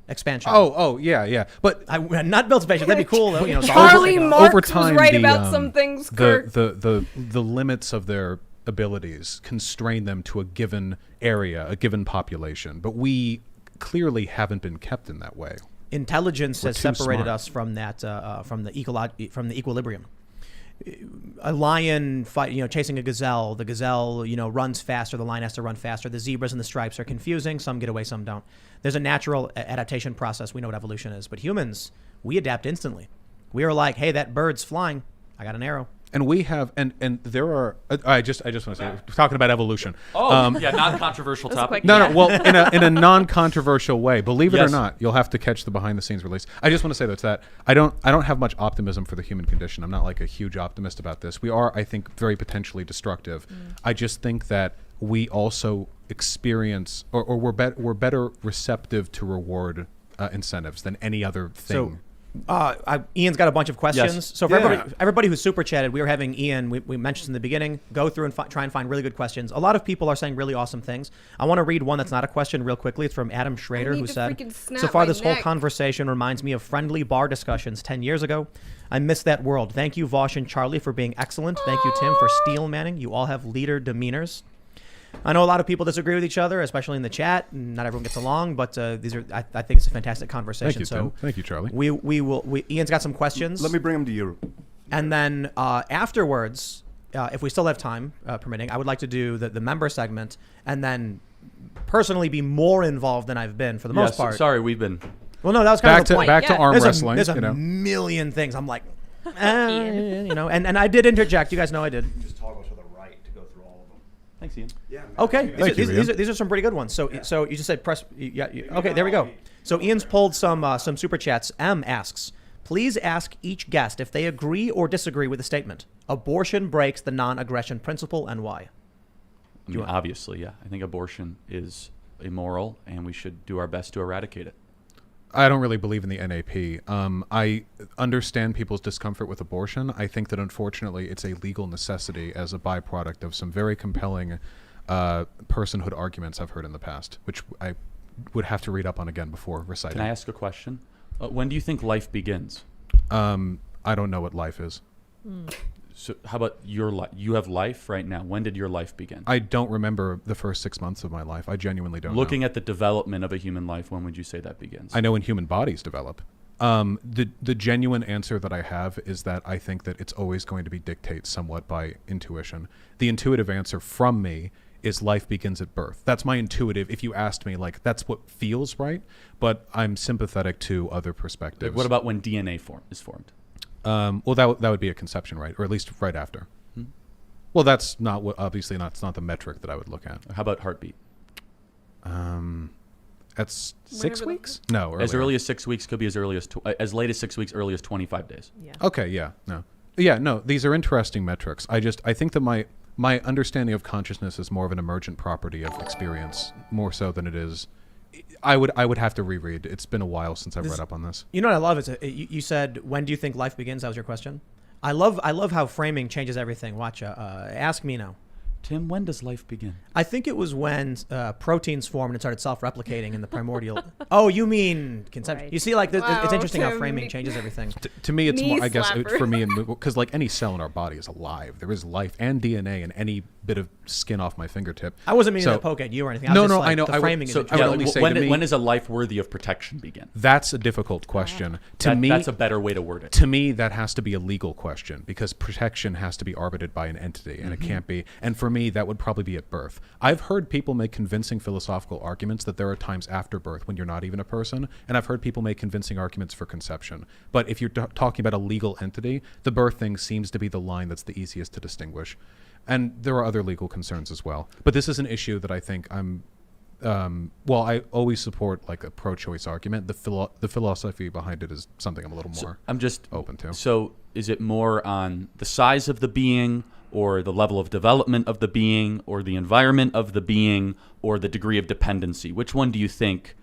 B: Expansion.
A: Oh, yeah. But
B: not build spaceship. That'd be cool. You know,
D: Charlie Marx
A: over
D: was
A: time,
D: right about some things, Kirk.
A: the limits of their abilities constrain them to a given area, a given population. But we clearly haven't been kept in that way.
B: Intelligence has
A: too
B: separated
A: smart.
B: us from that from the equilibrium. A lion chasing a gazelle. The gazelle, runs faster. The lion has to run faster. The zebras and the stripes are confusing. Some get away, some don't. There's a natural adaptation process. We know what evolution is. But humans, we adapt instantly. We are like, hey, that bird's flying. I got an arrow.
A: And we have, and there are. I just want to say, we're talking about evolution.
C: Non-controversial topic.
A: No. Well, in a non-controversial way. Believe it or not, you'll have to catch the behind-the-scenes release. I just want to say that I don't have much optimism for the human condition. I'm not like a huge optimist about this. We are, I think, very potentially destructive. I just think that we also experience, or we're better receptive to reward incentives than any other thing.
B: Ian's got a bunch of questions.
C: Yes.
B: So for everybody who's super chatted, we were having Ian, we mentioned in the beginning, go through and try and find really good questions. A lot of people are saying really awesome things. I want to read one that's not a question real quickly. It's from Adam Schrader, who said, so far this whole conversation reminds me of friendly bar discussions 10 years ago. I miss that world. Thank you, Vaush and Charlie, for being excellent. Thank you, Tim, for steel manning. You all have leader demeanors. I know a lot of people disagree with each other, especially in the chat. Not everyone gets along, but these are. I think it's a fantastic conversation.
A: Thank you, Tim. Thank you, Charlie.
B: Ian's got some questions.
E: Let me bring them to you.
B: And then afterwards, if we still have time permitting, I would like to do the member segment, and then personally be more involved than I've been for the most part.
C: Sorry, we've been.
B: Well, no, that was kind of the point.
A: Back to arm wrestling.
B: There's a million things. I'm like, and I did interject. You guys know I did.
E: Just toggle to the right to go through all of them.
C: Thanks, Ian.
E: Yeah.
B: Okay,
A: Thank you, Ian.
B: these are some pretty good ones. So you just said press. Okay, there we go. So Ian's pulled some super chats. M asks, please ask each guest if they agree or disagree with the statement. Abortion breaks the non-aggression principle, and why?
C: Obviously, yeah. I think abortion is immoral, and we should do our best to eradicate it.
A: I don't really believe in the NAP. I understand people's discomfort with abortion. I think that unfortunately it's a legal necessity as a byproduct of some very compelling personhood arguments I've heard in the past, which I would have to read up on again before reciting.
C: Can I ask a question? When do you think life begins?
A: I don't know what life is.
C: So how about your life? You have life right now. When did your life begin?
A: I don't remember the first 6 months of my life. I genuinely don't
C: Looking at the development of a human life, when would you say that begins?
A: I know when human bodies develop. The genuine answer that I have is that I think that it's always going to be dictated somewhat by intuition. The intuitive answer from me is life begins at birth. That's my intuitive. If you asked me, like, that's what feels right, but I'm sympathetic to other perspectives.
C: What about when DNA is formed?
A: Well, that would be a conception, right? Or at least right after. Well, that's not what. Obviously, not. It's not the metric that I would look at.
C: How about heartbeat?
A: That's 6 weeks. No,
C: as early as 6 weeks. Could be as early as late as 6 weeks. Early as 25 days.
D: Yeah.
A: Okay. Yeah. No. These are interesting metrics. I think that my understanding of consciousness is more of an emergent property of experience, more so than it is. I would have to reread. It's been a while since I've read up on this.
B: You know what I love is you said, when do you think life begins? That was your question. I love how framing changes everything. Watch. Ask me now.
C: Tim, when does life begin?
B: I think it was when proteins formed and started self-replicating in the primordial. Oh, you mean conception?
D: Right.
B: You see, like
D: Wow,
B: it's interesting how
D: Tim.
B: framing changes everything.
A: To me, it's
D: Knee
A: more. I guess
D: slapper.
A: for me, because like any cell in our body is alive. There is life and DNA in any bit of skin off my fingertip.
B: I wasn't meaning
A: So-
B: to poke at you or anything.
A: No,
B: was just
A: no,
B: like,
A: I know.
B: The
A: I would-
B: framing is
A: so
B: interesting.
A: I would only say
C: when,
A: to me-
C: when is a life worthy of protection begin?
A: That's a difficult question. To me,
C: that's a better way to word it.
A: To me, that has to be a legal question because protection has to be arbitered by an entity, and it can't be. And for me, that would probably be at birth. I've heard people make convincing philosophical arguments that there are times after birth when you're not even a person, and I've heard people make convincing arguments for conception. But if you're talking about a legal entity, the birth thing seems to be the line that's the easiest to distinguish. And there are other legal concerns as well. But this is an issue that I think I always support like a pro-choice argument. The philosophy behind it is something I'm a little more
C: I'm just
A: open to.
C: So is it more on the size of the being, or the level of development of the being, or the environment of the being, or the degree of dependency? Which one do you think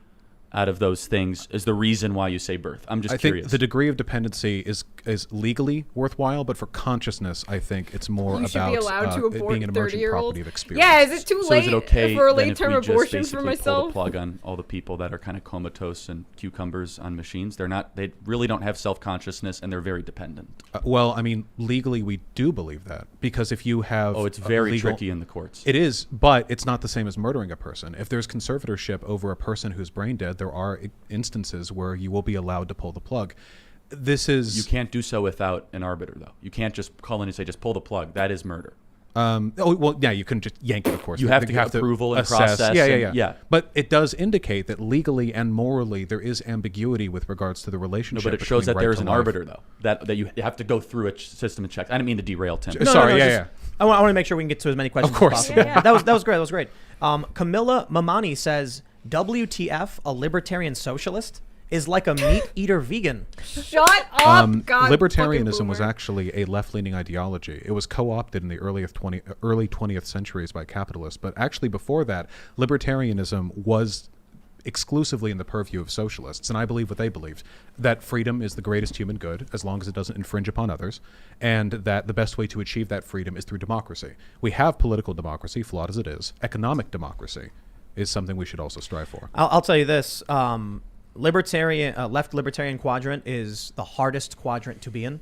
C: out of those things is the reason why you say birth. I'm just
A: I
C: curious.
A: think the degree of dependency is legally worthwhile, but for consciousness, I think it's more
D: You should
A: about
D: be allowed to
A: it
D: abort
A: being an emergent
D: 30-year-olds.
A: property of experience.
D: Yeah, is it too
C: So
D: late
C: is it okay
D: for a
C: then if
D: late-term
C: we just
D: abortion for
C: basically pull
D: myself?
C: the plug on all the people that are kind of comatose and cucumbers on machines? They really don't have self-consciousness, and they're very dependent.
A: Well, I mean, legally, we do believe that, because if you have
C: Oh, it's very
A: legal,
C: tricky in the courts.
A: It is, but it's not the same as murdering a person. If there's conservatorship over a person who's brain dead, there are instances where you will be allowed to pull the plug.
C: You can't do so without an arbiter, though. You can't just call in and say, just pull the plug. That is murder.
A: You can just yank it, of course.
C: You have to get approval and process.
A: Yeah. But it does indicate that legally and morally there is ambiguity with regards to the relationship.
C: No, but it shows that
A: between
C: there's
A: right
C: an
A: to life.
C: arbiter, though. That you have to go through a system of checks. I didn't mean to derail Tim.
B: I want to make sure we can get to as many questions
A: Of course.
B: as possible.
D: Yeah.
B: That was great. That was great. Camilla Mamani says, WTF, a libertarian socialist is like a meat eater vegan.
D: Shut up, God.
A: Libertarianism was
D: boomer.
A: actually a left-leaning ideology. It was co-opted in the early 20th centuries by capitalists, but actually before that, libertarianism was exclusively in the purview of socialists, and I believe what they believed, that freedom is the greatest human good as long as it doesn't infringe upon others, and that the best way to achieve that freedom is through democracy. We have political democracy, flawed as it is. Economic democracy is something we should also strive for.
B: I'll tell you this. Left libertarian quadrant is the hardest quadrant to be in.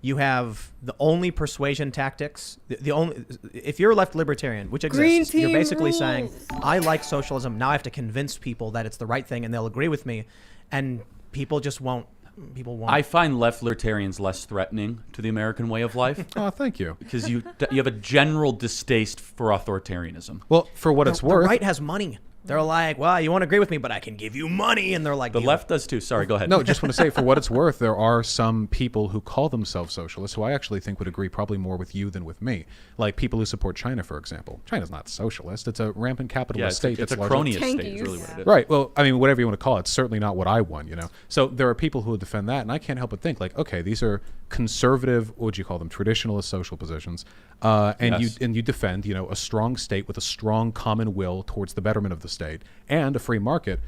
B: You have the only persuasion tactics. If you're a left libertarian, which exists, you're basically saying, I like socialism. Now I have to convince people that it's the right thing and they'll agree with me. And people just won't. People won't.
C: I find left libertarians less threatening to the American way of life
A: Oh, thank you.
C: because you have a general distaste for authoritarianism.
A: Well, for what it's worth,
B: The right has money. They're like, well, you won't agree with me, but I can give you money. And they're like,
C: The left does too. Sorry, go ahead.
A: No, just want to say, for what it's worth, there are some people who call themselves socialists who I actually think would agree probably more with you than with me. Like people who support China, for example. China's not socialist. It's a rampant capitalist state.
C: It's a
A: largely-
C: cronyist state is really what it is.
A: Right. Well, I mean, whatever you want to call it, it's certainly not what I want, you know. So there are people who would defend that, and I can't help but think, like, okay, these are conservative, what would you call them, traditionalist social positions, and
C: Yes.
A: you defend, you know, a strong state with a strong common will towards the betterment of the state and a free market.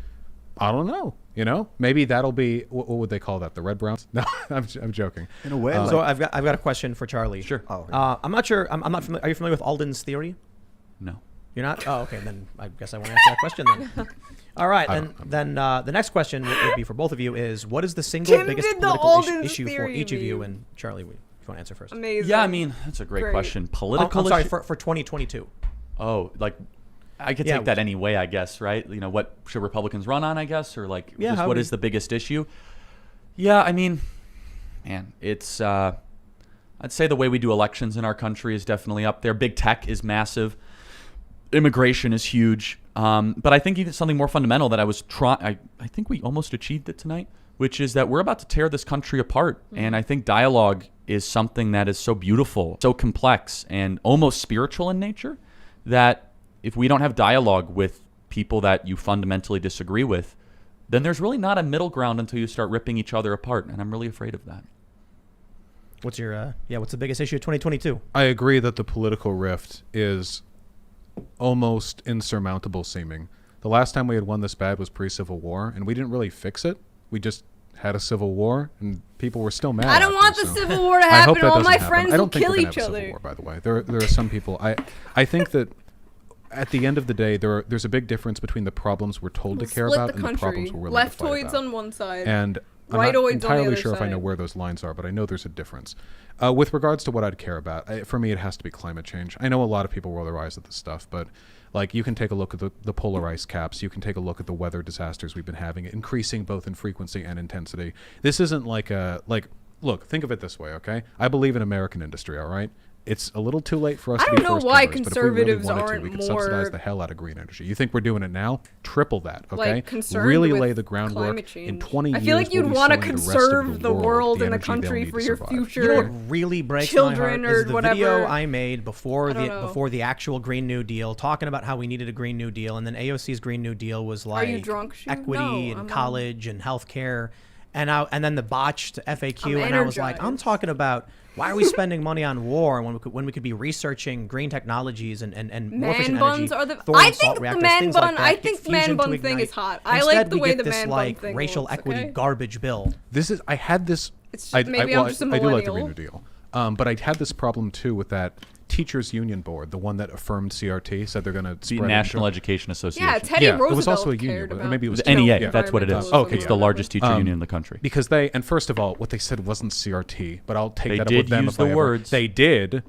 A: I don't know, you know, maybe that'll be what would they call that? The Red Browns? No, I'm joking.
E: In a way,
B: So I've got a question for Charlie.
C: Sure.
E: Oh,
B: I'm not sure. I'm not familiar. Are you familiar with Alden's theory?
C: No.
B: You're not? Oh, okay. Then I guess I won't answer that question then. All right. Then the next question would be for both of you is, what is the single
D: Tim
B: biggest
D: did the
B: political
D: Alden's
B: issue for
D: theory
B: each of you?
D: meme.
B: And Charlie, if you want to answer first.
D: Amazing.
C: Yeah, I mean, that's a great question. Political
B: I'm sorry,
C: issue-
B: for 2022.
C: Oh, like I could
B: Yeah,
C: take that any way, I guess, right? You know, what should Republicans run on, I guess, or like
B: Yeah,
C: just
B: how
C: what
B: do
C: is the biggest issue? Yeah, I mean, man, it's I'd say the way we do elections in our country is definitely up there. Big tech is massive. Immigration is huge. But I think even something more fundamental that I think we almost achieved it tonight, which is that we're about to tear this country apart. And I think dialogue is something that is so beautiful, so complex, and almost spiritual in nature that if we don't have dialogue with people that you fundamentally disagree with, then there's really not a middle ground until you start ripping each other apart. And I'm really afraid of that.
B: What's your what's the biggest issue of 2022?
A: I agree that the political rift is almost insurmountable seeming. The last time we had one this bad was pre-Civil War, and we didn't really fix it. We just had a civil war, and people were still mad.
D: I don't want the
A: so.
D: Civil War to
A: I hope
D: happen.
A: that
D: All
A: doesn't
D: my
A: happen.
D: friends
A: I
D: will
A: don't think
D: kill
A: we're gonna
D: each
A: have a
D: other.
A: Civil war, by the way. There are some people. I think that at the end of the day, there's a big difference between the problems we're told to care
D: Split
A: about
D: the
A: and the
D: country.
A: problems we're willing to fight
D: Leftoids
A: about.
D: on one side.
A: And I'm
D: Rightoids on
A: not
D: the
A: entirely
D: other
A: sure if I know
D: side.
A: where those lines are, but I know there's a difference. With regards to what I'd care about, for me, it has to be climate change. I know a lot of people roll their eyes at this stuff, but like you can take a look at the polar ice caps. You can take a look at the weather disasters we've been having, increasing both in frequency and intensity. This isn't look, think of it this way, okay? I believe in American industry, all right? It's a little too late for us
D: I
A: to be
D: don't know
A: first
D: why
A: covers, but if we really
D: conservatives
A: wanted to,
D: aren't
A: we could
D: more,
A: subsidize the hell out of green energy. You think we're doing it now? Triple that, okay?
D: like, concerned
A: really
D: with
A: lay the groundwork.
D: climate change.
A: In 20
D: I
A: years,
D: feel like you'd
A: we'll be
D: want to
A: selling the rest of
D: conserve the world
A: the
D: and the
A: energy they'll
D: country
A: need
D: for
A: to
D: your
A: survive.
D: future.
B: You know what really breaks
D: children
B: my heart is
D: or
B: the
D: whatever.
B: video I made before
D: I don't know.
B: before the actual Green New Deal, talking about how we needed a Green New Deal, and then AOC's Green New Deal was like
D: you drunk, Shu?
B: equity
D: No,
B: and
D: I'm
B: college and healthcare, and then the botched FAQ,
D: I'm
B: and I was like, I'm
D: energized.
B: talking about why are we spending money on war when we could be researching green technologies and more efficient
D: Man buns
B: energy,
D: are the.
B: thorium
D: I
B: salt
D: think the
B: reactors,
D: man
B: things
D: bun.
B: like that,
D: I
B: get
D: think the
B: fusion
D: man
B: to
D: bun thing
B: ignite.
D: is hot. I
B: Instead,
D: like the
B: we
D: way
B: get
D: the
B: this
D: man
B: like
D: bun thing
B: racial
D: looks,
B: equity
D: okay?
B: garbage bill.
A: I had this.
D: It's just, maybe I'm just a
A: I do like the Green
D: millennial.
A: New Deal, but I had this problem too with that teachers union board, the one that affirmed CRT, said they're going to
C: The
A: spread
C: National
A: into.
C: Education Association.
D: Yeah, Teddy
A: Yeah,
D: Roosevelt
A: it was also a union,
D: cared
A: or
D: about,
A: maybe it was
C: The NEA,
A: Yeah.
C: that's what it is.
A: Okay,
C: It's
A: yeah.
C: the largest teacher union in the country.
A: Because and first of all, what they said wasn't CRT, but I'll take
C: They
A: that up
C: did
A: with them
C: use
A: if I
C: the
A: ever-
C: words.
A: They did,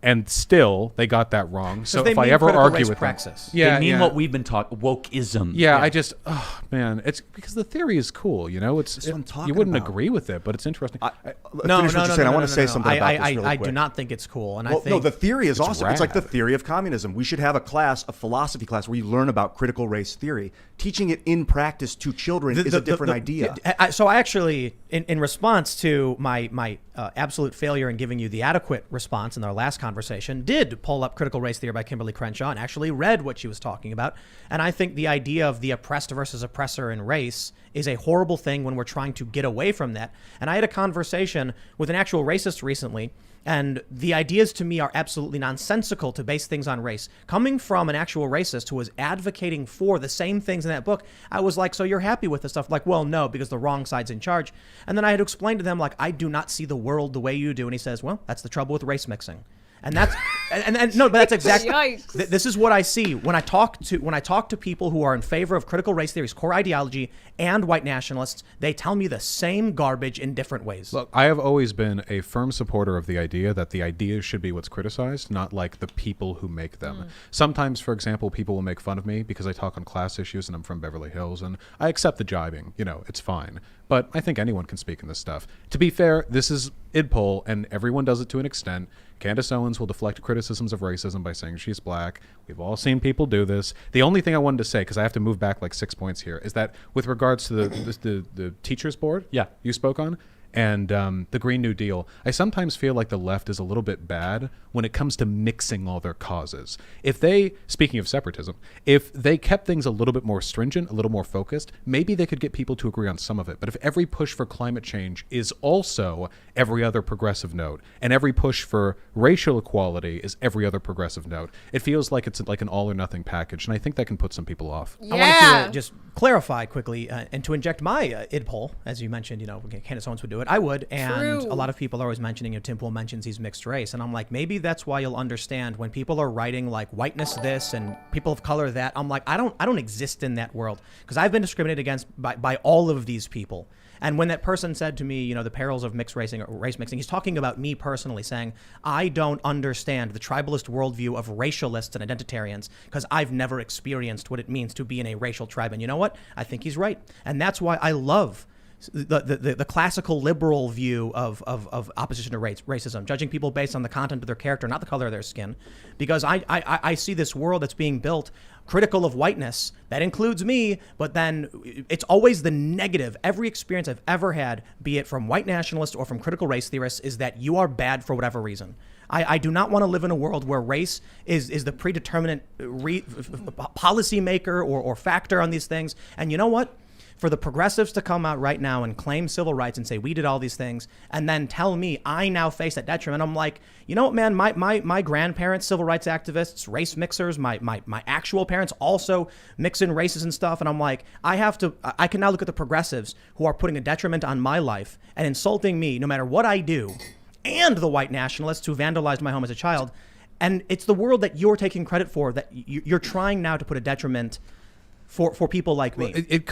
A: and still they got that wrong. So
B: they
A: if I
B: mean
A: ever
B: critical
A: argue
B: race
A: with
B: praxis.
A: them, yeah,
C: they mean
A: yeah.
C: what we've been talking, wokeism.
A: Yeah, I just, oh man, it's because the theory is cool, you know.
E: That's what I'm talking
A: you wouldn't
E: about.
A: agree with it, but it's interesting.
E: Finish what you're saying. I want to say something about this really
B: I
E: quick.
B: do not think it's cool, and
E: Well,
B: I think
E: no, the theory is awesome. It's like the
A: rad.
E: theory of communism. We should have a class, a philosophy class, where you learn about critical race theory. Teaching it in practice to children is a different idea.
B: So I actually, in response to my absolute failure in giving you the adequate response in our last conversation, did pull up Critical Race Theory by Kimberly Crenshaw and actually read what she was talking about. And I think the idea of the oppressed versus oppressor in race is a horrible thing when we're trying to get away from that. And I had a conversation with an actual racist recently, and the ideas to me are absolutely nonsensical to base things on race. Coming from an actual racist who was advocating for the same things in that book, I was like, so you're happy with this stuff? Like, well, no, because the wrong side's in charge. And then I had to explain to them, like, I do not see the world the way you do. And he says, well, that's the trouble with race mixing. And that's and no, but that's exactly
D: Yikes.
B: this is what I see when I talk to people who are in favor of critical race theory's core ideology and white nationalists. They tell me the same garbage in different ways.
A: Look, I have always been a firm supporter of the idea that the ideas should be what's criticized, not like the people who make them. Sometimes, for example, people will make fun of me because I talk on class issues and I'm from Beverly Hills, and I accept the jibing. You know, it's fine. But I think anyone can speak in this stuff. To be fair, this is idpol, and everyone does it to an extent. Candace Owens will deflect criticisms of racism by saying she's black. We've all seen people do this. The only thing I wanted to say, because I have to move back like 6 points here, is that with regards to the teachers board you spoke on, and the Green New Deal, I sometimes feel like the left is a little bit bad when it comes to mixing all their causes. If they, speaking of separatism, if they kept things a little bit more stringent, a little more focused, maybe they could get people to agree on some of it. But if every push for climate change is also every other progressive note, and every push for racial equality is every other progressive note, it feels like it's like an all or nothing package, and I think that can put some people off.
B: I wanted to just clarify quickly and to inject my id poll, as you mentioned, you know, Candace Owens would do it. I would, and
D: True.
B: a lot of people are always mentioning, you know, Tim Pool mentions he's mixed race, and I'm like, maybe that's why you'll understand when people are writing like whiteness this and people of color that. I'm like, I don't exist in that world because I've been discriminated against by all of these people. And when that person said to me, you know, the perils of mixed racing or race mixing, he's talking about me personally, saying, I don't understand the tribalist worldview of racialists and identitarians because I've never experienced what it means to be in a racial tribe. And you know what? I think he's right. And that's why I love the classical liberal view of opposition to racism, judging people based on the content of their character, not the color of their skin, because I see this world that's being built critical of whiteness. That includes me, but then it's always the negative. Every experience I've ever had, be it from white nationalists or from critical race theorists, is that you are bad for whatever reason. I do not want to live in a world where race is the predeterminate policymaker or factor on these things. And you know what? For the progressives to come out right now and claim civil rights and say we did all these things and then tell me I now face that detriment, I'm like, you know what, man, my grandparents, civil rights activists, race mixers, my actual parents also mix in races and stuff. And I'm like, I can now look at the progressives who are putting a detriment on my life and insulting me no matter what I do, and the white nationalists who vandalized my home as a child. And it's the world that you're taking credit for, that you're trying now to put a detriment for people like me.
A: Well, it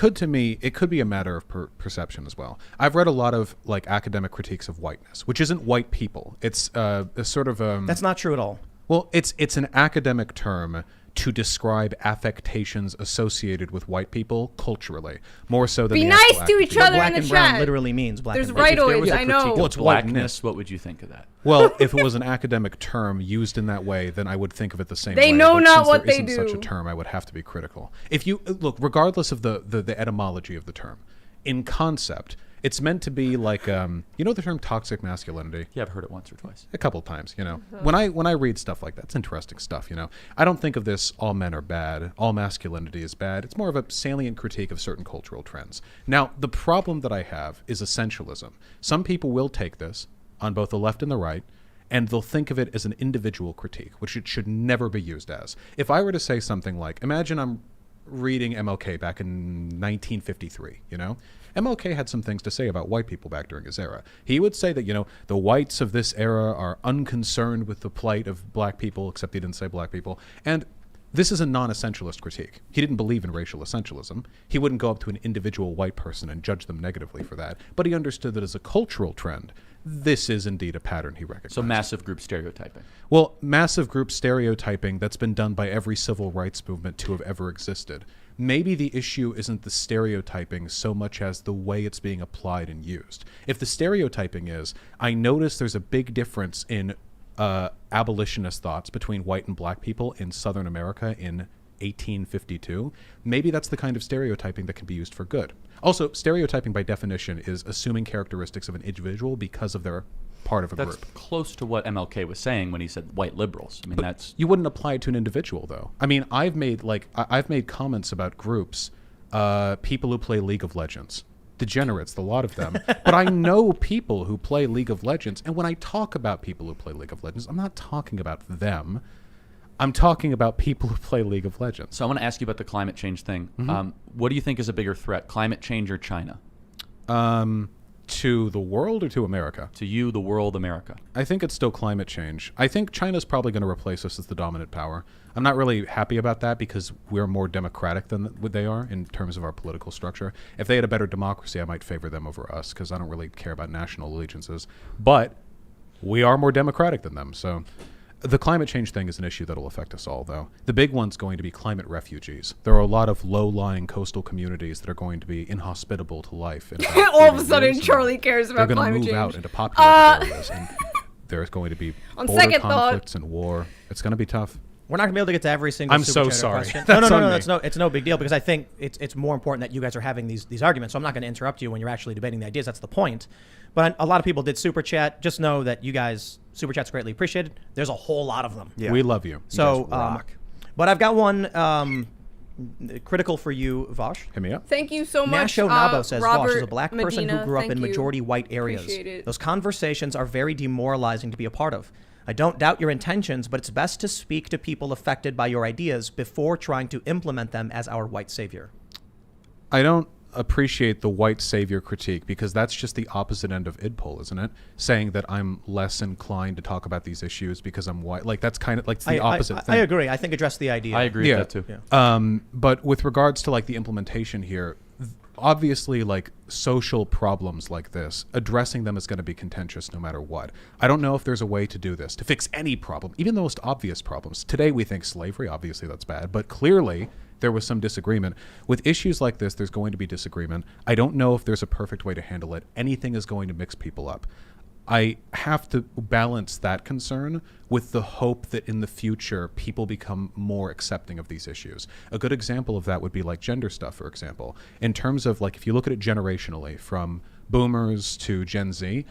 A: could be a matter of perception as well. I've read a lot of like academic critiques of whiteness, which isn't white people. It's a sort of
B: That's not true at all.
A: Well, it's an academic term to describe affectations associated with white people culturally, more so than
D: Be
A: the
D: nice
A: actual
D: to
A: academic-
D: each other
B: Black
D: in the
B: and brown
D: chat.
B: literally means black
D: There's
B: and brown.
D: rightoids, I know.
A: Well, it's
C: Blackness, what would you think of that?
A: Well, if it was an academic term used in that way, then I would think of it the same way.
D: They know
A: But
D: not
A: since
D: what
A: there
D: they
A: isn't such
D: do.
A: a term, I would have to be critical. If you look, regardless of the etymology of the term, in concept, It's meant to be like, you know the term toxic masculinity?
C: Yeah, I've heard it once or twice.
A: A couple times, you know. When I read stuff like that, it's interesting stuff, you know. I don't think of this all men are bad, all masculinity is bad. It's more of a salient critique of certain cultural trends. Now, the problem that I have is essentialism. Some people will take this on both the left and the right, and they'll think of it as an individual critique, which it should never be used as. If I were to say something like, imagine I'm reading MLK back in 1953, you know? MLK had some things to say about white people back during his era. He would say that, you know, the whites of this era are unconcerned with the plight of black people, except he didn't say black people. And this is a non-essentialist critique. He didn't believe in racial essentialism. He wouldn't go up to an individual white person and judge them negatively for that. But he understood that as a cultural trend, this is indeed a pattern he recognized.
C: So massive group stereotyping.
A: Well, massive group stereotyping that's been done by every civil rights movement to have ever existed. Maybe the issue isn't the stereotyping so much as the way it's being applied and used. If the stereotyping is, I notice there's a big difference in abolitionist thoughts between white and black people in Southern America in 1852, maybe that's the kind of stereotyping that can be used for good. Also, stereotyping by definition is assuming characteristics of an individual because of their part of a
C: That's
A: group.
C: close to what MLK was saying when he said white liberals. I mean, that's...
A: You wouldn't apply it to an individual, though. I mean, I've made comments about groups, people who play League of Legends. Degenerates, the lot of them. But I know people who play League of Legends, and when I talk about people who play League of Legends, I'm not talking about them. I'm talking about people who play League of Legends.
C: So I want to ask you about the climate change thing. What do you think is a bigger threat, climate change or China?
A: To the world or to America?
C: To you, the world, America.
A: I think it's still climate change. I think China's probably going to replace us as the dominant power. I'm not really happy about that because we're more democratic than what they are in terms of our political structure. If they had a better democracy, I might favor them over us because I don't really care about national allegiances. But we are more democratic than them, so... The climate change thing is an issue that will affect us all, though. The big one's going to be climate refugees. There are a lot of low-lying coastal communities that are going to be inhospitable to life. In about
D: All of a
A: 40
D: sudden,
A: years,
D: Charlie cares about
A: they're
D: climate
A: going to move
D: change.
A: out into populated areas, and there's going to be
D: On
A: border
D: second
A: conflicts and war. It's going to be tough.
B: We're not going to be able to get to every single
A: I'm
B: super
A: so
B: chatter
A: sorry.
B: question.
A: That's
B: No,
A: on me.
B: it's no big deal because I think it's more important that you guys are having these arguments. So I'm not going to interrupt you when you're actually debating the ideas. That's the point. But a lot of people did super chat. Just know that you guys, super chat's greatly appreciated. There's a whole lot of them.
E: Yeah.
A: We love you.
B: So,
E: rock.
B: but I've got one critical for you, Vaush.
A: Hit me up.
D: Thank you so much.
B: Nasho Nabo says,
D: Robert
B: Vaush is a black person
D: Medina,
B: who grew up
D: thank
B: in
D: you.
B: majority white areas.
D: Appreciate it.
B: Those conversations are very demoralizing to be a part of. I don't doubt your intentions, but it's best to speak to people affected by your ideas before trying to implement them as our white savior.
A: I don't appreciate the white savior critique because that's just the opposite end of idpol, isn't it? Saying that I'm less inclined to talk about these issues because I'm white. Like that's kind of like the opposite thing.
B: I agree. I think address the idea.
C: I agree with that too.
B: Yeah.
A: But with regards to like the implementation here, obviously like social problems like this, addressing them is going to be contentious no matter what. I don't know if there's a way to do this, to fix any problem, even the most obvious problems. Today we think slavery, obviously that's bad, but clearly there was some disagreement. With issues like this, there's going to be disagreement. I don't know if there's a perfect way to handle it. Anything is going to mix people up. I have to balance that concern with the hope that in the future people become more accepting of these issues. A good example of that would be like gender stuff, for example. In terms of like, if you look at it generationally from boomers to Gen Z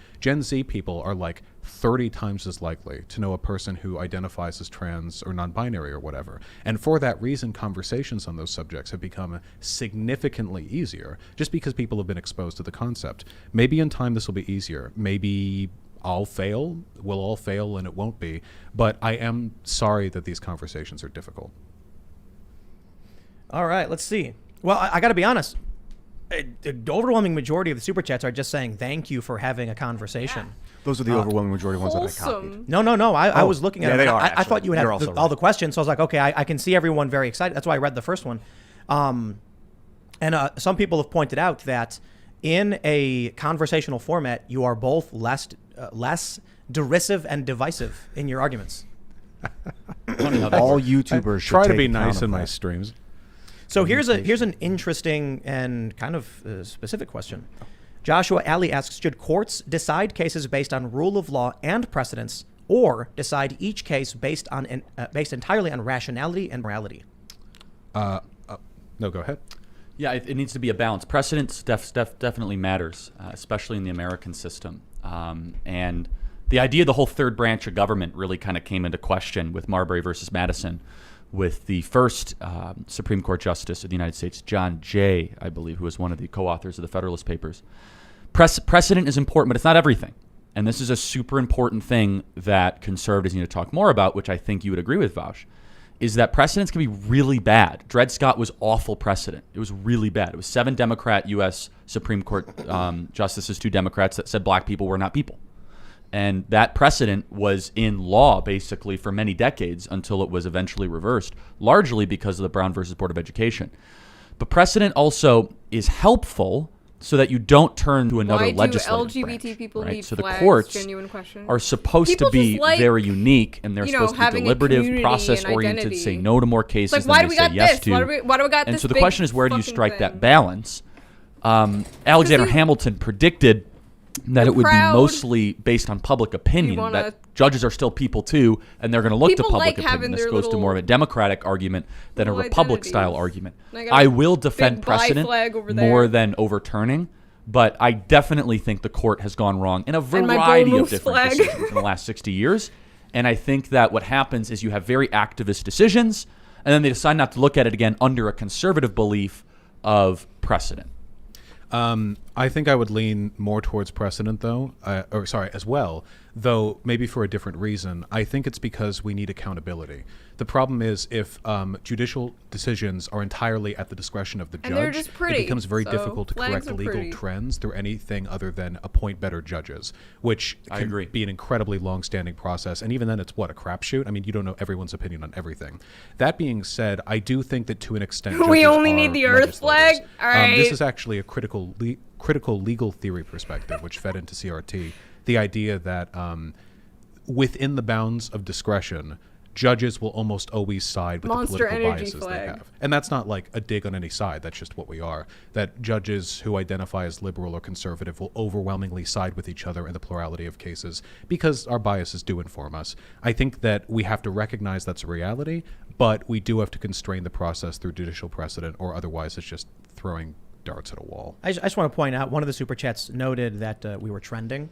A: people are like 30 times as likely to know a person who identifies as trans or non-binary or whatever. And for that reason, conversations on those subjects have become significantly easier just because people have been exposed to the concept. Maybe in time this will be easier. Maybe I'll fail, we'll all fail, and it won't be. But I am sorry that these conversations are difficult.
B: All right, let's see. Well, I got to be honest. The overwhelming majority of the super chats are just saying thank you for having a conversation.
E: Those are the overwhelming majority ones that I
D: Wholesome.
E: copied.
B: No. I was looking at
E: yeah,
B: it.
E: they are,
B: I thought
E: actually.
B: you would
E: You're
B: have
E: also
B: all
E: right.
B: the questions. So I was like, okay, I can see everyone very excited. That's why I read the first one. And some people have pointed out that in a conversational format, you are both less derisive and divisive in your arguments.
E: All YouTubers should
A: try to
E: take
A: be
E: account
A: nice
E: of
A: in my
E: that.
A: streams.
B: So here's an interesting and kind of specific question. Joshua Alley asks, should courts decide cases based on rule of law and precedents, or decide each case based entirely on rationality and morality?
A: No, go ahead.
C: Yeah, it needs to be a balance. Precedence definitely matters, especially in the American system. And the idea of the whole third branch of government really kind of came into question with Marbury versus Madison, with the first Supreme Court Justice of the United States, John Jay, I believe, who was one of the co-authors of the Federalist Papers. Precedent is important, but it's not everything. And this is a super important thing that conservatives need to talk more about, which I think you would agree with, Vaush, is that precedents can be really bad. Dred Scott was awful precedent. It was really bad. It was 7 Democrat U.S. Supreme Court justices, 2 Democrats, that said black people were not people. And that precedent was in law, basically, for many decades until it was eventually reversed, largely because of the Brown versus Board of Education. But precedent also is helpful so that you don't turn to another legislative
D: LGBT
C: branch,
D: people
C: right?
D: need
C: So the
D: flags?
C: courts
D: Genuine question.
C: are supposed
D: People
C: to be
D: just like,
C: very unique, and they're supposed to be
D: having a
C: deliberative,
D: community and
C: process-oriented,
D: identity.
C: say no to more cases
D: It's like, why
C: than
D: do
C: they
D: we
C: say
D: got
C: yes
D: this?
C: to.
D: Why do we got
C: and
D: this
C: so the
D: big
C: question is, where do you
D: fucking
C: strike
D: thing?
C: that balance? Alexander Hamilton predicted that it would be mostly based on public opinion, that judges are still people too, and they're going to look to
D: People
C: public
D: like having
C: opinion. This
D: their
C: goes to more of a democratic argument than a
D: little
C: republic-style
D: identities.
C: argument.
D: And I got
C: I
D: a
C: will defend
D: big bi
C: precedent
D: flag over
C: more
D: there.
C: than overturning, but I definitely think the court has gone wrong in a
D: my bull
C: variety of
D: moose
C: different
D: flag.
C: decisions in the last 60 years. And I think that what happens is you have very activist decisions, and then they decide not to look at it again under a conservative belief of precedent.
A: I think I would lean more towards precedent, though, as well, though maybe for a different reason. I think it's because we need accountability. The problem is if judicial decisions are entirely at the discretion of the
D: And they're
A: judge,
D: just pretty,
A: it becomes very
D: so
A: difficult to
D: flags
A: correct
D: are
A: legal
D: pretty.
A: trends through anything other than appoint better judges, which
C: I
A: can
C: agree.
A: be an incredibly long-standing process. And even then, it's a crapshoot? I mean, you don't know everyone's opinion on everything. That being said, I do think that to an extent,
D: We
A: judges
D: only
A: are
D: need the Earth
A: legislators.
D: flag? All right.
A: This is actually a critical legal theory perspective, which fed into CRT. The idea that within the bounds of discretion, judges will almost always side with
D: Monster
A: the political
D: energy
A: biases
D: flag.
A: they have. And that's not like a dig on any side. That's just what we are. That judges who identify as liberal or conservative will overwhelmingly side with each other in the plurality of cases because our biases do inform us. I think that we have to recognize that's a reality, but we do have to constrain the process through judicial precedent, or otherwise it's just throwing darts at a wall.
B: I just want to point out, one of the super chats noted that we were trending.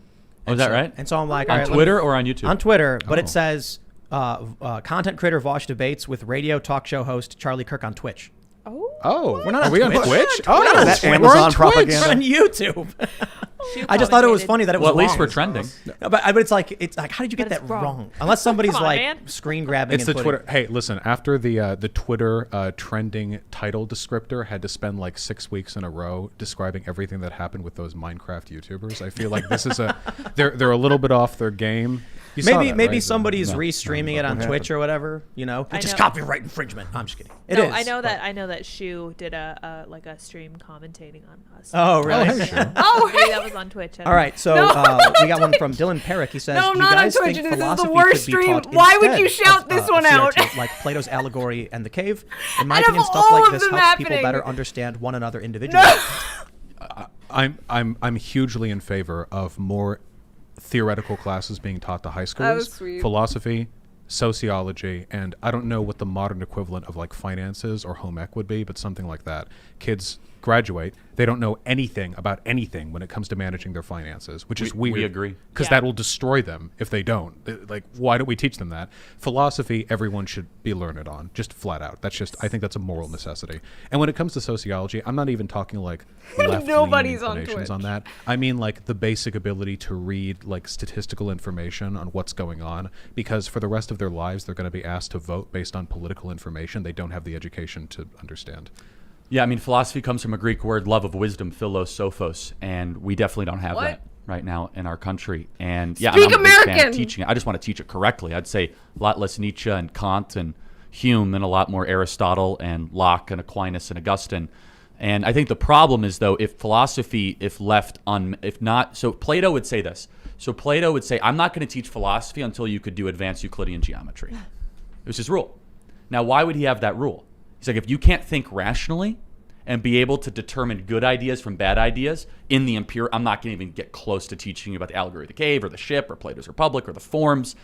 C: Oh, is that right?
B: And so I'm like,
C: On
B: all right,
C: Twitter or on YouTube?
B: On Twitter, but
A: Oh.
B: it says content creator Vaush debates with radio talk show host Charlie Kirk on Twitch.
A: Oh,
B: We're not
A: are
B: on
A: we on
B: Twitch.
A: Twitch?
B: We're not on
E: That
B: Twitch.
E: Amazon
B: We're on
E: propaganda.
B: We're on YouTube. I just thought it was funny that it was
C: Well, at least
B: wrong.
C: we're trending.
B: No, but it's like how did you get
F: But
B: that
F: it's wrong.
B: wrong? Unless somebody's
F: Come on,
B: like
F: man.
B: screen grabbing.
A: It's
B: and
A: the
B: putting-
A: Twitter. Hey, listen. After the Twitter trending title descriptor had to spend like 6 weeks in a row describing everything that happened with those Minecraft YouTubers, I feel like this is they're a little bit off their game. You saw that,
B: Maybe
A: right?
B: somebody's
A: No.
B: restreaming it on
E: What
B: Twitch or whatever. You know,
F: I
B: it's just
F: know.
B: copyright infringement. I'm just kidding. It
F: No,
B: is.
F: I know
B: but-
F: that. I know that Shu did a stream commentating on us.
B: Oh, really?
A: Oh, hey, sure.
D: Oh,
F: Maybe that was on Twitch. I don't
B: All right, so
D: No,
B: we got one from Dylan Perrick. He says,
D: No, I'm
B: "Do you
D: not on
B: guys
D: Twitch,
B: think
D: and this is the
B: philosophy
D: worst
B: could be
D: stream.
B: taught
D: Why would
B: instead
D: you shout
B: of,
D: this one out?"
B: CRT, like Plato's allegory and the cave. In my
D: Out of
B: opinion, stuff
D: all
B: like
D: of
B: this
D: them
B: helps people
D: happening.
B: better understand one another individually."
A: I'm hugely in favor of more theoretical classes being taught to high
D: That was
A: schools.
D: sweet.
A: Philosophy, sociology, and I don't know what the modern equivalent of like finances or home ec would be, but something like that. Kids graduate, they don't know anything about anything when it comes to managing their finances, which is weird.
C: We agree.
A: Because
F: Yeah.
A: that will destroy them if they don't. Like, why don't we teach them that? Philosophy, everyone should be learned on, just flat out. I think that's a moral necessity. And when it comes to sociology, I'm not even talking like left-leaning
D: Nobody's on
A: inclinations on
D: Twitch.
A: that. I mean like the basic ability to read like statistical information on what's going on, because for the rest of their lives, they're going to be asked to vote based on political information they don't have the education to understand.
C: Yeah, I mean, philosophy comes from a Greek word, love of wisdom, philos, sophos, and we definitely don't have
D: What?
C: that right now in our country. And yeah,
D: Speak
C: I'm a big fan of
D: American!
C: teaching it. I just want to teach it correctly. I'd say a lot less Nietzsche and Kant and Hume and a lot more Aristotle and Locke and Aquinas and Augustine. And I think the problem is, though, if philosophy, if not, so Plato would say this. So Plato would say, I'm not going to teach philosophy until you could do advanced Euclidean geometry. It was his rule. Now, why would he have that rule? He's like, if you can't think rationally and be able to determine good ideas from bad ideas in the I'm not going to even get close to teaching you about the allegory of the cave or the ship or Plato's Republic or the forms.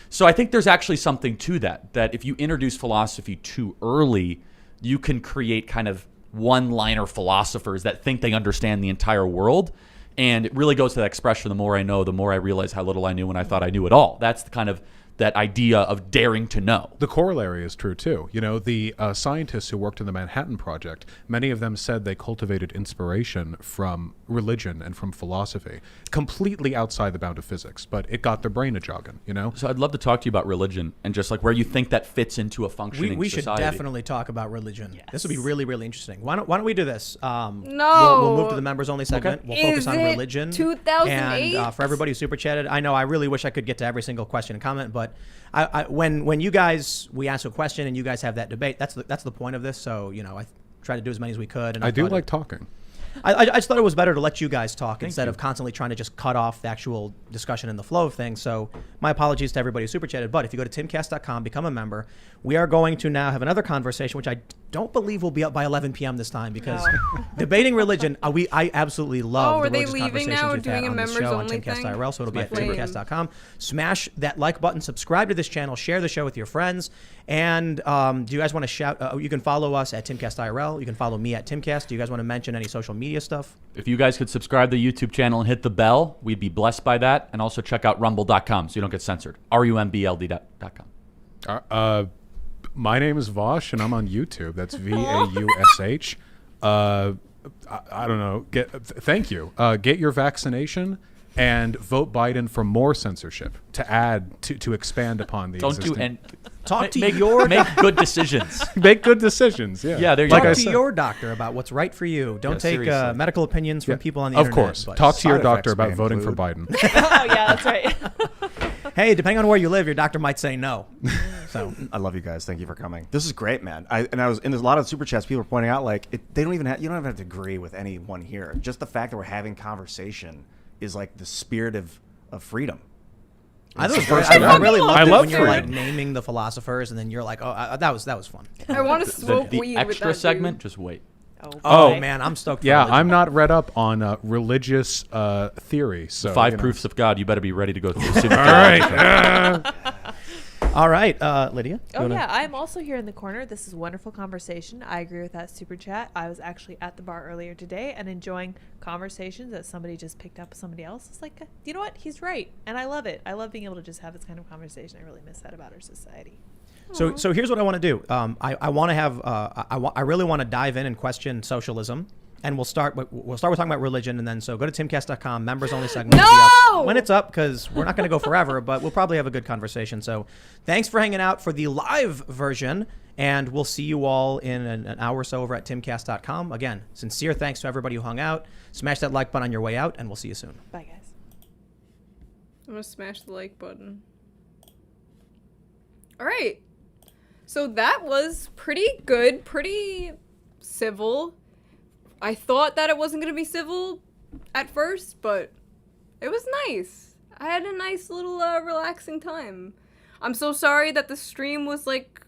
C: So I think there's actually something to that if you introduce philosophy too early, you can create kind of one-liner philosophers that think they understand the entire world. And it really goes to that expression, the more I know, the more I realize how little I knew when I thought I knew it all. That's the kind of that idea of daring to know.
A: The corollary is true too. You know, the scientists who worked in the Manhattan Project, many of them said they cultivated inspiration from religion and from philosophy, completely outside the bound of physics, but it got their brain a jogging, you know?
C: So I'd love to talk to you about religion and just like where you think that fits into a functioning
B: We should
C: society.
B: definitely talk about religion.
F: Yes.
B: This would be really, really interesting. Why don't we do this?
D: No.
B: We'll move to the members only segment.
C: Okay.
B: We'll focus on
D: Is it
B: religion.
D: 2008?
B: And for everybody who super chatted, I know I really wish I could get to every single question and comment, but when you guys, we ask a question and you guys have that debate, that's the point of this. So, you know, I try to do as many as we could. And
A: I do like talking.
B: I just thought it was better to let you guys talk instead of constantly trying to just cut off the actual discussion and the flow of things. So my apologies to everybody who super chatted. But if you go to timcast.com, become a member, we are going to now have another conversation, which I don't believe will be up by 11 p.m. this time because debating religion, I absolutely love the
D: are they
B: religious
D: leaving
B: conversations
D: now,
B: we've
D: doing
B: had
D: a
B: on this
D: members
B: show on
D: only
B: Timcast
D: thing?
B: IRL. So it'll be at
D: Lame.
B: timcast.com. Smash that like button, subscribe to this channel, share the show with your friends. And do you guys want to shout? You can follow us at Timcast IRL. You can follow me at Timcast. Do you guys want to mention any social media stuff?
C: If you guys could subscribe to the YouTube channel and hit the bell, we'd be blessed by that. And also check out rumble.com so you don't get censored. rumbld.com.
A: My name is Vaush, and I'm on YouTube. That's VAUSH. I don't know. Thank you. Get your vaccination and vote Biden for more censorship to add to expand upon the
C: Don't
A: existing.
C: do and
B: Talk to
C: make
B: your
C: make good decisions.
A: Make good decisions. Yeah.
C: Yeah, there you
B: Talk
C: go.
B: to your doctor about what's right for you. Don't take
C: seriously.
B: medical opinions from people on the
A: Of
B: internet.
A: course.
B: but-
A: Talk to your
E: Side
A: doctor
E: effects
A: about
E: may
A: voting for
E: include-
A: Biden.
F: Oh yeah, that's right.
B: Hey, depending on where you live, your doctor might say no. So
E: I love you guys. Thank you for coming. This is great, man. There's a lot of super chats. People are pointing out like they don't even you don't even have to agree with anyone here. Just the fact that we're having conversation is like the spirit of freedom.
B: I thought it was
A: first
B: great. I
A: time.
B: really loved
A: I
B: it
A: love
B: when you're like
A: freedom.
B: naming the philosophers, and then you're like, oh, that was fun.
D: I want to smoke
C: The
D: weed with
C: extra
D: that
C: segment,
D: dude.
C: just wait.
B: Oh man, I'm stoked. For
A: Yeah,
B: religion.
A: I'm not read up on religious theory. So
C: Five
A: you know.
C: proofs of God. You better be ready to go through. Super
A: All right.
B: All right, Lydia. you
F: Oh
B: wanna-
F: yeah, I'm also here in the corner. This is a wonderful conversation. I agree with that super chat. I was actually at the bar earlier today and enjoying conversations that somebody just picked up with somebody else. It's like, you know what? He's right, and I love it. I love being able to just have this kind of conversation. I really miss that about our society.
B: So here's what I want to do. I want to have. I really want to dive in and question socialism. And we'll start with talking about religion, and then so go to timcast.com, members only segment will be up when it's up, because we're not going to go forever, but we'll probably have a good conversation. So thanks for hanging out for the live version, and we'll see you all in an hour or so over at timcast.com. Again, sincere thanks to everybody who hung out. Smash that like button on your way out, and we'll see you soon.
F: Bye, guys.
D: I'm gonna smash the like button. All right. So that was pretty good, pretty civil. I thought that it wasn't gonna be civil at first, but it was nice. I had a nice little relaxing time. I'm so sorry that the stream was like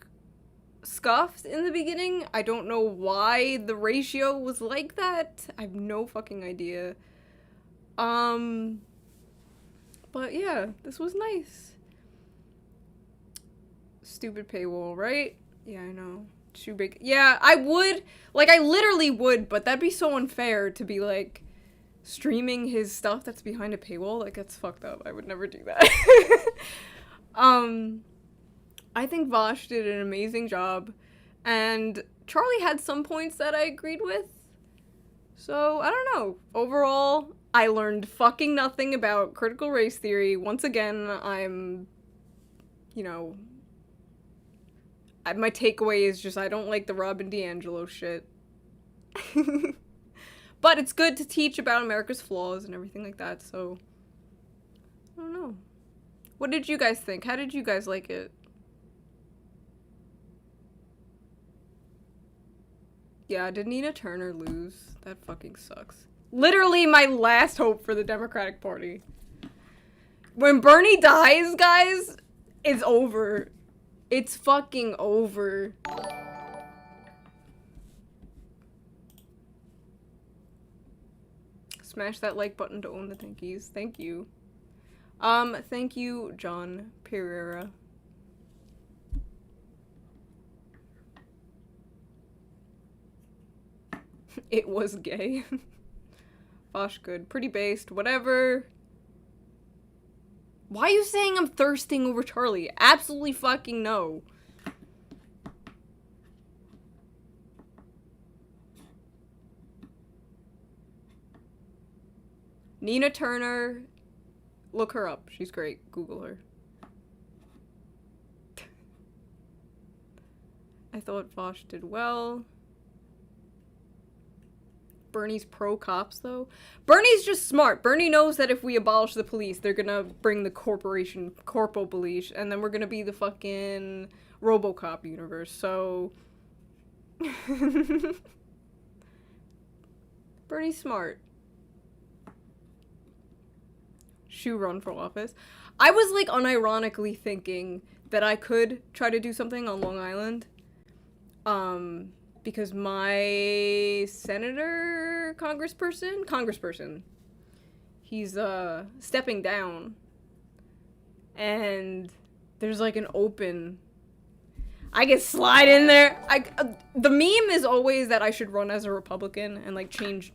D: scuffed in the beginning. I don't know why the ratio was like that. I have no fucking idea. But yeah, this was nice. Stupid paywall, right? Yeah, I know. Too big. Yeah, I would. Like, I literally would, but that'd be so unfair to be, like, streaming his stuff that's behind a paywall. Like, that's fucked up. I would never do that. I think Vaush did an amazing job, and Charlie had some points that I agreed with. So, I don't know. Overall, I learned fucking nothing about critical race theory. Once again, I'm, you know... my takeaway is just I don't like the Robin DiAngelo shit. But it's good to teach about America's flaws and everything like that, so... I don't know. What did you guys think? How did you guys like it? Yeah, did Nina Turner lose? That fucking sucks. Literally my last hope for the Democratic Party. When Bernie dies, guys, it's over. It's fucking over. Smash that like button to own the thankies. Thank you. Thank you, John Pereira. It was gay. Vaush good. Pretty based. Whatever. Why are you saying I'm thirsting over Charlie? Absolutely fucking no. Nina Turner. Look her up. She's great. Google her. I thought Vaush did well. Bernie's pro cops, though. Bernie's just smart. Bernie knows that if we abolish the police, they're gonna bring the corpo police, and then we're gonna be the fucking RoboCop universe, so... Bernie's smart. Shoe run for office. I was, like, unironically thinking that I could try to do something on Long Island. Because my congressperson, he's, stepping down. And there's, like, an open... I can slide in there. The meme is always that I should run as a Republican and, like, change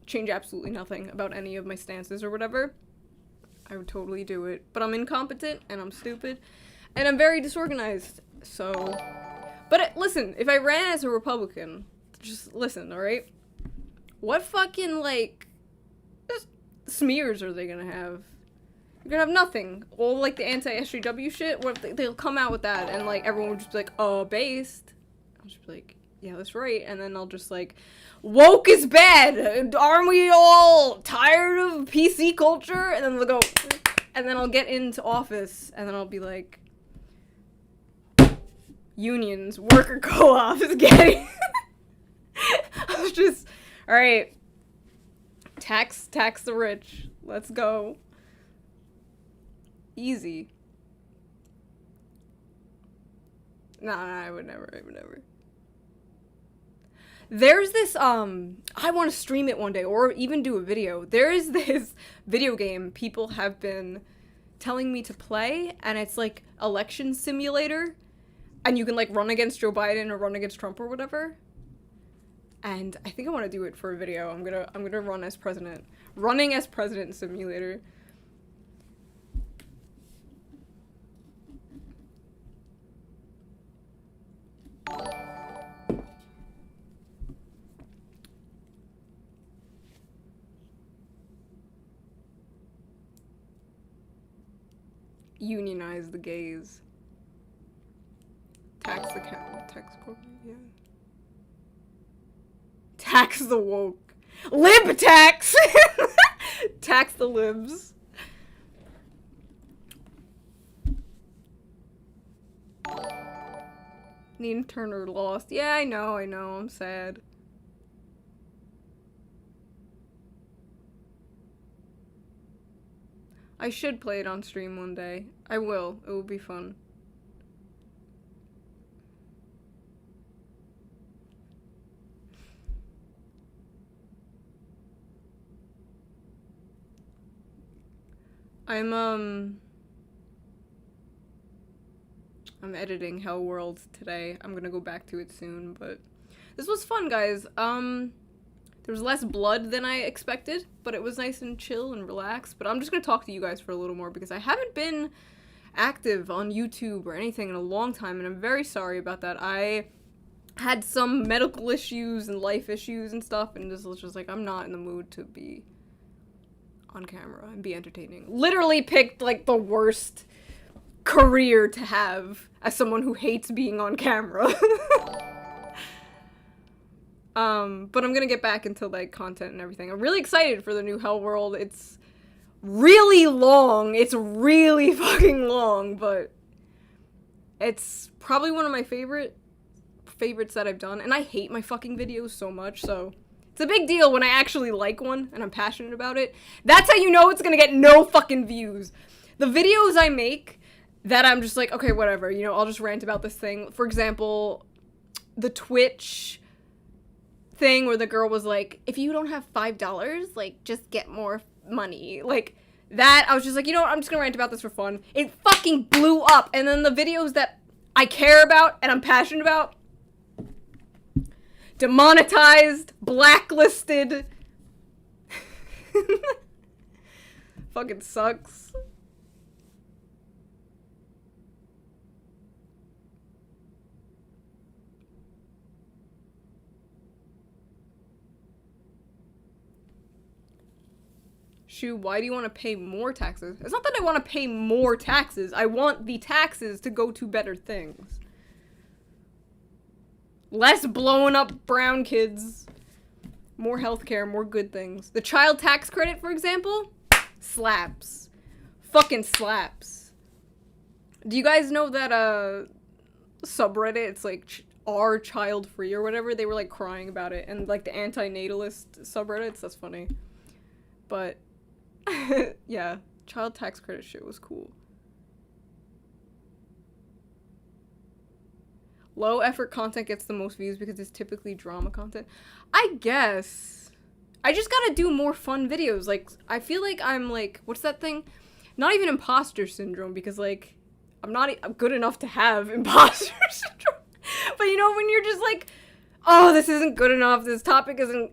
D: absolutely nothing about any of my stances or whatever. I would totally do it. But I'm incompetent, and I'm stupid, and I'm very disorganized, so... But listen, if I ran as a Republican, just listen, alright? What fucking, like, smears are they gonna have? You're gonna have nothing. All, like, the anti-SJW shit, what if they'll come out with that, and, like, everyone would just be like, based. I'll just be like, yeah, that's right, and then I'll just, like, woke is bad! Aren't we all tired of PC culture? And then they'll go, and then I'll get into office, and then I'll be like, unions, worker co-ops, getting... I was just, alright, tax the rich, let's go. Easy. Nah, I would never. There's this, I want to stream it one day, or even do a video. There is this video game people have been telling me to play, and it's like election simulator, and you can like run against Joe Biden or run against Trump or whatever. And I think I want to do it for a video. I'm gonna run as president. Running as president simulator. Unionize the gays. Tax the tax corporate, yeah. Tax the woke. Lib tax! Tax the libs. Nina Turner lost. Yeah, I know, I'm sad. I should play it on stream one day. I will. It will be fun. I'm editing Hell World today. I'm gonna go back to it soon, but this was fun, guys. There was less blood than I expected, but it was nice and chill and relaxed. But I'm just gonna talk to you guys for a little more because I haven't been active on YouTube or anything in a long time, and I'm very sorry about that. I had some medical issues and life issues and stuff, and this was just like, I'm not in the mood to be on camera and be entertaining. Literally picked like the worst career to have as someone who hates being on camera. But I'm gonna get back into like content and everything. I'm really excited for the new Hell World. It's really long. It's really fucking long, but it's probably one of my favorites that I've done. And I hate my fucking videos so much, so it's a big deal when I actually like one and I'm passionate about it. That's how you know it's gonna get no fucking views. The videos I make that I'm just like, okay, whatever, you know, I'll just rant about this thing. For example, the Twitch thing where the girl was like, if you don't have $5, like, just get more money. Like, that, I was just like, you know what, I'm just gonna rant about this for fun. It fucking blew up. And then the videos that I care about and I'm passionate about demonetized, blacklisted. Fucking sucks. Shoo, why do you want to pay more taxes? It's not that I want to pay more taxes. I want the taxes to go to better things. Less blowing up brown kids. More healthcare, more good things. The child tax credit, for example, slaps. Fucking slaps. Do you guys know that subreddit, it's like our child free or whatever? They were like crying about it, and like the anti-natalist subreddits, that's funny. But yeah, child tax credit shit was cool. Low effort content gets the most views because it's typically drama content. I guess. I just gotta do more fun videos. Like, I feel like I'm like, what's that thing? Not even imposter syndrome, because like, I'm not good enough to have imposter syndrome. But you know, when you're just like, oh, this isn't good enough, this topic isn't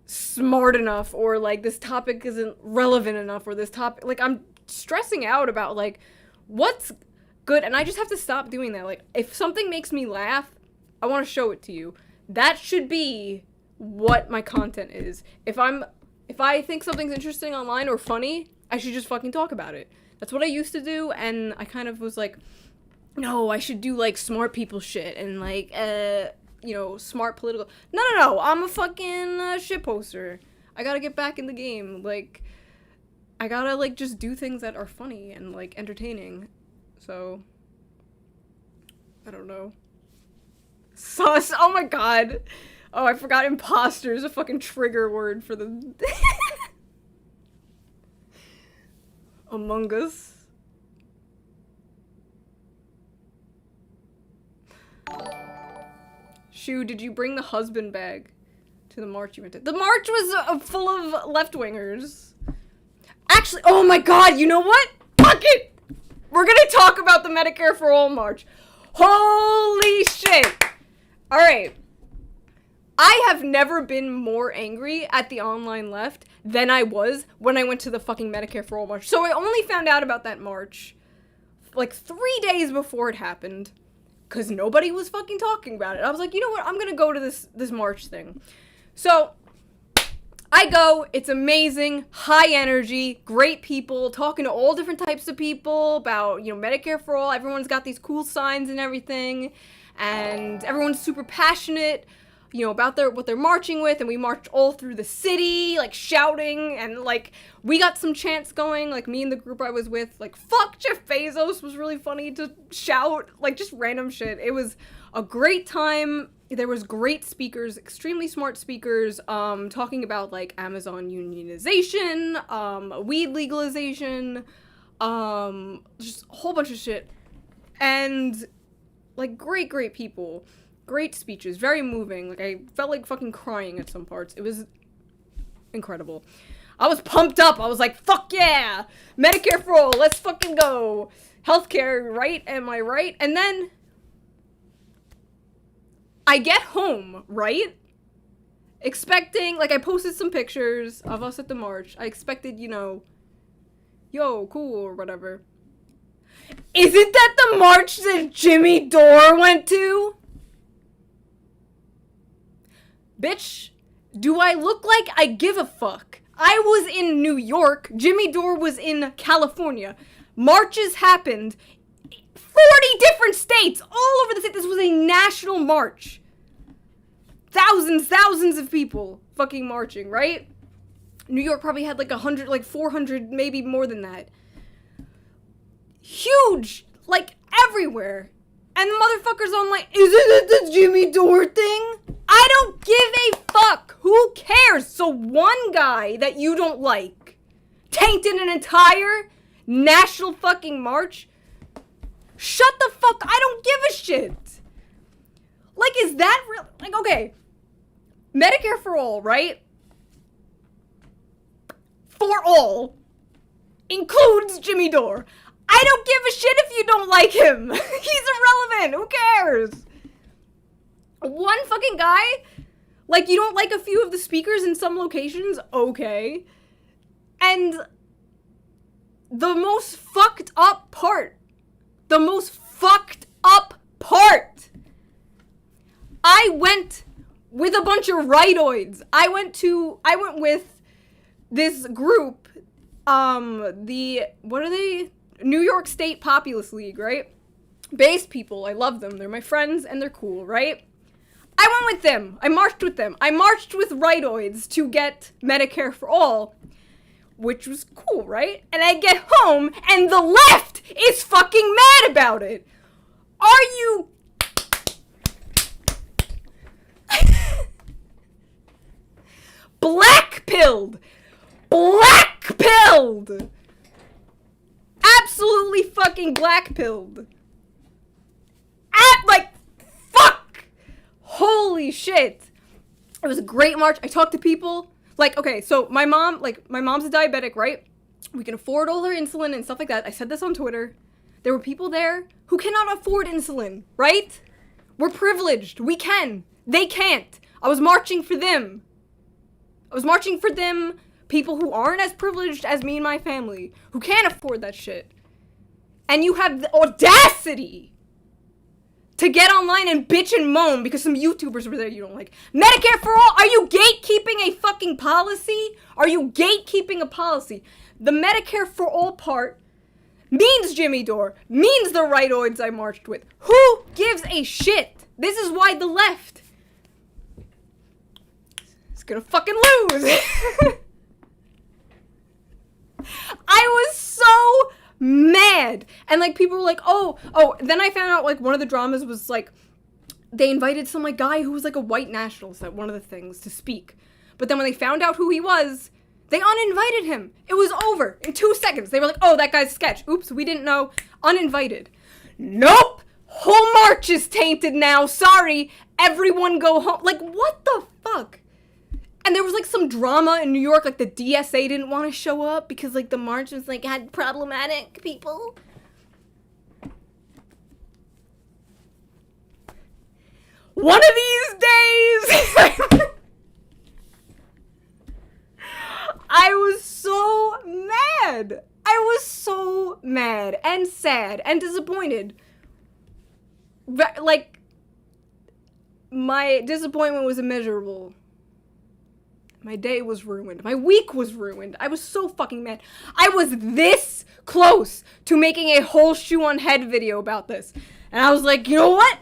D: smart enough, or like this topic isn't relevant enough, or this topic, like I'm stressing out about like what's good, and I just have to stop doing that. Like, if something makes me laugh, I want to show it to you. That should be what my content is. If I think something's interesting online or funny, I should just fucking talk about it. That's what I used to do, and I kind of was like, no, I should do like smart people shit and like you know, smart political. No, I'm a fucking shit poster. I gotta get back in the game. Like, I gotta like just do things that are funny and like entertaining. So, I don't know. Sus. Oh my god. Oh, I forgot imposter is a fucking trigger word for the Among Us. Shoo, did you bring the husband bag to the march you went to? The march was full of left-wingers. Actually, oh my god, you know what? Fuck it! We're gonna talk about the Medicare for All march. Holy shit! Alright. I have never been more angry at the online left than I was when I went to the fucking Medicare for All march. So I only found out about that march like 3 days before it happened, because nobody was fucking talking about it. I was like, you know what? I'm gonna go to this march thing. So I go, it's amazing, high energy, great people, talking to all different types of people about, you know, Medicare for All. Everyone's got these cool signs and everything, and everyone's super passionate, you know, about what they're marching with, and we marched all through the city, like, shouting, and, like, we got some chants going, like, me and the group I was with, like, fuck Jeff Bezos was really funny to shout, like, just random shit. It was a great time. There was great speakers, extremely smart speakers, talking about, like, Amazon unionization, weed legalization, just a whole bunch of shit, and, like, great people. Great speeches, very moving. Like, I felt like fucking crying at some parts. It was incredible. I was pumped up. I was like, fuck yeah! Medicare for All, let's fucking go! Healthcare, right? Am I right? And then I get home, right? Expecting, like, I posted some pictures of us at the march. I expected, you know, yo, cool, or whatever. Isn't that the march that Jimmy Dore went to? Bitch, do I look like I give a fuck? I was in New York. Jimmy Dore was in California. Marches happened. 40 different states, all over the state. This was a national march. Thousands of people fucking marching, right? New York probably had like 100, like 400, maybe more than that. Huge, like everywhere. And the motherfuckers online, isn't it the Jimmy Dore thing? I don't give a fuck. Who cares? So one guy that you don't like tainted an entire national fucking march? Shut the fuck. I don't give a shit. Like, is that real? Like, okay. Medicare for All, right? For all includes Jimmy Dore. I don't give a shit if you don't like him. He's irrelevant. Who cares? One fucking guy? Like, you don't like a few of the speakers in some locations? Okay. And the most fucked up part, I went with a bunch of rightoids. I went with this group, what are they? New York State Populist League, right? Base people, I love them. They're my friends and they're cool, right? I went with them. I marched with them. I marched with rightoids to get Medicare for all, which was cool, right? And I get home and the left is fucking mad about it. Are you... Black-pilled! Black-pilled! Absolutely fucking black-pilled. Like, fuck! Holy shit. It was a great march. I talked to people. Like, okay, so my mom's a diabetic, right? We can afford all her insulin and stuff like that. I said this on Twitter. There were people there who cannot afford insulin, right? We're privileged. We can. They can't. I was marching for them. People who aren't as privileged as me and my family, who can't afford that shit. And you have the audacity to get online and bitch and moan because some YouTubers were there you don't like. Medicare for all? Are you gatekeeping a fucking policy? Are you gatekeeping a policy? The Medicare for all part means Jimmy Dore, means the rightoids I marched with. Who gives a shit? This is why the left is gonna fucking lose. I was so mad. And like people were like, oh, then I found out like one of the dramas was like they invited some like guy who was like a white nationalist at one of the things to speak. But then when they found out who he was, they uninvited him. It was over in 2 seconds. They were like, oh, that guy's sketch. Oops, we didn't know. Uninvited. Nope. Whole march is tainted now. Sorry. Everyone go home. Like, what the fuck? And there was like some drama in New York, like the DSA didn't want to show up because like the march was like had problematic people. One of these days, I was so mad. I was so mad and sad and disappointed. Like, my disappointment was immeasurable. My day was ruined. My week was ruined. I was so fucking mad. I was this close to making a whole shoe on head video about this. And I was like, you know what?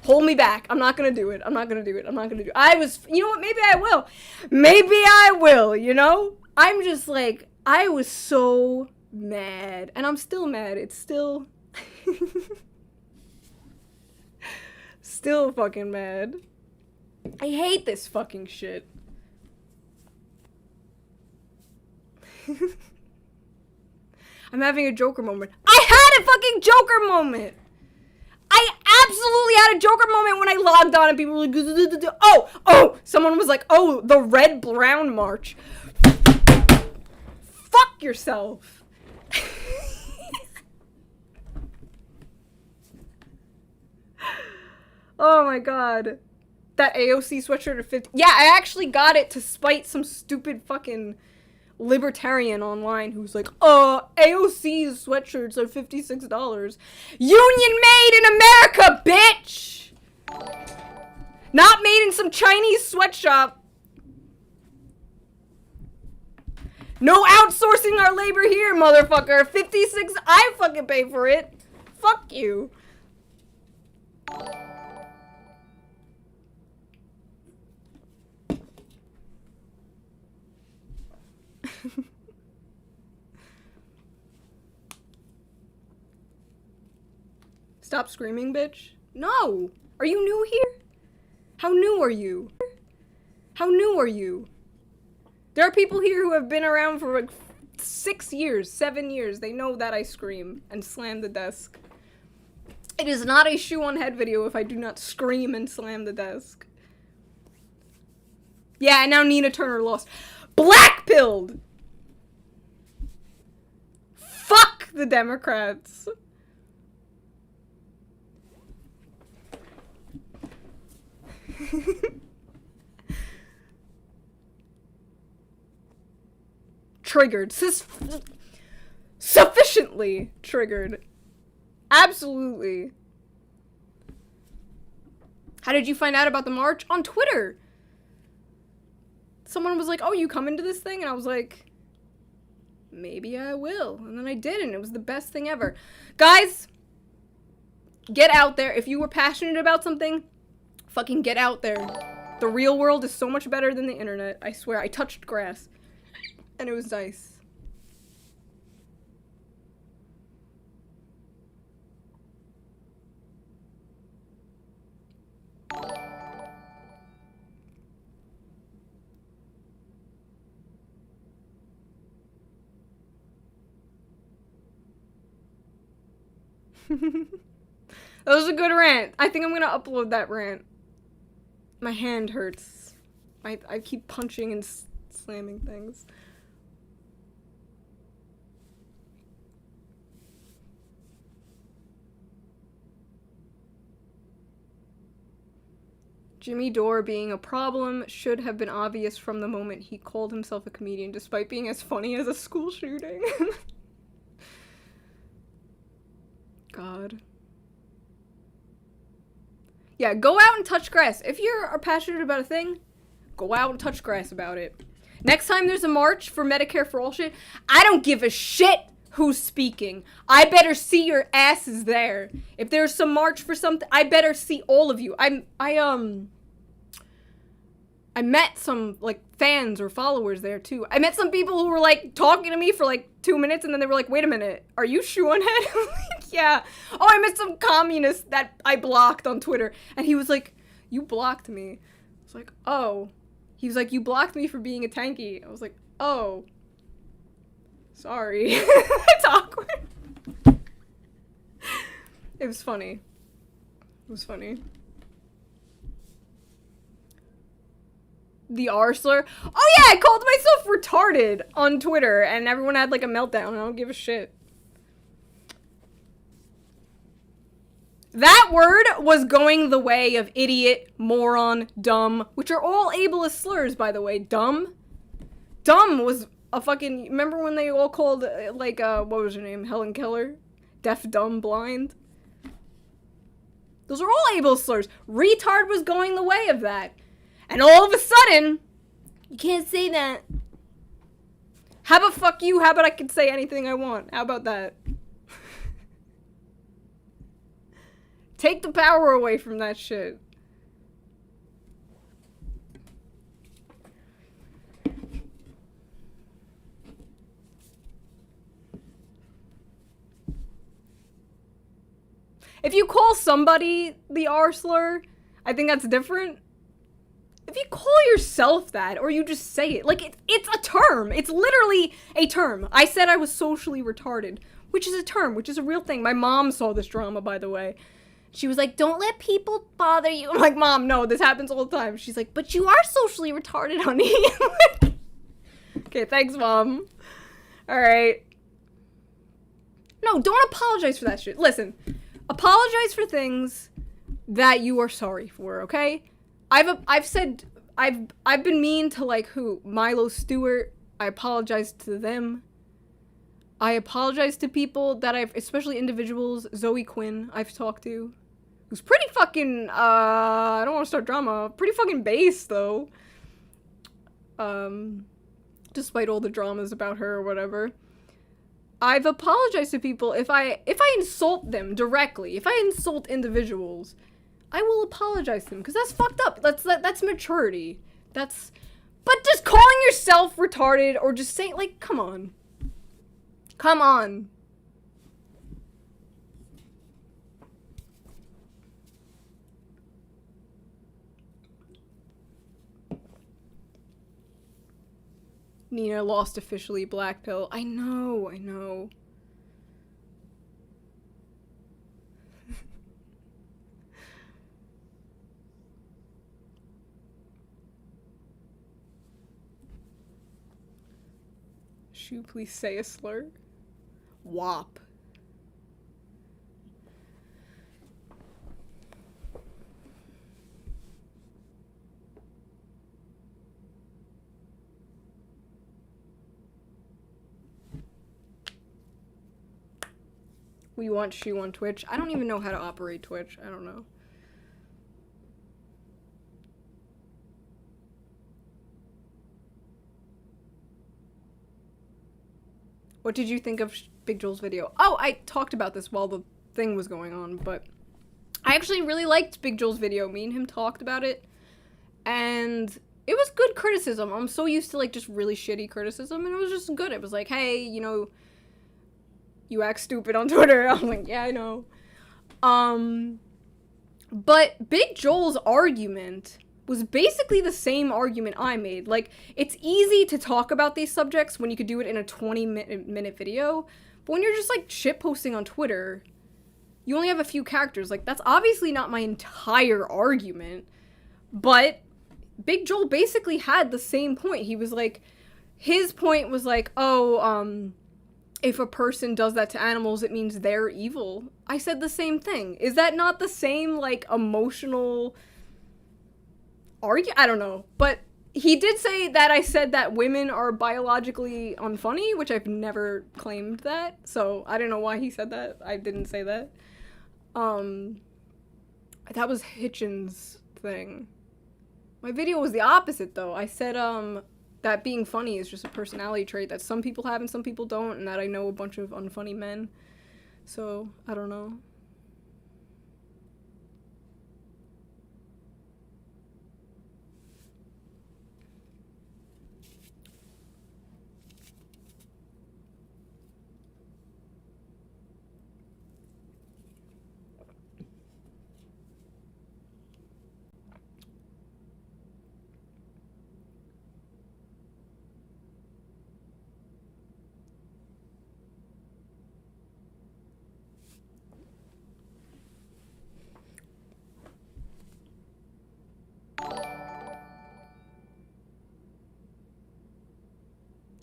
D: Hold me back. I'm not gonna do it. I'm not gonna do it. I was, you know what? Maybe I will. Maybe I will, you know? I'm just like, I was so mad. And I'm still mad. It's still... still fucking mad. I hate this fucking shit. I'm having a Joker moment. I had a fucking Joker moment! I absolutely had a Joker moment when I logged on and people were like, oh, someone was like, oh, the red-brown march. Fuck yourself. Oh my god. That AOC sweatshirt at 50. Yeah, I actually got it to spite some stupid fucking libertarian online who's like, AOC's sweatshirts are $56. Union made in America, bitch! Not made in some Chinese sweatshop. No outsourcing our labor here, motherfucker. 56, I fucking pay for it. Fuck you. Stop screaming, bitch. No! Are you new here? How new are you? How new are you? There are people here who have been around for like 6 years, 7 years. They know that I scream and slam the desk. It is not a shoe on head video if I do not scream and slam the desk. Yeah, and now Nina Turner lost. Black-pilled! Fuck the Democrats. Triggered. Sufficiently triggered. Absolutely. How did you find out about the march? On Twitter. Someone was like, oh, you coming to this thing? And I was like, maybe I will. And then I did, and it was the best thing ever. Guys, get out there. If you were passionate about something, fucking get out there. The real world is so much better than the internet. I swear, I touched grass. And it was nice. That was a good rant. I think I'm gonna upload that rant. My hand hurts. I keep punching and slamming things. Jimmy Dore being a problem should have been obvious from the moment he called himself a comedian, despite being as funny as a school shooting. God. Yeah, go out and touch grass. If you're passionate about a thing, go out and touch grass about it. Next time there's a march for Medicare for all shit, I don't give a shit who's speaking. I better see your asses there. If there's some march for something, I better see all of you. I met some, like, fans or followers there, too. I met some people who were, like, talking to me for, like, 2 minutes, and then they were like, wait a minute, are you Shoehead? I'm like, yeah. Oh, I met some communist that I blocked on Twitter. And he was like, you blocked me. I was like, oh. He was like, you blocked me for being a tanky. I was like, oh. Sorry. It's awkward. It was funny. It was funny. The R slur. Oh yeah, I called myself retarded on Twitter and everyone had like a meltdown. I don't give a shit. That word was going the way of idiot, moron, dumb, which are all ableist slurs, by the way. Dumb? Dumb was a fucking... Remember when they all called, like, what was her name? Helen Keller? Deaf, dumb, blind? Those are all ableist slurs. Retard was going the way of that. And all of a sudden, you can't say that. How about fuck you? How about I can say anything I want? How about that? Take the power away from that shit. If you call somebody the R slur, I think that's different. If you call yourself that, or you just say it, like, it's a term. It's literally a term. I said I was socially retarded, which is a term, which is a real thing. My mom saw this drama, by the way. She was like, don't let people bother you. I'm like, Mom, no, this happens all the time. She's like, but you are socially retarded, honey. Okay, thanks, Mom. All right. No, don't apologize for that shit. Listen, apologize for things that you are sorry for, okay? I've been mean to, like, who? Milo Stewart. I apologize to them. I apologize to people that especially individuals, Zoe Quinn, I've talked to. Who's pretty fucking, I don't want to start drama. Pretty fucking base, though. Despite all the dramas about her or whatever. I've apologized to people if I insult them directly. If I insult individuals, I will apologize to them, because that's fucked up. That's maturity. But just calling yourself retarded or just saying, like, come on. Come on. Nina lost officially black pill. I know. Should you please say a slur? WAP. We want you on Twitch. I don't even know how to operate Twitch. I don't know. What did you think of Big Joel's video? Oh, I talked about this while the thing was going on, but I actually really liked Big Joel's video. Me and him talked about it, and it was good criticism. I'm so used to, like, just really shitty criticism, and it was just good. It was like, hey, you know, you act stupid on Twitter. I'm like, yeah, I know. But Big Joel's argument was basically the same argument I made. Like, it's easy to talk about these subjects when you could do it in a 20-minute video, but when you're just, like, shitposting on Twitter, you only have a few characters. Like, that's obviously not my entire argument, but Big Joel basically had the same point. He was like, his point was like, oh, if a person does that to animals, it means they're evil. I said the same thing. Is that not the same, like, emotional I don't know. But he did say that I said that women are biologically unfunny, which I've never claimed that. So I don't know why he said that. I didn't say that. That was Hitchens' thing. My video was the opposite, though. I said, that being funny is just a personality trait that some people have and some people don't, and that I know a bunch of unfunny men. So, I don't know.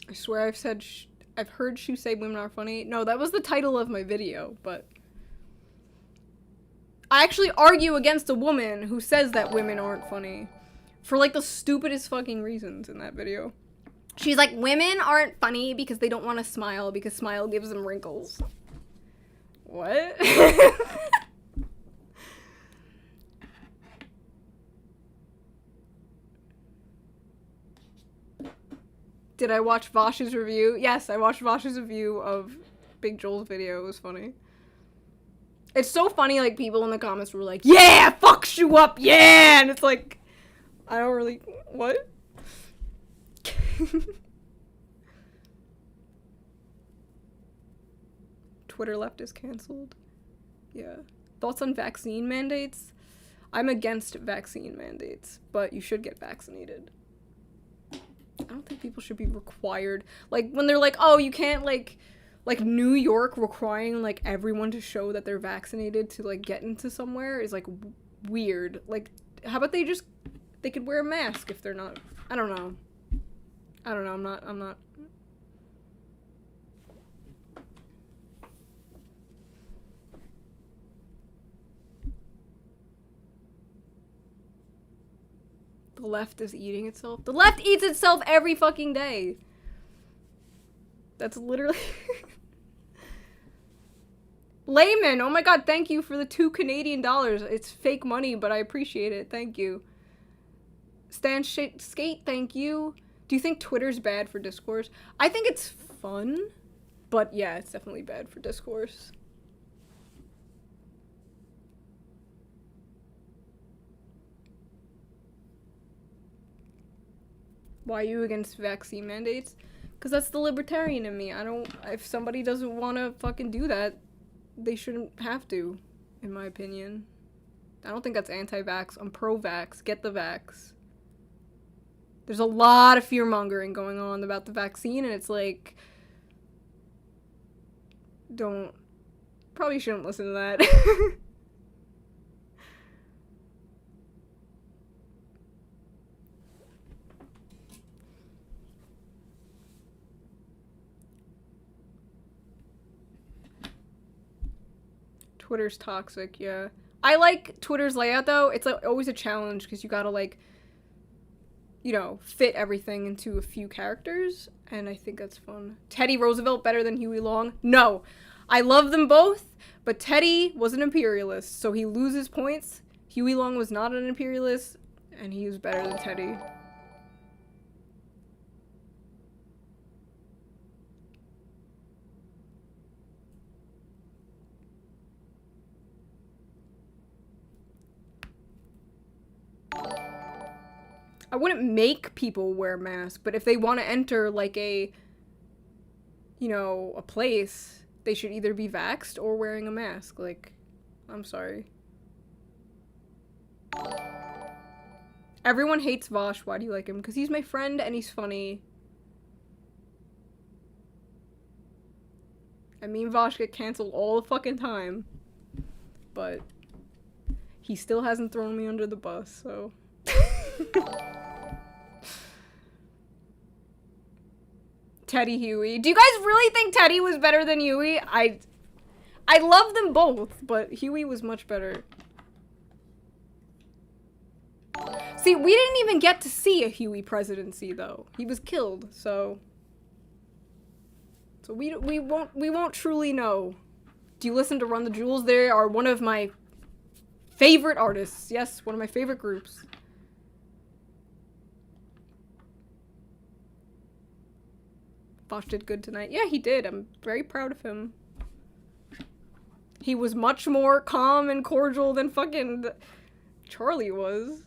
D: I swear I've heard Shu say women are funny. No, that was the title of my video, but I actually argue against a woman who says that women aren't funny for, like, the stupidest fucking reasons in that video. She's like, women aren't funny because they don't want to smile because smile gives them wrinkles. What? Did I watch Vaush's review? Yes, I watched Vaush's review of Big Joel's video. It was funny. It's so funny, like, people in the comments were like, yeah, fucks you up, yeah! And it's like, I don't really, what? Twitter left is canceled. Yeah. Thoughts on vaccine mandates? I'm against vaccine mandates, but you should get vaccinated. I don't think people should be required, like, when they're like, oh, you can't, like New York requiring, like, everyone to show that they're vaccinated to, like, get into somewhere is, like, weird. Like, how about they could wear a mask if they're not, I don't know, I'm not. The left is eating itself. The left eats itself every fucking day. That's literally... Layman, oh my god, thank you for the $2 Canadian. It's fake money, but I appreciate it. Thank you. Stan Skate, thank you. Do you think Twitter's bad for discourse? I think it's fun, but yeah, it's definitely bad for discourse. Why are you against vaccine mandates? Because that's the libertarian in me. If somebody doesn't want to fucking do that, they shouldn't have to, in my opinion. I don't think that's anti-vax. I'm pro-vax. Get the vax. There's a lot of fear-mongering going on about the vaccine, and it's like, probably shouldn't listen to that. Twitter's toxic, yeah. I like Twitter's layout, though. It's always a challenge, because you gotta, like, you know, fit everything into a few characters, and I think that's fun. Teddy Roosevelt better than Huey Long? No. I love them both, but Teddy was an imperialist, so he loses points. Huey Long was not an imperialist, and he was better than Teddy. I wouldn't make people wear masks, but if they want to enter, like, a place, they should either be vaxxed or wearing a mask. Like, I'm sorry. Everyone hates Vaush. Why do you like him? Because he's my friend and he's funny. I mean, Vaush get canceled all the fucking time. But he still hasn't thrown me under the bus, so... Teddy, Huey. Do you guys really think Teddy was better than Huey? I love them both, but Huey was much better. See, we didn't even get to see a Huey presidency, though. He was killed, so we won't truly know. Do you listen to Run the Jewels? They are one of my favorite artists. Yes, one of my favorite groups. Vaush did good tonight. Yeah, he did. I'm very proud of him. He was much more calm and cordial than fucking Charlie was.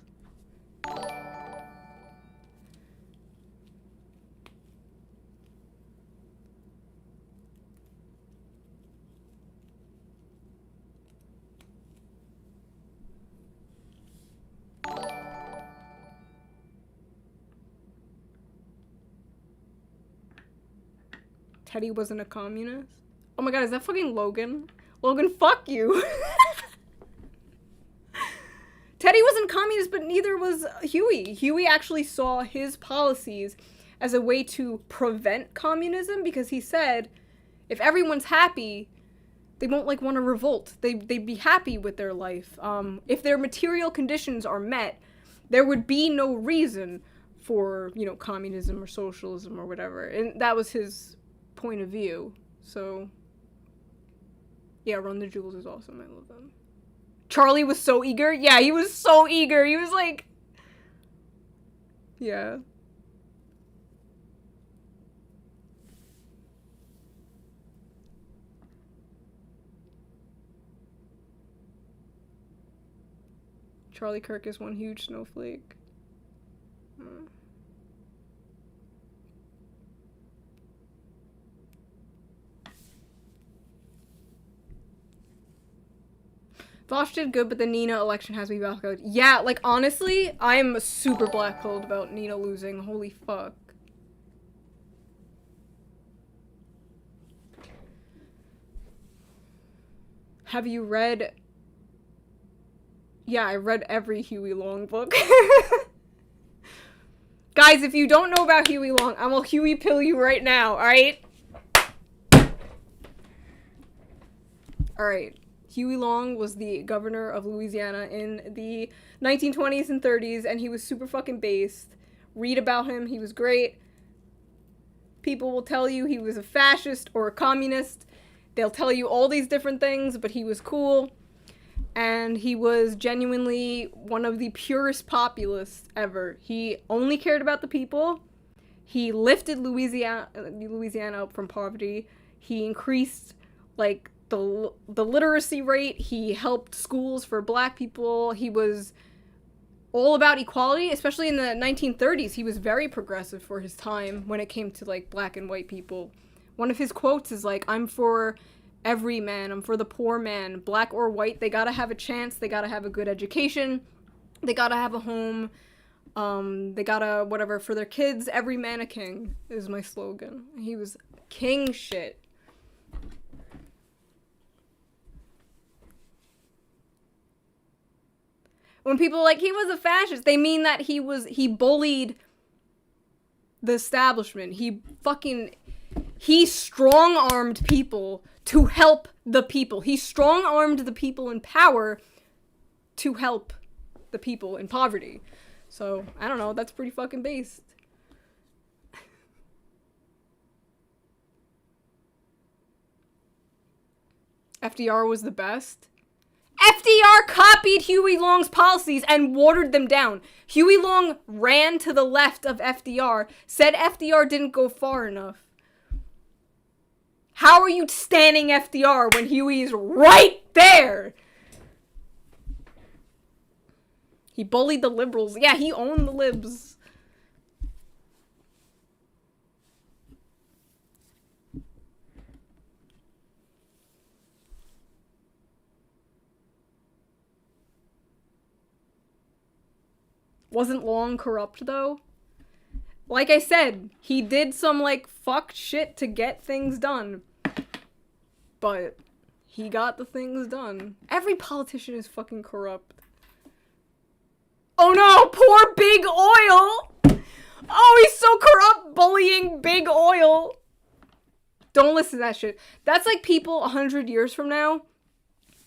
D: Teddy wasn't a communist? Oh my god, is that fucking Logan? Logan, fuck you! Teddy wasn't communist, but neither was Huey. Huey actually saw his policies as a way to prevent communism because he said, if everyone's happy, they won't, like, want to revolt. They'd be happy with their life. If their material conditions are met, there would be no reason for, communism or socialism or whatever. And that was his point of view. So yeah, Run the Jewels is awesome. I love them. Charlie was so eager. Yeah, he was so eager. He was like, yeah. Charlie Kirk is one huge snowflake. Vaush did good, but the Nina election has me back out. Yeah, like, honestly, I'm super black-pilled about Nina losing. Holy fuck. Have you read... Yeah, I read every Huey Long book. Guys, if you don't know about Huey Long, I'm gonna Huey pill you right now, alright? Alright. Huey Long was the governor of Louisiana in the 1920s and 30s, and he was super fucking based. Read about him. He was great. People will tell you he was a fascist or a communist. They'll tell you all these different things, but he was cool. And he was genuinely one of the purest populists ever. He only cared about the people. He lifted Louisiana up from poverty. He increased, like, the literacy rate. He helped schools for black people. He was all about equality, especially in the 1930s. He was very progressive for his time when it came to, like, black and white people. One of his quotes is like, I'm for every man. I'm for the poor man, black or white. They gotta have a chance. They gotta have a good education. They gotta have a home. They gotta, whatever, for their kids. Every man a king is my slogan. He was king shit. When people are like, he was a fascist, they mean that he bullied the establishment. He strong-armed people to help the people. He strong-armed the people in power to help the people in poverty. So, I don't know, that's pretty fucking based. FDR was the best. FDR copied Huey Long's policies and watered them down. Huey Long ran to the left of FDR, said FDR didn't go far enough. How are you standing FDR when Huey's right there? He bullied the liberals. Yeah, he owned the libs. Wasn't Long corrupt, though? Like I said, he did some, like, fucked shit to get things done. But he got the things done. Every politician is fucking corrupt. Oh no, poor Big Oil! Oh, he's so corrupt, bullying Big Oil. Don't listen to that shit. That's like people 100 years from now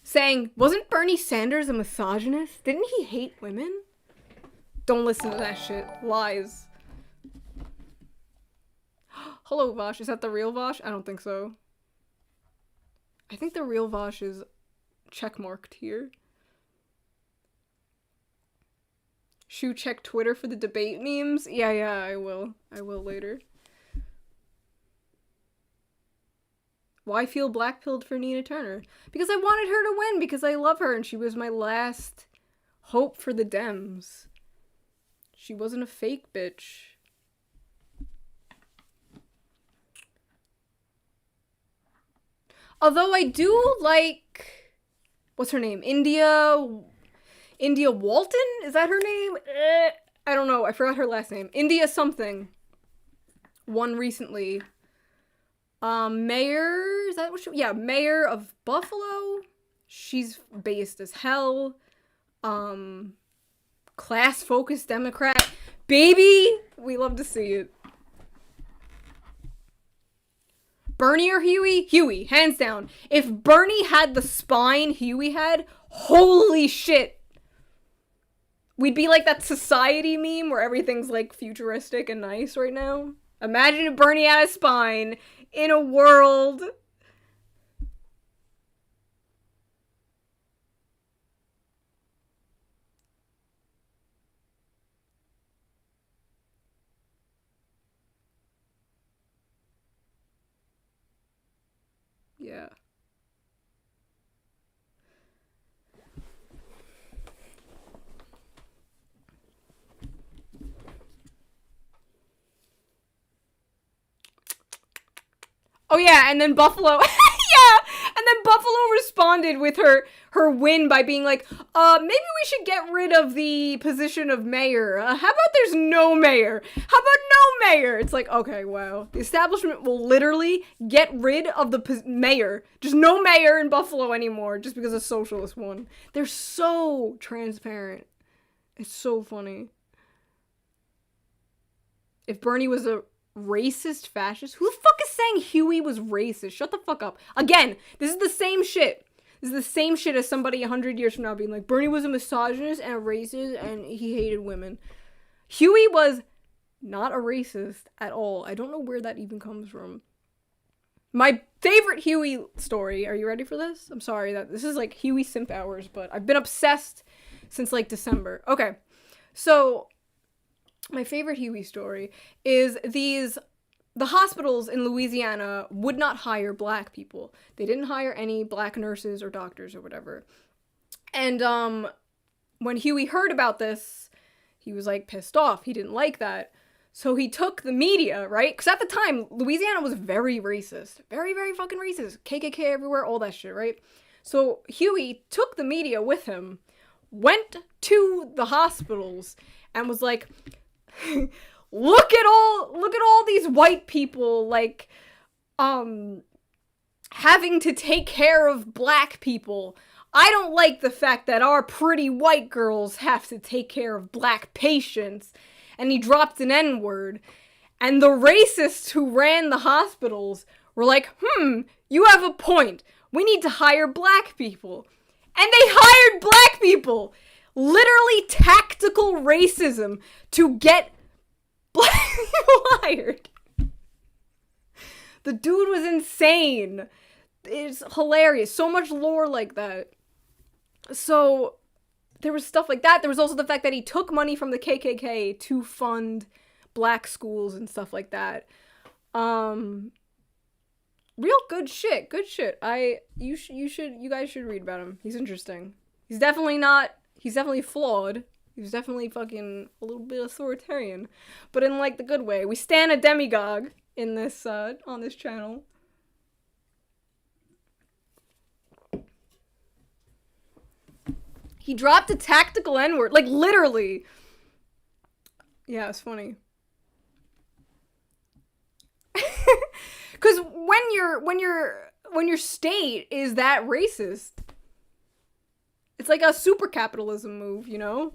D: saying, wasn't Bernie Sanders a misogynist? Didn't he hate women? Don't listen to that shit. Lies. Hello, Vaush. Is that the real Vaush? I don't think so. I think the real Vaush is checkmarked here. Shu, check Twitter for the debate memes? Yeah, I will. I will later. Why feel blackpilled for Nina Turner? Because I wanted her to win, because I love her, and she was my last hope for the Dems. She wasn't a fake bitch. Although I do like... What's her name? India Walton? Is that her name? I don't know. I forgot her last name. India something. Won recently. Mayor... Is that what she... Yeah, Mayor of Buffalo. She's based as hell. Class-focused Democrat. Baby! We love to see it. Bernie or Huey? Huey, hands down. If Bernie had the spine Huey had, holy shit. We'd be like that society meme where everything's like futuristic and nice right now. Imagine if Bernie had a spine in a world... Yeah. Oh yeah, and then Buffalo... Yeah! And then Buffalo responded with her win by being like, maybe we should get rid of the position of mayor. How about there's no mayor? How about no mayor? It's like, okay, wow. The establishment will literally get rid of the mayor. Just no mayor in Buffalo anymore, just because a socialist won. They're so transparent. It's so funny. If Bernie was a racist fascist? Who the fuck is saying Huey was racist? Shut the fuck up. Again, this is the same shit. This is the same shit as somebody 100 years from now being like, Bernie was a misogynist and a racist and he hated women. Huey was not a racist at all. I don't know where that even comes from. My favorite Huey story, are you ready for this? I'm sorry that this is like Huey simp hours, but I've been obsessed since like December. Okay, so my favorite Huey story is the hospitals in Louisiana would not hire black people. They didn't hire any black nurses or doctors or whatever. And when Huey heard about this, he was like pissed off. He didn't like that. So he took the media, right? Because at the time, Louisiana was very racist. Very, very fucking racist. KKK everywhere, all that shit, right? So Huey took the media with him, went to the hospitals, and was like, look at all these white people, like, having to take care of black people. I don't like the fact that our pretty white girls have to take care of black patients. And he dropped an N-word. And the racists who ran the hospitals were like, you have a point. We need to hire black people. And they hired black people. Literally tactical racism to get black people hired. The dude was insane. It's hilarious. So much lore like that. So there was stuff like that. There was also the fact that he took money from the KKK to fund black schools and stuff like that. Real good shit. Good shit. You guys should read about him. He's interesting. He's definitely flawed. He's definitely fucking a little bit authoritarian, but in like the good way. We stan a demagogue in this on this channel. He dropped a tactical N-word, like literally. Yeah, it's funny. Cuz when your state is that racist, it's like a super capitalism move, you know?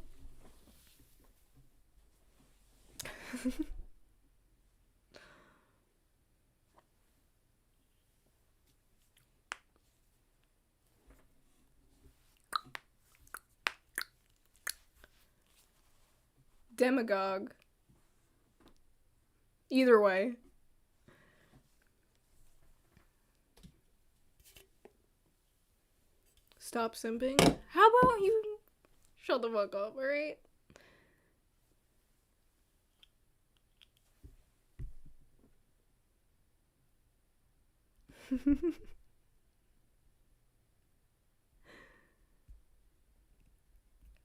D: Demagogue. Either way. Stop simping. How about you shut the fuck up, alright?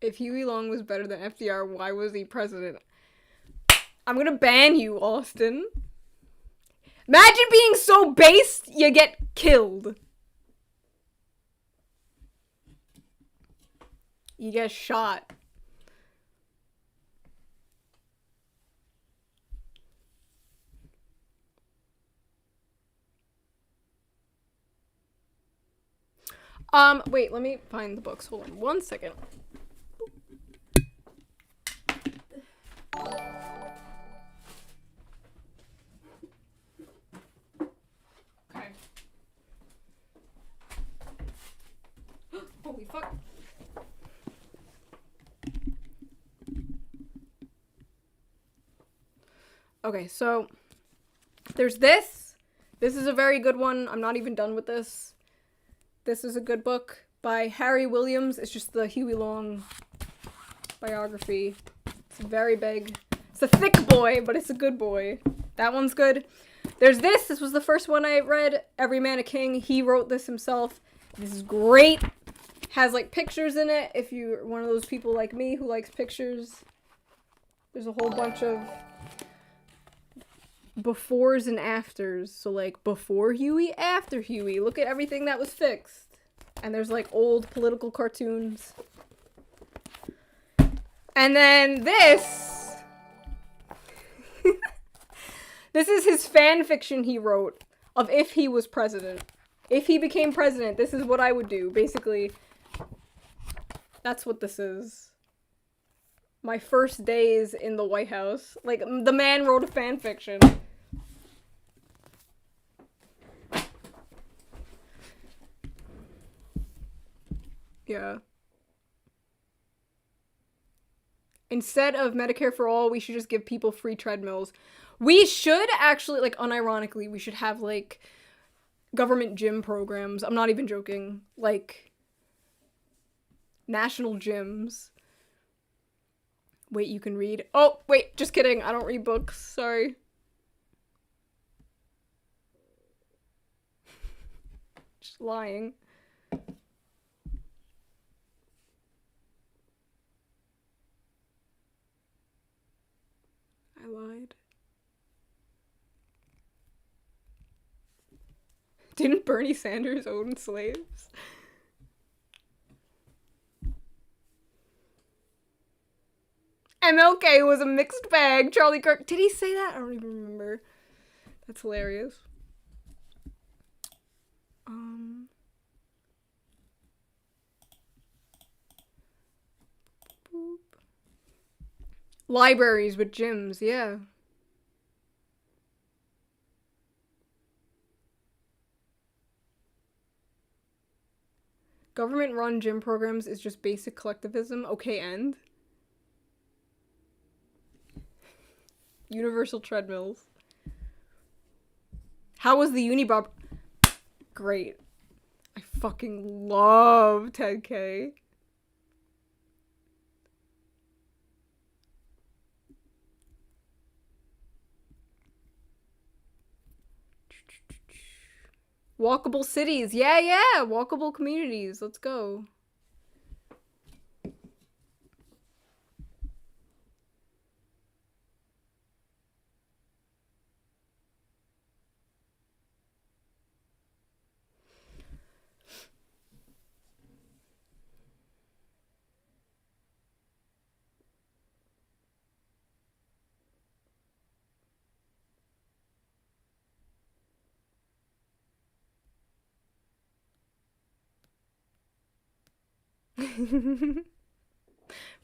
D: If Huey Long was better than FDR, why was he president? I'm gonna ban you, Austin. Imagine being so based, you get killed. You get shot. Wait, let me find the books. Hold on 1 second. Okay. Holy fuck. Okay, so there's this. This is a very good one. I'm not even done with this. This is a good book by Harry Williams. It's just the Huey Long biography. It's very big. It's a thick boy, but it's a good boy. That one's good. There's this. This was the first one I read. Every Man a King. He wrote this himself. This is great. Has like pictures in it. If you're one of those people like me who likes pictures. There's a whole bunch of befores and afters. So like before Huey, after Huey. Look at everything that was fixed. And there's like old political cartoons. And then this. This is his fan fiction he wrote of if he was president. If he became president, this is what I would do. Basically, that's what this is. My first days in the White House. Like, the man wrote a fan fiction. Yeah. Instead of Medicare for all, we should just give people free treadmills. We should actually, like, unironically, we should have, like, government gym programs. I'm not even joking. Like, national gyms. Wait, you can read? Oh, wait, just kidding. I don't read books. Sorry. Just lying. I lied. Didn't Bernie Sanders own slaves? MLK was a mixed bag. Charlie Kirk. Did he say that? I don't even remember. That's hilarious. Boop. Libraries with gyms, yeah. Government-run gym programs is just basic collectivism. Okay, end. Universal treadmills. How was the Unibob? Great. fucking love Ted K. Walkable cities. Yeah. Walkable communities. Let's go.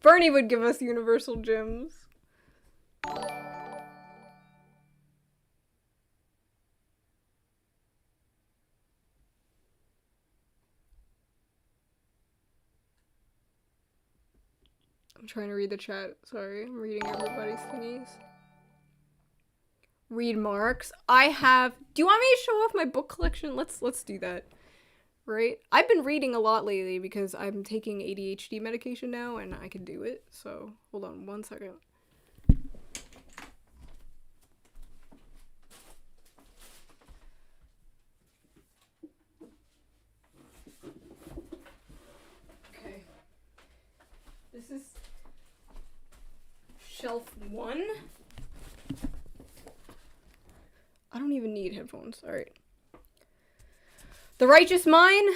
D: Bernie would give us universal gyms. I'm trying to read the chat. Sorry, I'm reading everybody's thingies. Read marks. I have. Do you want me to show off my book collection? Let's do that. Right? I've been reading a lot lately because I'm taking ADHD medication now and I can do it. So, hold on one second. Okay. This is shelf 1. I don't even need headphones. All right. The Righteous Mind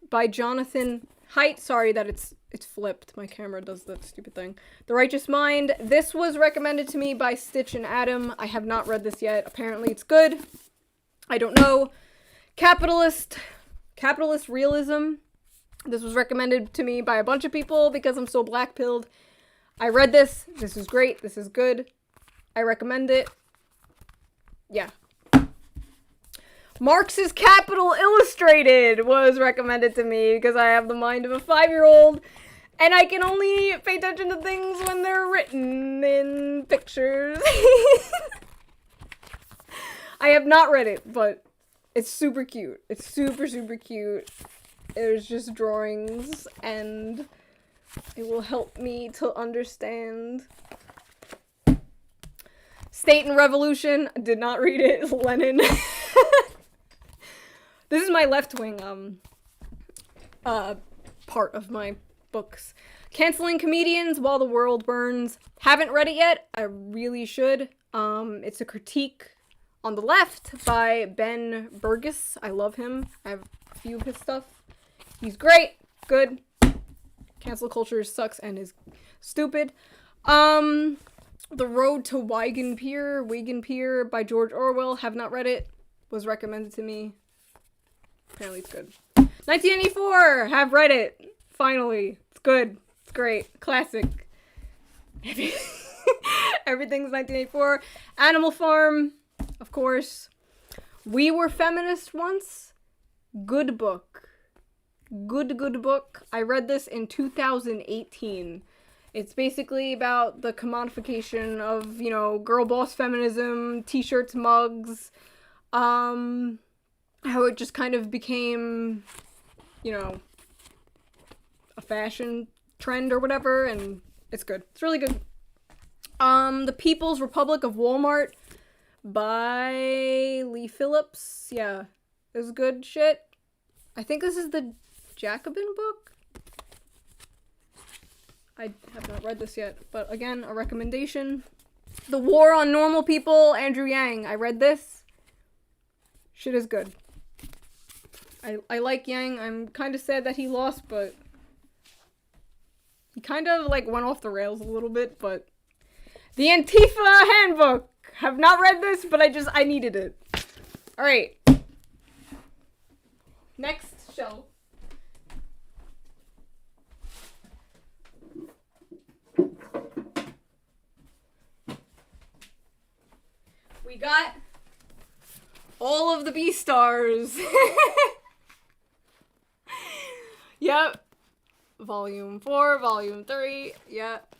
D: by Jonathan Haidt. Sorry that it's flipped. My camera does that stupid thing. The Righteous Mind. This was recommended to me by Stitch and Adam. I have not read this yet. Apparently it's good. I don't know. Capitalist Realism. This was recommended to me by a bunch of people because I'm so black-pilled. I read this. This is great. This is good. I recommend it. Yeah. Marx's Capital Illustrated was recommended to me because I have the mind of a 5-year-old and I can only pay attention to things when they're written in pictures. I have not read it, but it's super cute. It's super, super cute. There's just drawings and it will help me to understand. State and Revolution. Did not read it. Lenin. This is my left-wing part of my books. Canceling Comedians While the World Burns. Haven't read it yet. I really should. It's a critique on the left by Ben Burgess. I love him. I have a few of his stuff. He's great. Good. Cancel culture sucks and is stupid. The Road to Wigan Pier by George Orwell. Have not read it. Was recommended to me. Apparently it's good. 1984! Have read it. Finally. It's good. It's great. Classic. Everything's 1984. Animal Farm. Of course. We Were Feminists Once. Good book. Good book. I read this in 2018. It's basically about the commodification of, you know, girl boss feminism, t-shirts, mugs, how it just kind of became, you know, a fashion trend or whatever, and it's good. It's really good. The People's Republic of Walmart by Lee Phillips. Yeah, it was good shit. I think this is the Jacobin book. I have not read this yet, but again, a recommendation. The War on Normal People, Andrew Yang. I read this. Shit is good. I like Yang. I'm kind of sad that he lost, but he kind of like went off the rails a little bit, but the Antifa Handbook. Have not read this, but I needed it. All right. Next shelf. We got all of the B-Stars. Yep. Volume 4, Volume 3. Yep.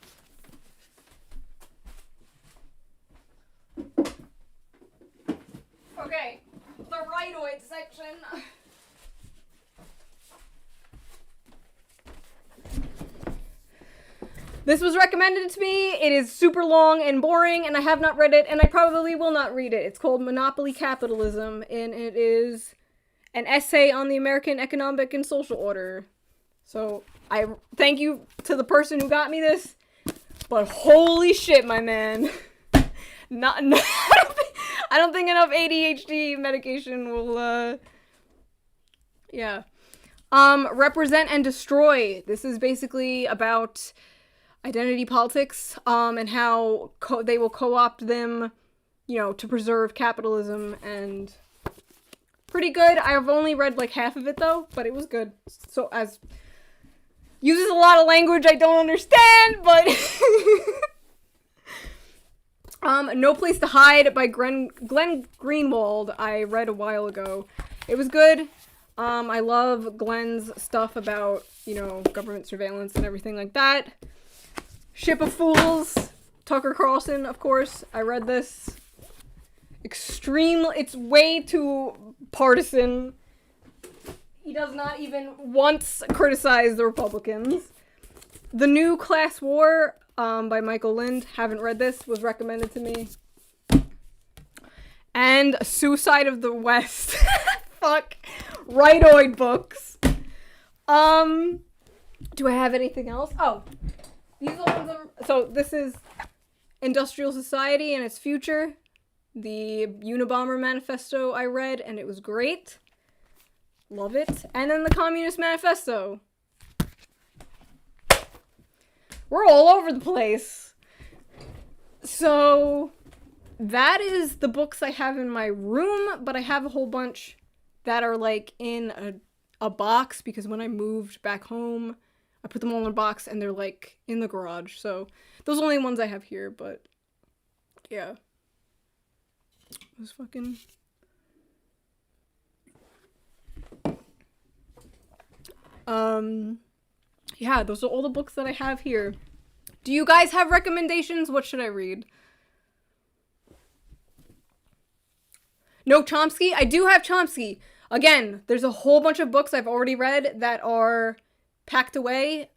D: Okay. The rightoid section. This was recommended to me. It is super long and boring, and I have not read it, and I probably will not read it. It's called Monopoly Capitalism, and it is an essay on the American economic and social order. So, I thank you to the person who got me this, but holy shit, my man. I don't think enough ADHD medication will, yeah. Represent and Destroy. This is basically about identity politics, and how they will co-opt them, you know, to preserve capitalism, and pretty good. I've only read like half of it though, but it was good. So uses a lot of language I don't understand, but No Place to Hide by Glenn Greenwald, I read a while ago. It was good. I love Glenn's stuff about, you know, government surveillance and everything like that. Ship of Fools, Tucker Carlson, of course. I read this. It's way too partisan. He does not even once criticize the Republicans. The New Class War, by Michael Lind. Haven't read this. Was recommended to me. And Suicide of the West. Fuck. Rightoid books. Do I have anything else? Oh. These are ones so this is Industrial Society and Its Future. The Unabomber Manifesto I read, and it was great. Love it. And then the Communist Manifesto. We're all over the place. So, that is the books I have in my room, but I have a whole bunch that are, like, in a box, because when I moved back home, I put them all in a box, and they're, like, in the garage. So, those are the only ones I have here, but, yeah. It was fucking... Yeah, those are all the books that I have here. Do you guys have recommendations? What should I read? No Chomsky? I do have Chomsky. Again, there's a whole bunch of books I've already read that are packed away.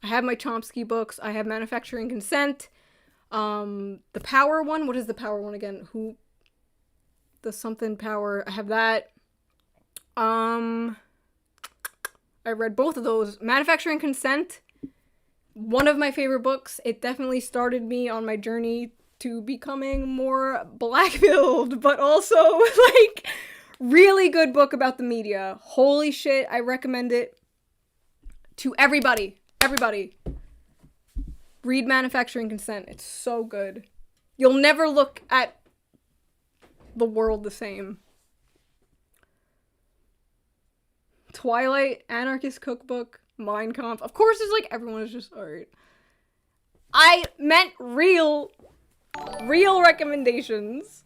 D: I have my Chomsky books. I have Manufacturing Consent. The Power one. What is the Power one again? The something Power. I have that. I read both of those. Manufacturing Consent, one of my favorite books. It definitely started me on my journey to becoming more black-pilled, but also, like, really good book about the media. Holy shit, I recommend it to everybody. Everybody. Read Manufacturing Consent. It's so good. You'll never look at the world the same. Twilight, Anarchist Cookbook, Mein Kampf. Of course, it's like everyone is just alright. I meant real recommendations.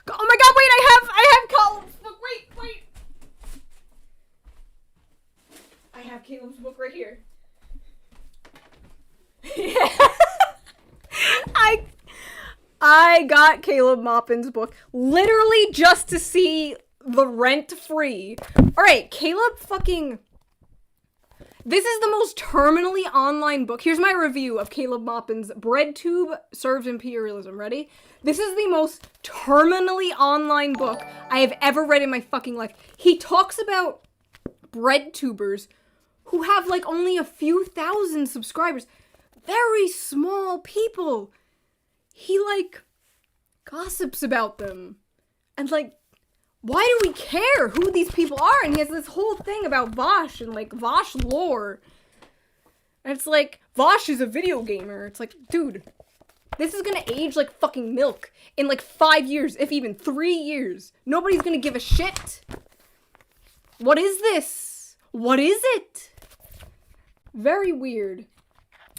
D: Oh my god, wait, I have Caleb's book. Wait. I have Caleb's book right here. I got Caleb Maupin's book literally just to see the Rent-Free. Alright, Caleb fucking... This is the most terminally online book. Here's my review of Caleb Maupin's BreadTube Serves Imperialism. Ready? This is the most terminally online book I have ever read in my fucking life. He talks about breadtubers who have like only a few thousand subscribers. Very small people. He, like, gossips about them. And, like, why do we care who these people are? And he has this whole thing about Vaush and, like, Vaush lore. And it's like, Vaush is a video gamer. It's like, dude, this is gonna age like fucking milk in, like, 5 years, if even 3 years. Nobody's gonna give a shit. What is this? What is it? Very weird.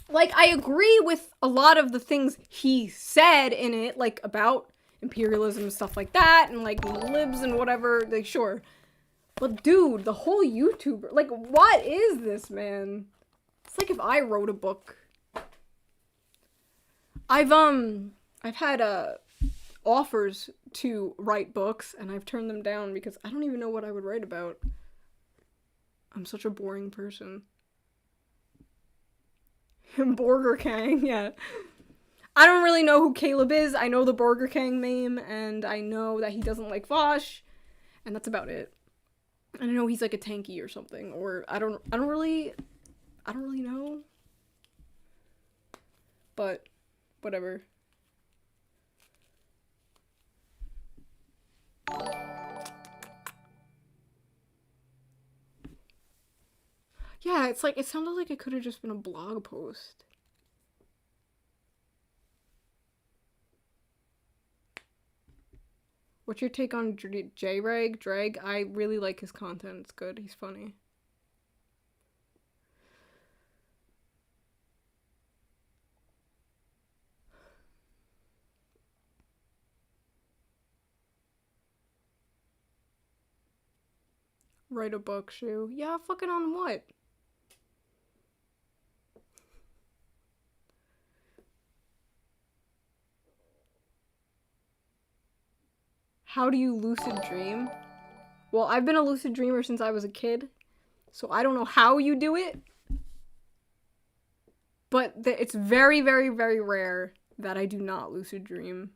D: Like, I agree with a lot of the things he said in it, like, about imperialism and stuff like that, and, like, libs and whatever, like, sure. But, dude, the whole YouTuber, like, what is this, man? It's like if I wrote a book. I've I've had offers to write books, and I've turned them down because I don't even know what I would write about. I'm such a boring person. Burger King, yeah. I don't really know who Caleb is. I know the Burger King meme, and I know that he doesn't like Vaush, and that's about it. And I know he's like a tanky or something, or I don't really know. But whatever. Yeah, it's like, it sounded like it could have just been a blog post. What's your take on J-Reg? Drag? I really like his content. It's good. He's funny. Write a book, Shu. Yeah, fucking on what? How do you lucid dream? Well, I've been a lucid dreamer since I was a kid, so I don't know how you do it. But it's very, very, very rare that I do not lucid dream.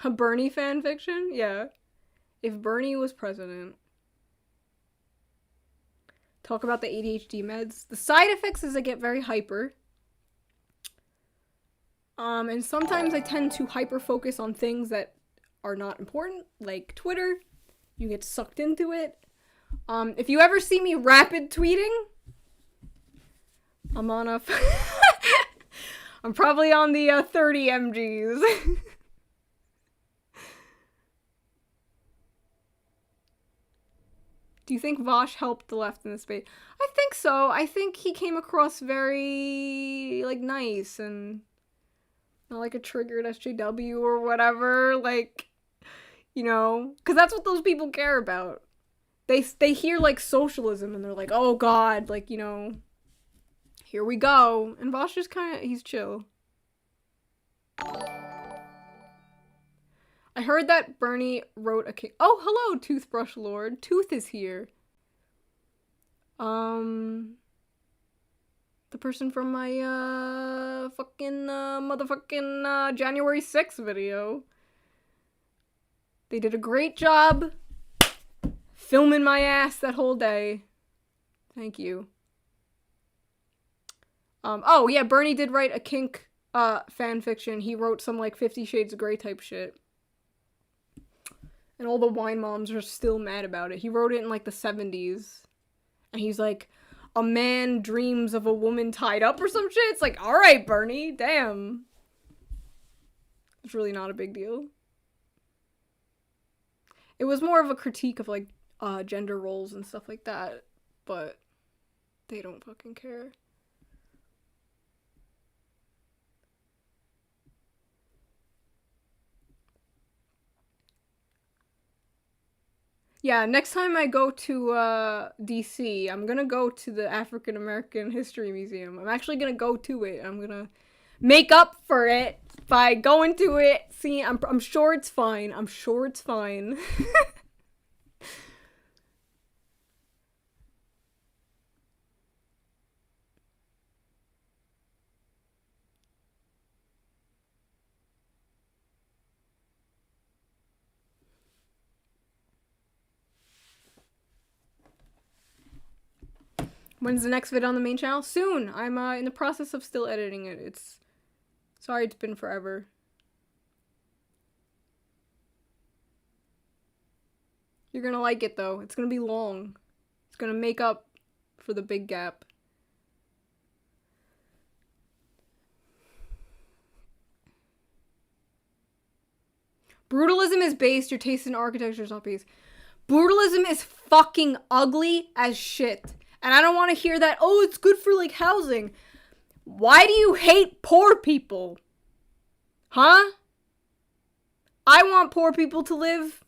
D: A Bernie fanfiction? Yeah. If Bernie was president. Talk about the ADHD meds. The side effects is I get very hyper. And sometimes I tend to hyper focus on things that are not important, like Twitter. You get sucked into it. If you ever see me rapid tweeting, I'm on a... I'm probably on the 30 mgs. Do you think Vaush helped the left in this debate? I think so. I think he came across very, like, nice and not like a triggered SJW or whatever. Like, you know, because that's what those people care about. They hear, like, socialism and they're like, oh, God, like, you know, here we go. And Vaush is kind of, he's chill. I heard that Bernie wrote a oh, hello, Toothbrush Lord. Tooth is here. The person from my, motherfucking, January 6th video. They did a great job filming my ass that whole day. Thank you. Oh, yeah, Bernie did write a kink, fan fiction. He wrote some, like, 50 Shades of Grey type shit. And all the wine moms are still mad about it. He wrote it in, like, the 70s. And he's like, a man dreams of a woman tied up or some shit. It's like, alright, Bernie, damn. It's really not a big deal. It was more of a critique of, like, gender roles and stuff like that. But they don't fucking care. Yeah, next time I go to DC, I'm gonna go to the African American History Museum. I'm actually gonna go to it. I'm gonna make up for it by going to it. See, I'm sure it's fine. I'm sure it's fine. When's the next vid on the main channel? Soon! I'm in the process of still editing it. Sorry it's been forever. You're gonna like it though. It's gonna be long. It's gonna make up for the big gap. Brutalism is based. Your taste in architecture is not based. Brutalism is fucking ugly as shit. And I don't want to hear that, oh, it's good for, like, housing. Why do you hate poor people? Huh? I want poor people to live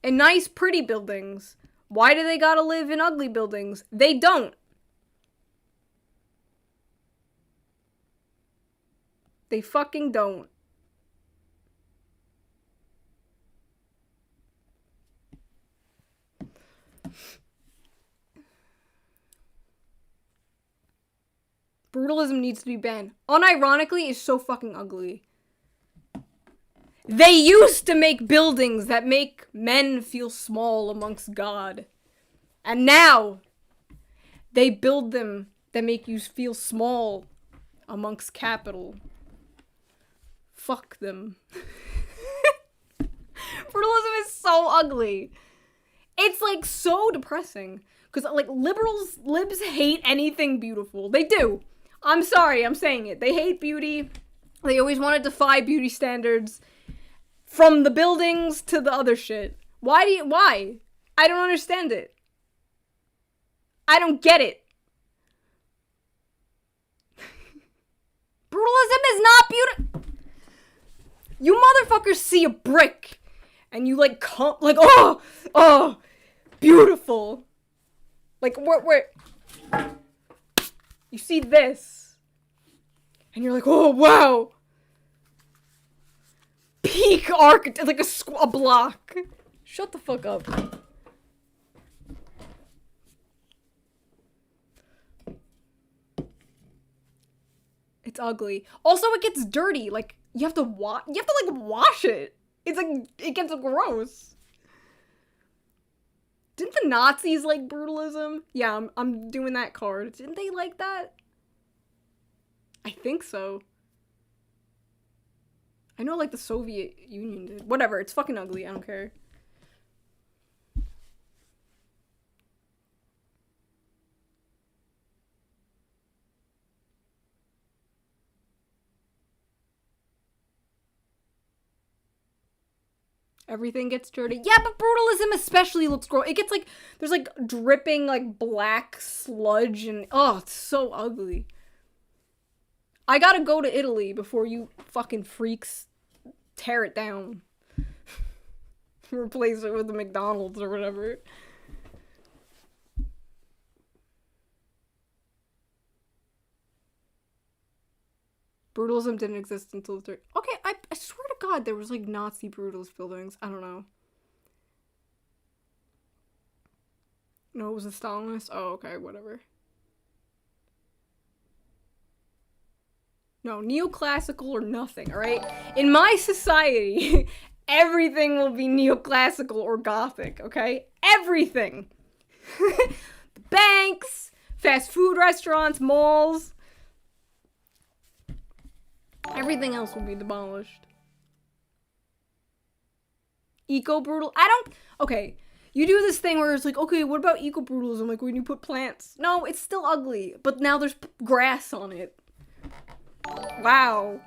D: in nice, pretty buildings. Why do they gotta live in ugly buildings? They don't. They fucking don't. Brutalism needs to be banned. Unironically, it's so fucking ugly. They used to make buildings that make men feel small amongst God. And now, they build them that make you feel small amongst capital. Fuck them. Brutalism is so ugly. It's like so depressing. Because like libs hate anything beautiful. They do. I'm sorry, I'm saying it. They hate beauty. They always want to defy beauty standards. From the buildings to the other shit. Why? I don't understand it. I don't get it. Brutalism is not beautiful. You motherfuckers see a brick. And you like, oh, beautiful. Like, where, you see this. And you're like, oh, wow. Peak architect, like a block. Shut the fuck up. It's ugly. Also, it gets dirty. Like, you have to wash it. It's like, it gets gross. Didn't the Nazis like brutalism? Yeah, I'm doing that card. Didn't they like that? I think so. I know, like, the Soviet Union did. Whatever, it's fucking ugly. I don't care. Everything gets dirty. Yeah, but brutalism especially looks gross. It gets, like, there's, like, dripping, like, black sludge and... Oh, it's so ugly. I gotta go to Italy before you fucking freaks tear it down. Replace it with the McDonald's or whatever. Brutalism didn't exist until the third. Okay, I swear to God there was like Nazi brutalist buildings. I don't know. No, it was a Stalinist? Oh, okay, whatever. No, neoclassical or nothing, alright? In my society, everything will be neoclassical or gothic, okay? Everything! Banks, fast food restaurants, malls. Everything else will be demolished. Eco-brutal? Okay. You do this thing where it's like, okay, what about eco-brutalism? Like when you put plants. No, it's still ugly, but now there's grass on it. Wow.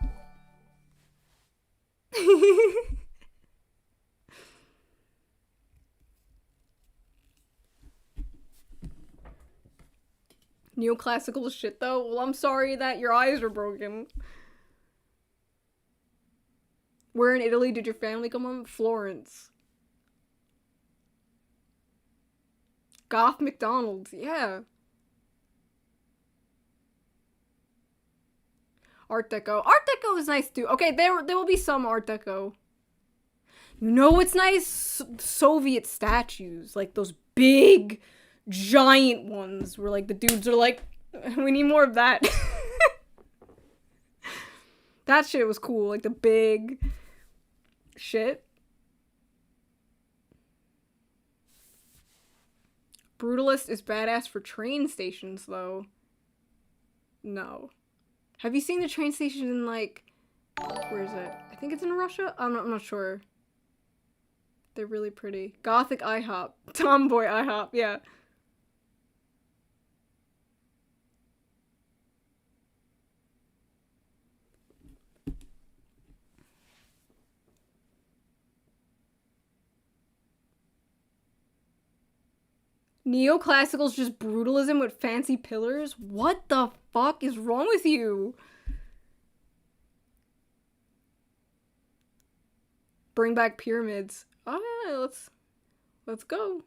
D: Neoclassical shit though? Well, I'm sorry that your eyes are broken. Where in Italy did your family come from? Florence. Goth McDonald's, yeah. Art Deco. Art Deco is nice too. Okay, there will be some Art Deco. You know what's nice? Soviet statues. Like those big, giant ones where like the dudes are like, we need more of that. That shit was cool. Like the big shit. Brutalist is badass for train stations though. No. Have you seen the train station in, like, where is it? I think it's in Russia? I'm not sure. They're really pretty. Gothic IHOP. Tomboy IHOP, yeah. Neoclassical's just brutalism with fancy pillars? What the fuck is wrong with you? Bring back pyramids. Oh, yeah, let's go.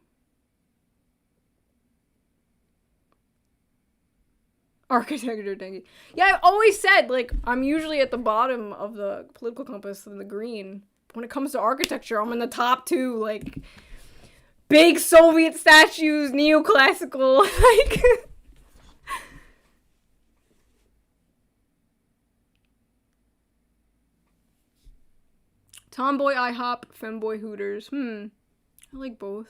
D: Architecture, dang it. Yeah, I've always said, like, I'm usually at the bottom of the political compass in the green. When it comes to architecture, I'm in the top two, like, big Soviet statues, neoclassical, like... Tomboy IHOP, femboy Hooters. I like both.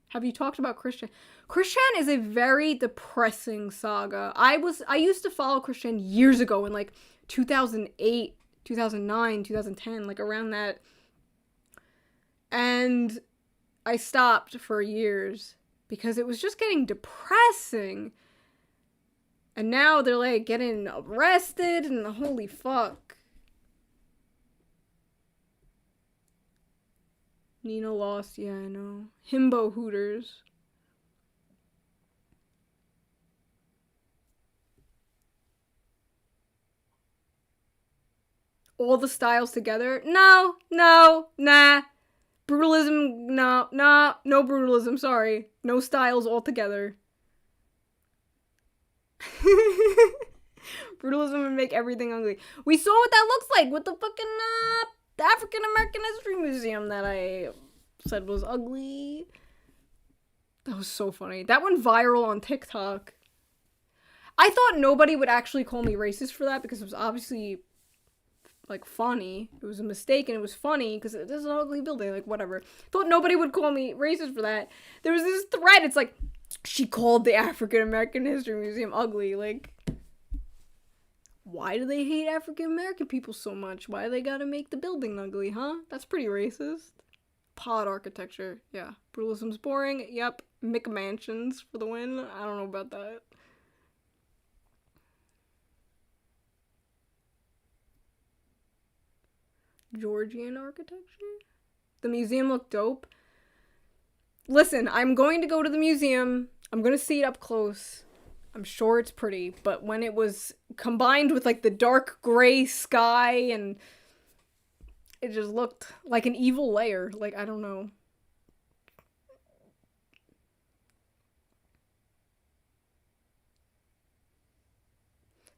D: Have you talked about Christian? Christian is a very depressing saga. I used to follow Christian years ago in like 2008, 2009, 2010, like around that. And I stopped for years because it was just getting depressing. And now they're like getting arrested and holy fuck. Nina lost, yeah, I know. Himbo Hooters. All the styles together? No, nah. Brutalism, no brutalism, sorry. No styles altogether. Brutalism would make everything ugly. We saw what that looks like with the fucking, the African American History Museum that I said was ugly. That was so funny. That went viral on TikTok. I thought nobody would actually call me racist for that because it was obviously, like, funny. It was a mistake and it was funny because it is an ugly building, like, whatever. Thought nobody would call me racist for that. There was this thread, it's like, she called the African American History Museum ugly, like... Why do they hate African American people so much? Why do they gotta make the building ugly, huh? That's pretty racist. Pod architecture. Yeah. Brutalism's boring. Yep. McMansions for the win. I don't know about that. Georgian architecture? The museum looked dope. Listen, I'm going to go to the museum. I'm gonna see it up close. I'm sure it's pretty, but when it was combined with, like, the dark gray sky and it just looked like an evil layer. Like, I don't know.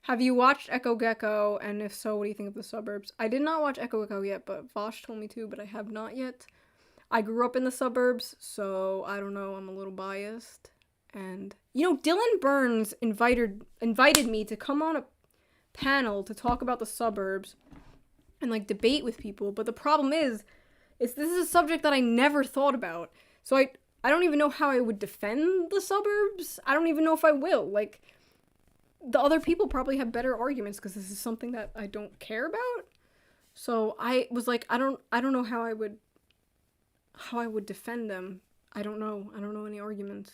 D: Have you watched Echo Gecko? And if so, what do you think of the suburbs? I did not watch Echo Gecko yet, but Vaush told me to, but I have not yet. I grew up in the suburbs, so I don't know. I'm a little biased. And, you know, Dylan Burns invited me to come on a panel to talk about the suburbs and, like, debate with people. But the problem is this is a subject that I never thought about. So I don't even know how I would defend the suburbs. I don't even know if I will. Like, the other people probably have better arguments because this is something that I don't care about. So I was like, I don't know how I would defend them. I don't know any arguments.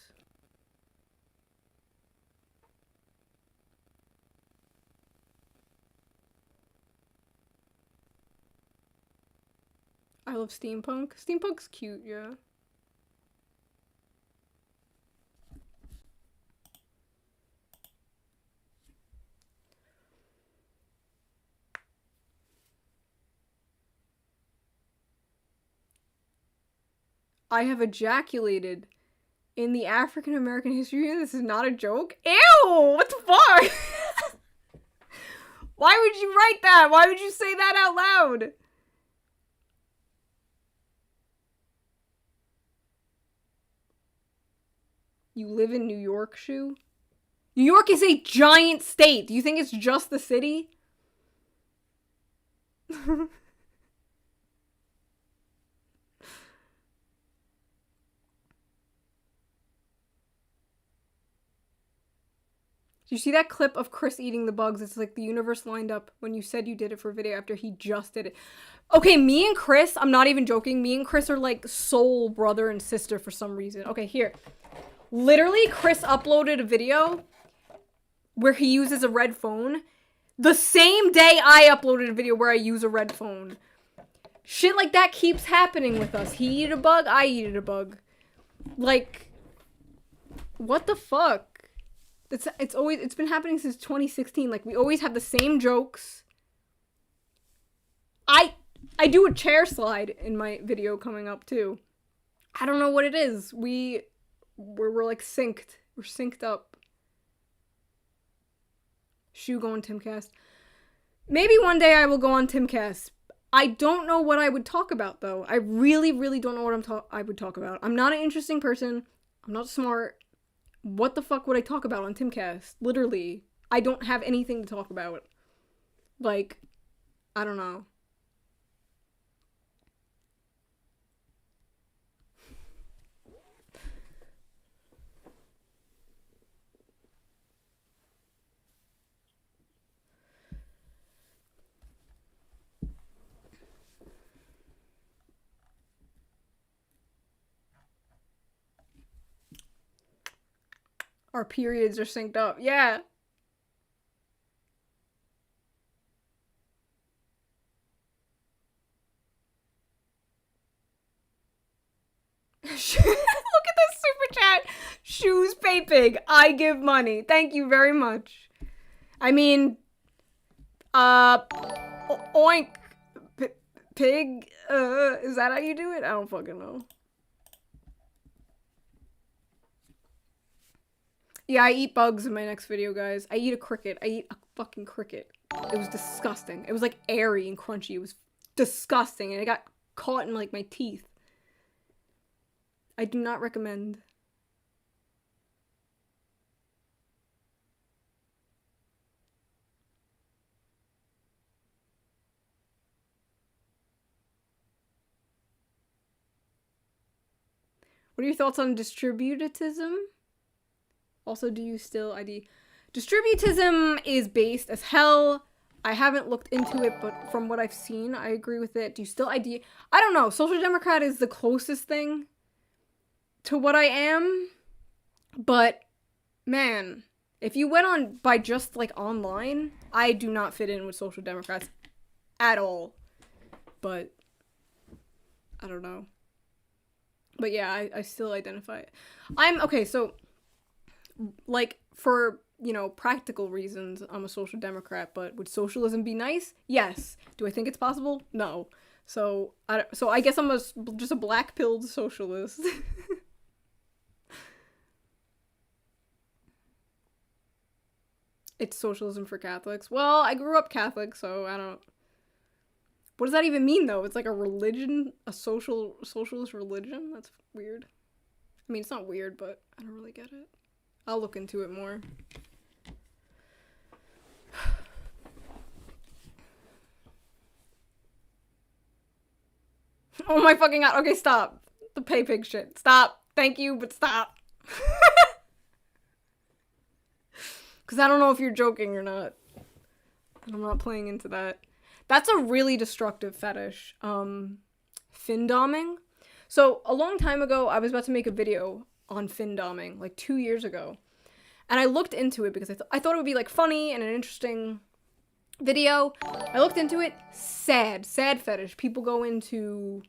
D: I love steampunk. Steampunk's cute, yeah. I have ejaculated in the African American history. This is not a joke. Ew! What the fuck? Why would you write that? Why would you say that out loud? You live in New York, Shu? New York is a giant state. Do you think it's just the city? Did you see that clip of Chris eating the bugs? It's like the universe lined up when you said you did it for a video after he just did it. Okay, me and Chris, I'm not even joking, me and Chris are like soul brother and sister for some reason. Okay, here. Literally, Chris uploaded a video where he uses a red phone. The same day I uploaded a video where I use a red phone. Shit like that keeps happening with us. He eat a bug, I eat a bug. Like, what the fuck? It's been happening since 2016. Like, we always have the same jokes. I do a chair slide in my video coming up too. I don't know what it is. We're like synced. We're synced up. Shoe go on Timcast. Maybe one day I will go on Timcast. I don't know what I would talk about though. I really, really don't know what I would talk about. I'm not an interesting person. I'm not smart. What the fuck would I talk about on Timcast? Literally, I don't have anything to talk about. Like, I don't know. Our periods are synced up. Yeah. Look at this super chat. Shoes pay pig. I give money. Thank you very much. I mean, oink. Pig. Is that how you do it? I don't fucking know. Yeah, I eat bugs in my next video, guys. I eat a cricket. I eat a fucking cricket. It was disgusting. It was like airy and crunchy. It was disgusting, and it got caught in like my teeth. I do not recommend. What are your thoughts on distributism? Also, do you still ID? Distributism is based as hell. I haven't looked into it, but from what I've seen, I agree with it. Do you still ID? I don't know. Social Democrat is the closest thing to what I am. But, man, if you went on by just, like, online, I do not fit in with Social Democrats at all. But, I don't know. But yeah, I still identify it. Okay, so, like, for, you know, practical reasons, I'm a social democrat, but would socialism be nice? Yes. Do I think it's possible? No. So I guess I'm just a black-pilled socialist. It's socialism for Catholics. Well, I grew up Catholic, so I don't... What does that even mean, though? It's like a religion? A socialist religion? That's weird. I mean, it's not weird, but I don't really get it. I'll look into it more. Oh my fucking god. Okay, stop. The pay pig shit. Stop. Thank you, but stop. Because I don't know if you're joking or not. And I'm not playing into that. That's a really destructive fetish. Findoming. So, a long time ago, I was about to make a video on findoming, like 2 years ago. And I looked into it because I thought it would be, like, funny and an interesting video. I looked into it. Sad fetish. People go into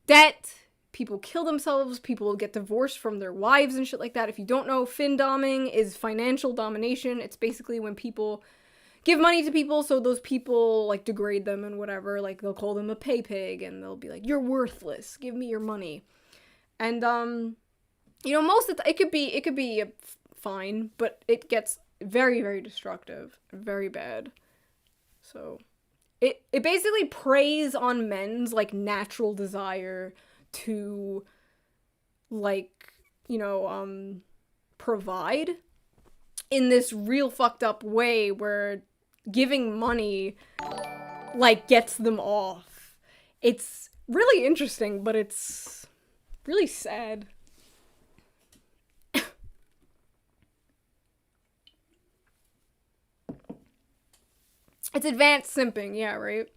D: debt. People kill themselves. People get divorced from their wives and shit like that. If you don't know, findoming is financial domination. It's basically when people give money to people so those people, like, degrade them and whatever. Like, they'll call them a pay pig and they'll be like, you're worthless. Give me your money. And, you know, most of it could be fine, but it gets very, very destructive. Very bad. So, it basically preys on men's, like, natural desire to, like, you know, provide in this real fucked up way where giving money, like, gets them off. It's really interesting, but it's really sad. It's advanced simping, yeah, right?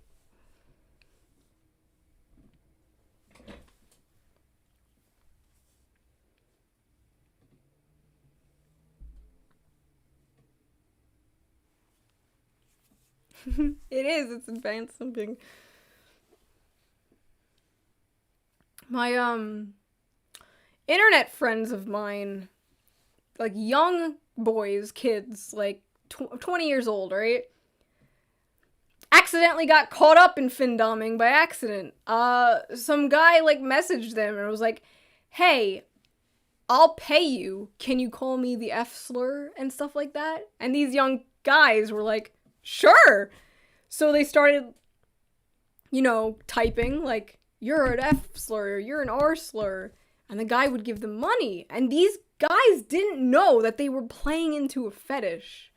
D: It is, it's advanced simping. internet friends of mine, like young boys, kids, like 20 years old, right? Accidentally got caught up in findoming by accident. Some guy like messaged them and was like, hey, I'll pay you. Can you call me the F slur and stuff like that? And these young guys were like, sure. So they started, you know, typing like, you're an F slur, you're an R slur. And the guy would give them money. And these guys didn't know that they were playing into a fetish.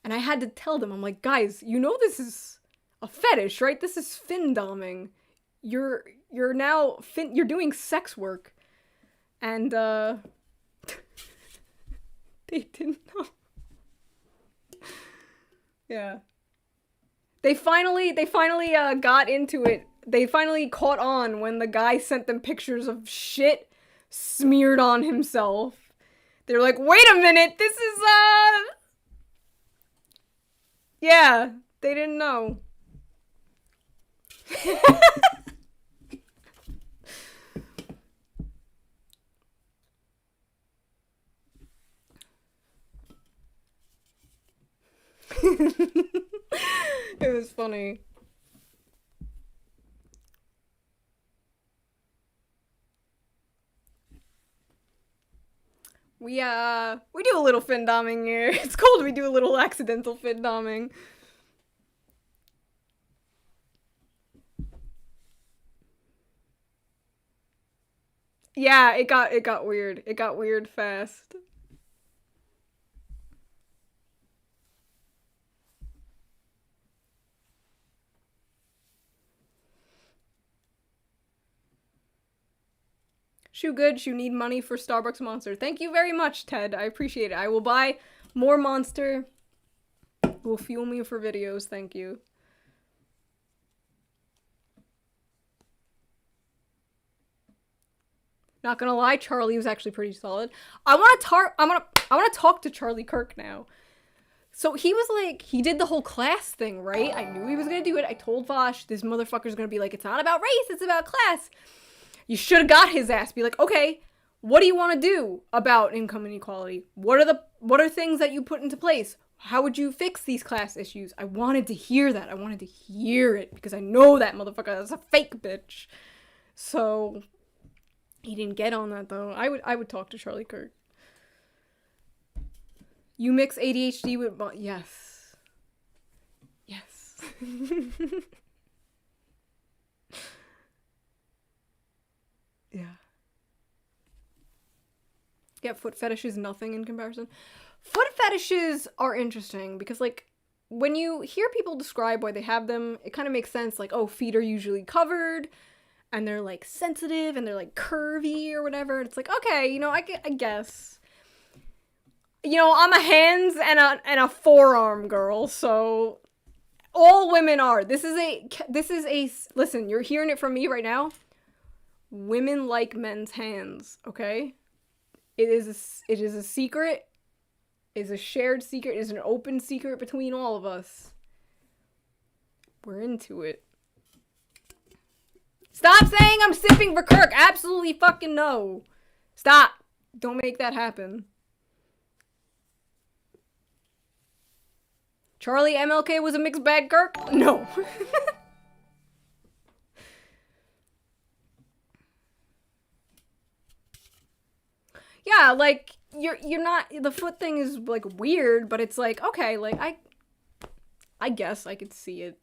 D: And I had to tell them, I'm like, guys, you know this is a fetish, right? This is findoming. You're now you're doing sex work. And they didn't know. Yeah. They finally got into it. They finally caught on when the guy sent them pictures of shit smeared on himself. They're like, wait a minute, this is yeah, they didn't know. It was funny. We do a little findoming here. It's cold, we do a little accidental findoming. Yeah, it got weird. It got weird fast. Shoe good, you need money for Starbucks Monster. Thank you very much, Ted. I appreciate it. I will buy more Monster. It will fuel me for videos. Thank you. Not gonna lie, Charlie was actually pretty solid. I want to talk to Charlie Kirk now. So he was like, he did the whole class thing, right? I knew he was gonna do it. I told Vaush, this motherfucker's gonna be like, it's not about race, it's about class. You should have got his ass. Be like, okay, what do you want to do about income inequality? What are things that you put into place? How would you fix these class issues? I wanted to hear that. I wanted to hear it because I know that motherfucker is a fake bitch. So he didn't get on that though. I would talk to Charlie Kirk. You mix ADHD with yes. Yes. Yeah. Yeah, foot fetish is nothing in comparison. Foot fetishes are interesting because, like, when you hear people describe why they have them, it kind of makes sense. Like, oh, feet are usually covered, and they're, like, sensitive, and they're, like, curvy or whatever. It's like, okay, you know, I guess. You know, I'm a hands and a forearm girl, so all women are. This is a, listen, you're hearing it from me right now. Women like men's hands, okay? It is a secret. It is a shared secret. It is an open secret between all of us. We're into it. Stop saying I'm sipping for Kirk. Absolutely fucking no. Stop. Don't make that happen. Charlie MLK was a mixed bag Kirk? No. Yeah, like, you're not, the foot thing is, like, weird, but it's like, okay, like, I guess I could see it.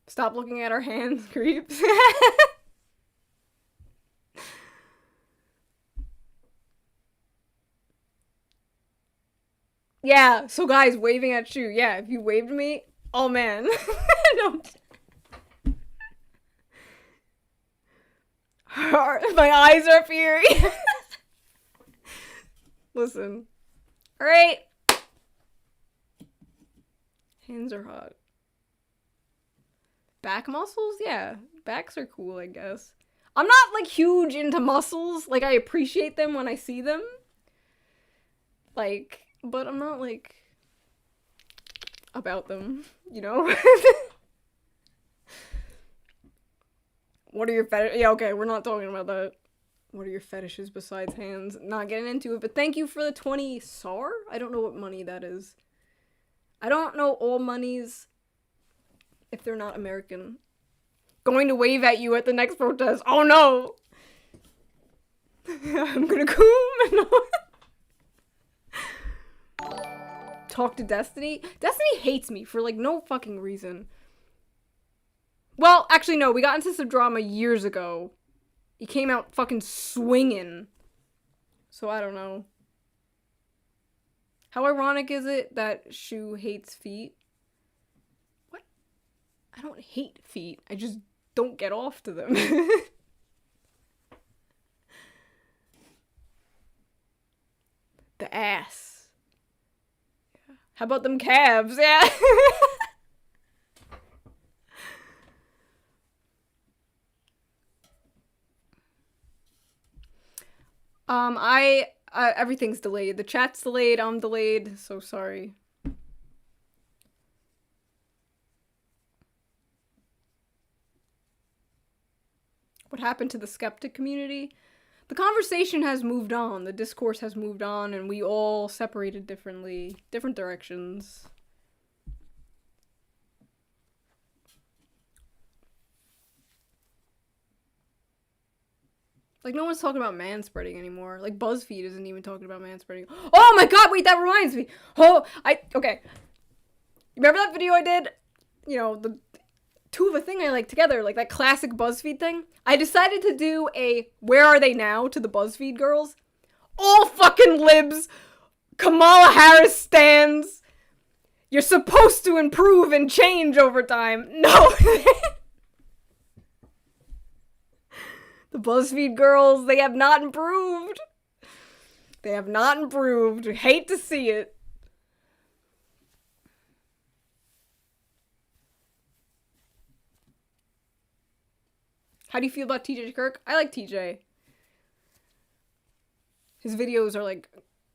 D: Stop looking at our hands, creeps. Yeah, so guys, waving at you. Yeah, if you waved me, oh man. Don't. My eyes are fury. Listen. Alright. Hands are hot. Back muscles? Yeah. Backs are cool, I guess. I'm not, like, huge into muscles. Like, I appreciate them when I see them. Like, but I'm not, like, about them, you know? What are your fetishes? Yeah, okay, we're not talking about that. What are your fetishes besides hands? Not getting into it, but thank you for the 20 SAR? I don't know what money that is. I don't know all monies if they're not American. Going to wave at you at the next protest. Oh no! I'm gonna come. Talk to Destiny? Destiny hates me for, like, no fucking reason. Well, actually, no. We got into some drama years ago. He came out fucking swinging. So, I don't know. How ironic is it that Shu hates feet? What? I don't hate feet. I just don't get off to them. The ass. Yeah. How about them calves? Yeah. Everything's delayed. The chat's delayed, I'm delayed, so sorry. What happened to the skeptic community? The conversation has moved on, the discourse has moved on, and we all separated differently, different directions. Like, no one's talking about manspreading anymore. Like, BuzzFeed isn't even talking about manspreading. Oh my god, wait, that reminds me. Okay. Remember that video I did? You know, the two of a thing I like together, like that classic BuzzFeed thing? I decided to do a Where Are They Now to the BuzzFeed girls. All fucking libs. Kamala Harris stands. You're supposed to improve and change over time. No. The BuzzFeed girls, they have not improved. They have not improved. I hate to see it. How do you feel about TJ Kirk? I like TJ. His videos are, like,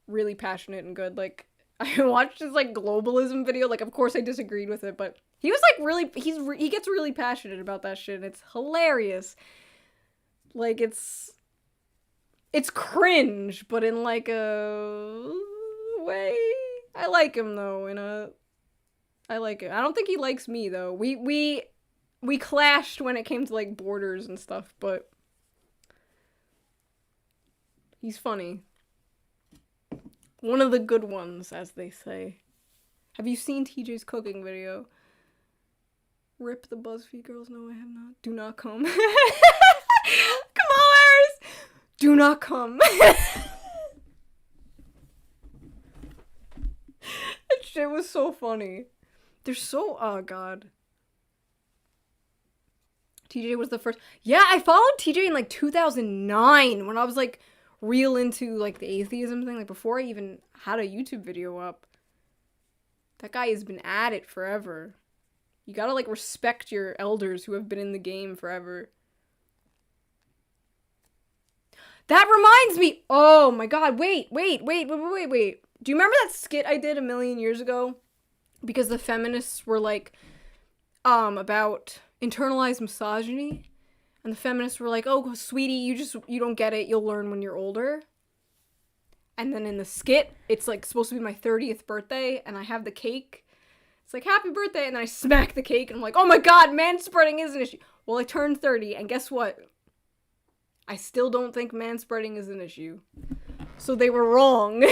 D: really passionate and good. Like, I watched his, like, globalism video. Like, of course I disagreed with it, but he was, like, really, he gets really passionate about that shit. And it's hilarious. Like, it's cringe, but in, like, a way. I like him, though, I like it. I don't think he likes me, though. We clashed when it came to, like, borders and stuff, but he's funny. One of the good ones, as they say. Have you seen TJ's cooking video? Rip the BuzzFeed girls. No, I have not. Do not come. Come on, Harris! Do not come. That shit was so funny. They're so... Oh, God. TJ was the first... Yeah, I followed TJ in, like, 2009 when I was, like, real into, like, the atheism thing. Like, before I even had a YouTube video up. That guy has been at it forever. You gotta, like, respect your elders who have been in the game forever. That reminds me! Oh my god, wait. Do you remember that skit I did a million years ago? Because the feminists were like, about internalized misogyny. And the feminists were like, oh, sweetie, you don't get it, you'll learn when you're older. And then in the skit, it's like supposed to be my 30th birthday, and I have the cake. It's like, happy birthday, and then I smack the cake, and I'm like, oh my god, manspreading is an issue. Well, I turned 30, and guess what? I still don't think manspreading is an issue. So they were wrong.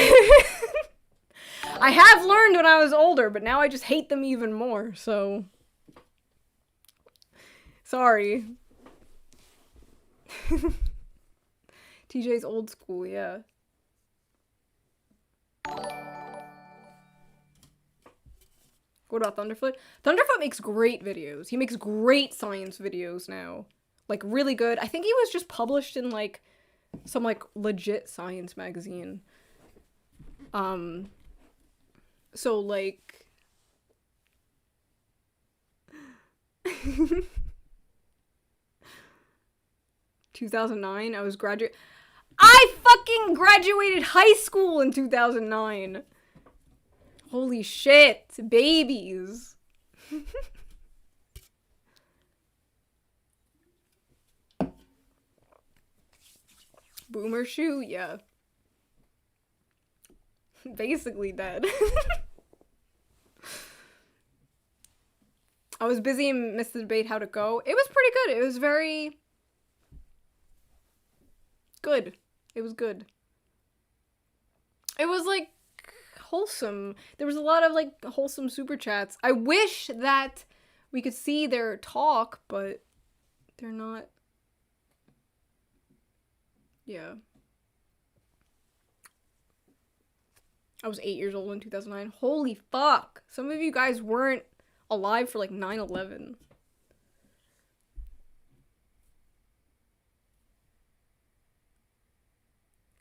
D: I have learned when I was older, but now I just hate them even more, so... Sorry. TJ's old school, yeah. What about Thunderfoot? Thunderfoot makes great videos. He makes great science videos now. Like, really good. I think he was just published in, like, some, like, legit science magazine. So, like... 2009, I was I fucking graduated high school in 2009! Holy shit, babies! Boomer shoe, yeah. Basically dead. I was busy and missed the debate how to go. It was pretty good. It was very good. It was good. It was like wholesome. There was a lot of like wholesome super chats. I wish that we could see their talk, but they're not. Yeah. I was 8 years old in 2009. Holy fuck. Some of you guys weren't alive for like 9/11.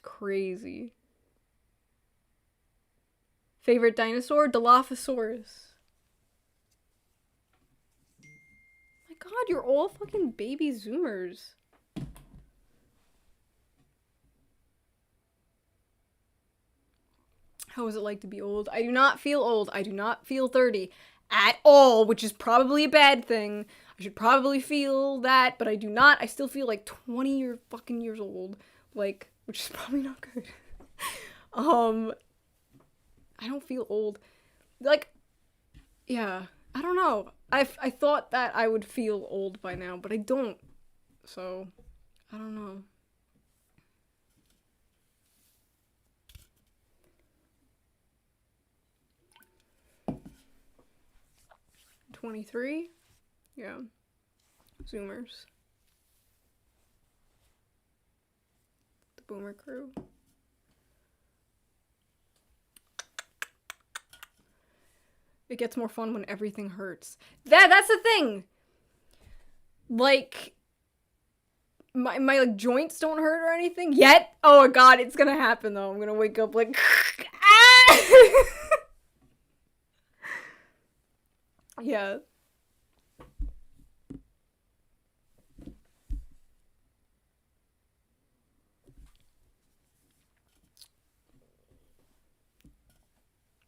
D: Crazy. Favorite dinosaur? Dilophosaurus. My god, you're all fucking baby zoomers. How is it like to be old? I do not feel old. I do not feel 30 at all, which is probably a bad thing. I should probably feel that, but I do not. I still feel like 20 fucking years old. Like, which is probably not good. I don't feel old. Like, yeah, I don't know. I thought that I would feel old by now, but I don't. So, I don't know. 23? Yeah. Zoomers. The boomer crew. It gets more fun when everything hurts. That's the thing! Like, my like joints don't hurt or anything yet. Oh my god, it's gonna happen though. I'm gonna wake up like ah! Yeah.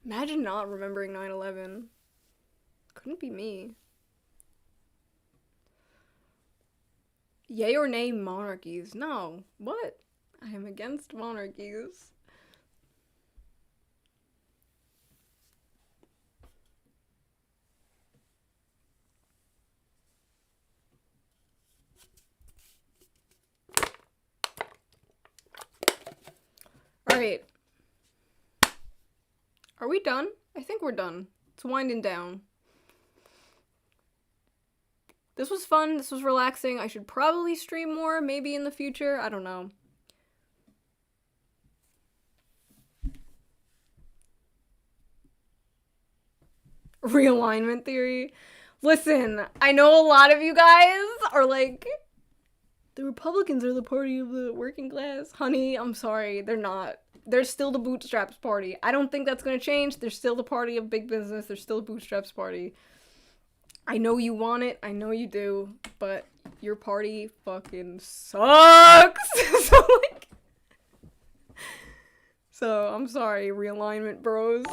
D: Imagine not remembering 9/11. Couldn't be me. Yay or nay monarchies? No. What? I am against monarchies. Alright. Are we done? I think we're done. It's winding down. This was fun. This was relaxing. I should probably stream more, maybe in the future. I don't know. Realignment theory. Listen, I know a lot of you guys are like, the Republicans are the party of the working class. Honey, I'm sorry. They're not. They're still the bootstraps party. I don't think that's going to change. They're still the party of big business. They're still the bootstraps party. I know you want it. I know you do. But your party fucking sucks. So, I'm sorry, realignment bros.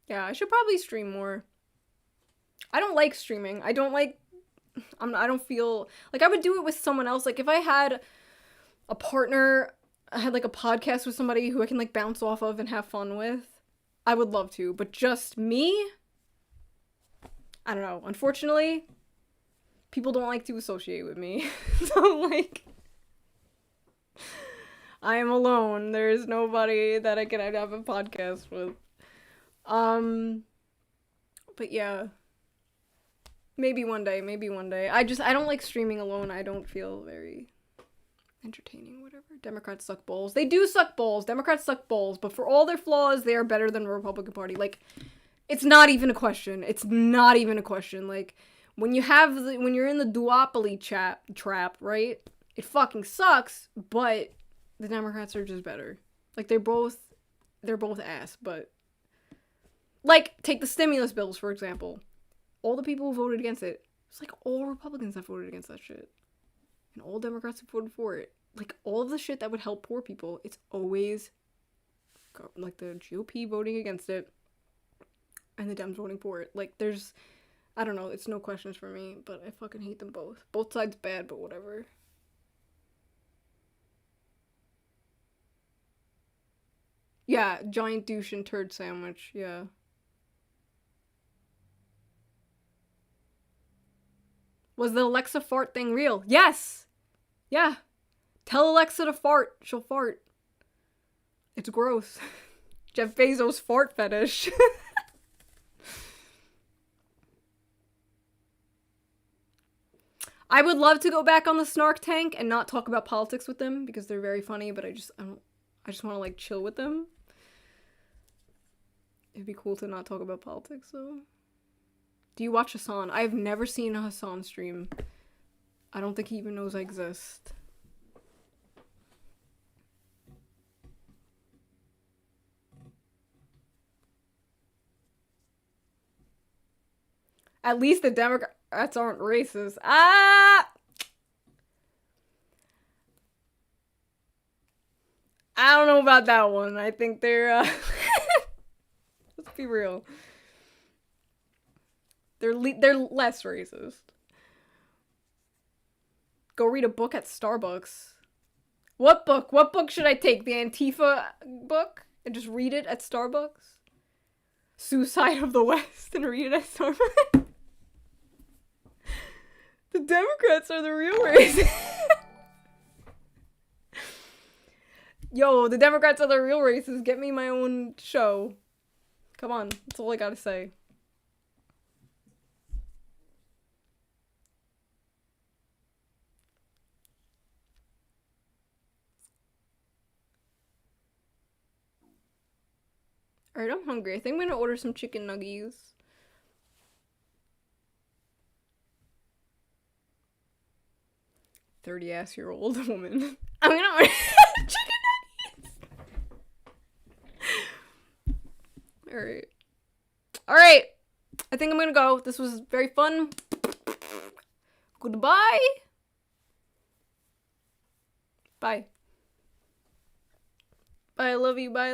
D: Yeah, I should probably stream more. I don't like streaming. I don't feel like I would do it with someone else. Like if I had a partner, I had like a podcast with somebody who I can like bounce off of and have fun with, I would love to. But just me, I don't know. Unfortunately, people don't like to associate with me. So like, I am alone. There's nobody that I can have a podcast with. But yeah. Maybe one day. I don't like streaming alone. I don't feel very entertaining, whatever. Democrats suck balls. They do suck balls. Democrats suck balls. But for all their flaws, they are better than the Republican Party. Like, it's not even a question. Like, when you're in the duopoly trap, right? It fucking sucks, but the Democrats are just better. Like, they're both ass, but... Like, take the stimulus bills, for example. All the people who voted against it, it's like all Republicans have voted against that shit. And all Democrats have voted for it. Like, all of the shit that would help poor people, it's always, like, the GOP voting against it. and the Dems voting for it. Like, there's, I don't know, it's no questions for me, but I fucking hate them both. Both sides bad, but whatever. Yeah, giant douche and turd sandwich, yeah. Was the Alexa fart thing real? Yes! Yeah. Tell Alexa to fart. She'll fart. It's gross. Jeff Bezos' fart fetish. I would love to go back on the Snark Tank and not talk about politics with them because they're very funny, but I just want to like chill with them. It'd be cool to not talk about politics though. Do you watch Hassan? I've never seen a Hassan stream. I don't think he even knows I exist. At least the Democrats aren't racist. Ah! I don't know about that one. I think they're, let's be real. They're less racist. Go read a book at Starbucks. What book? What book should I take? The Antifa book? And just read it at Starbucks? Suicide of the West and read it at Starbucks? The Democrats are the real racists. Yo, the Democrats are the real racists. Get me my own show. Come on. That's all I gotta say. Alright, I'm hungry. I think I'm gonna order some chicken nuggies. 30-ass-year-old woman. I'm gonna order chicken nuggies! Alright. Alright! I think I'm gonna go. This was very fun. Goodbye! Bye. Bye, I love you, bye.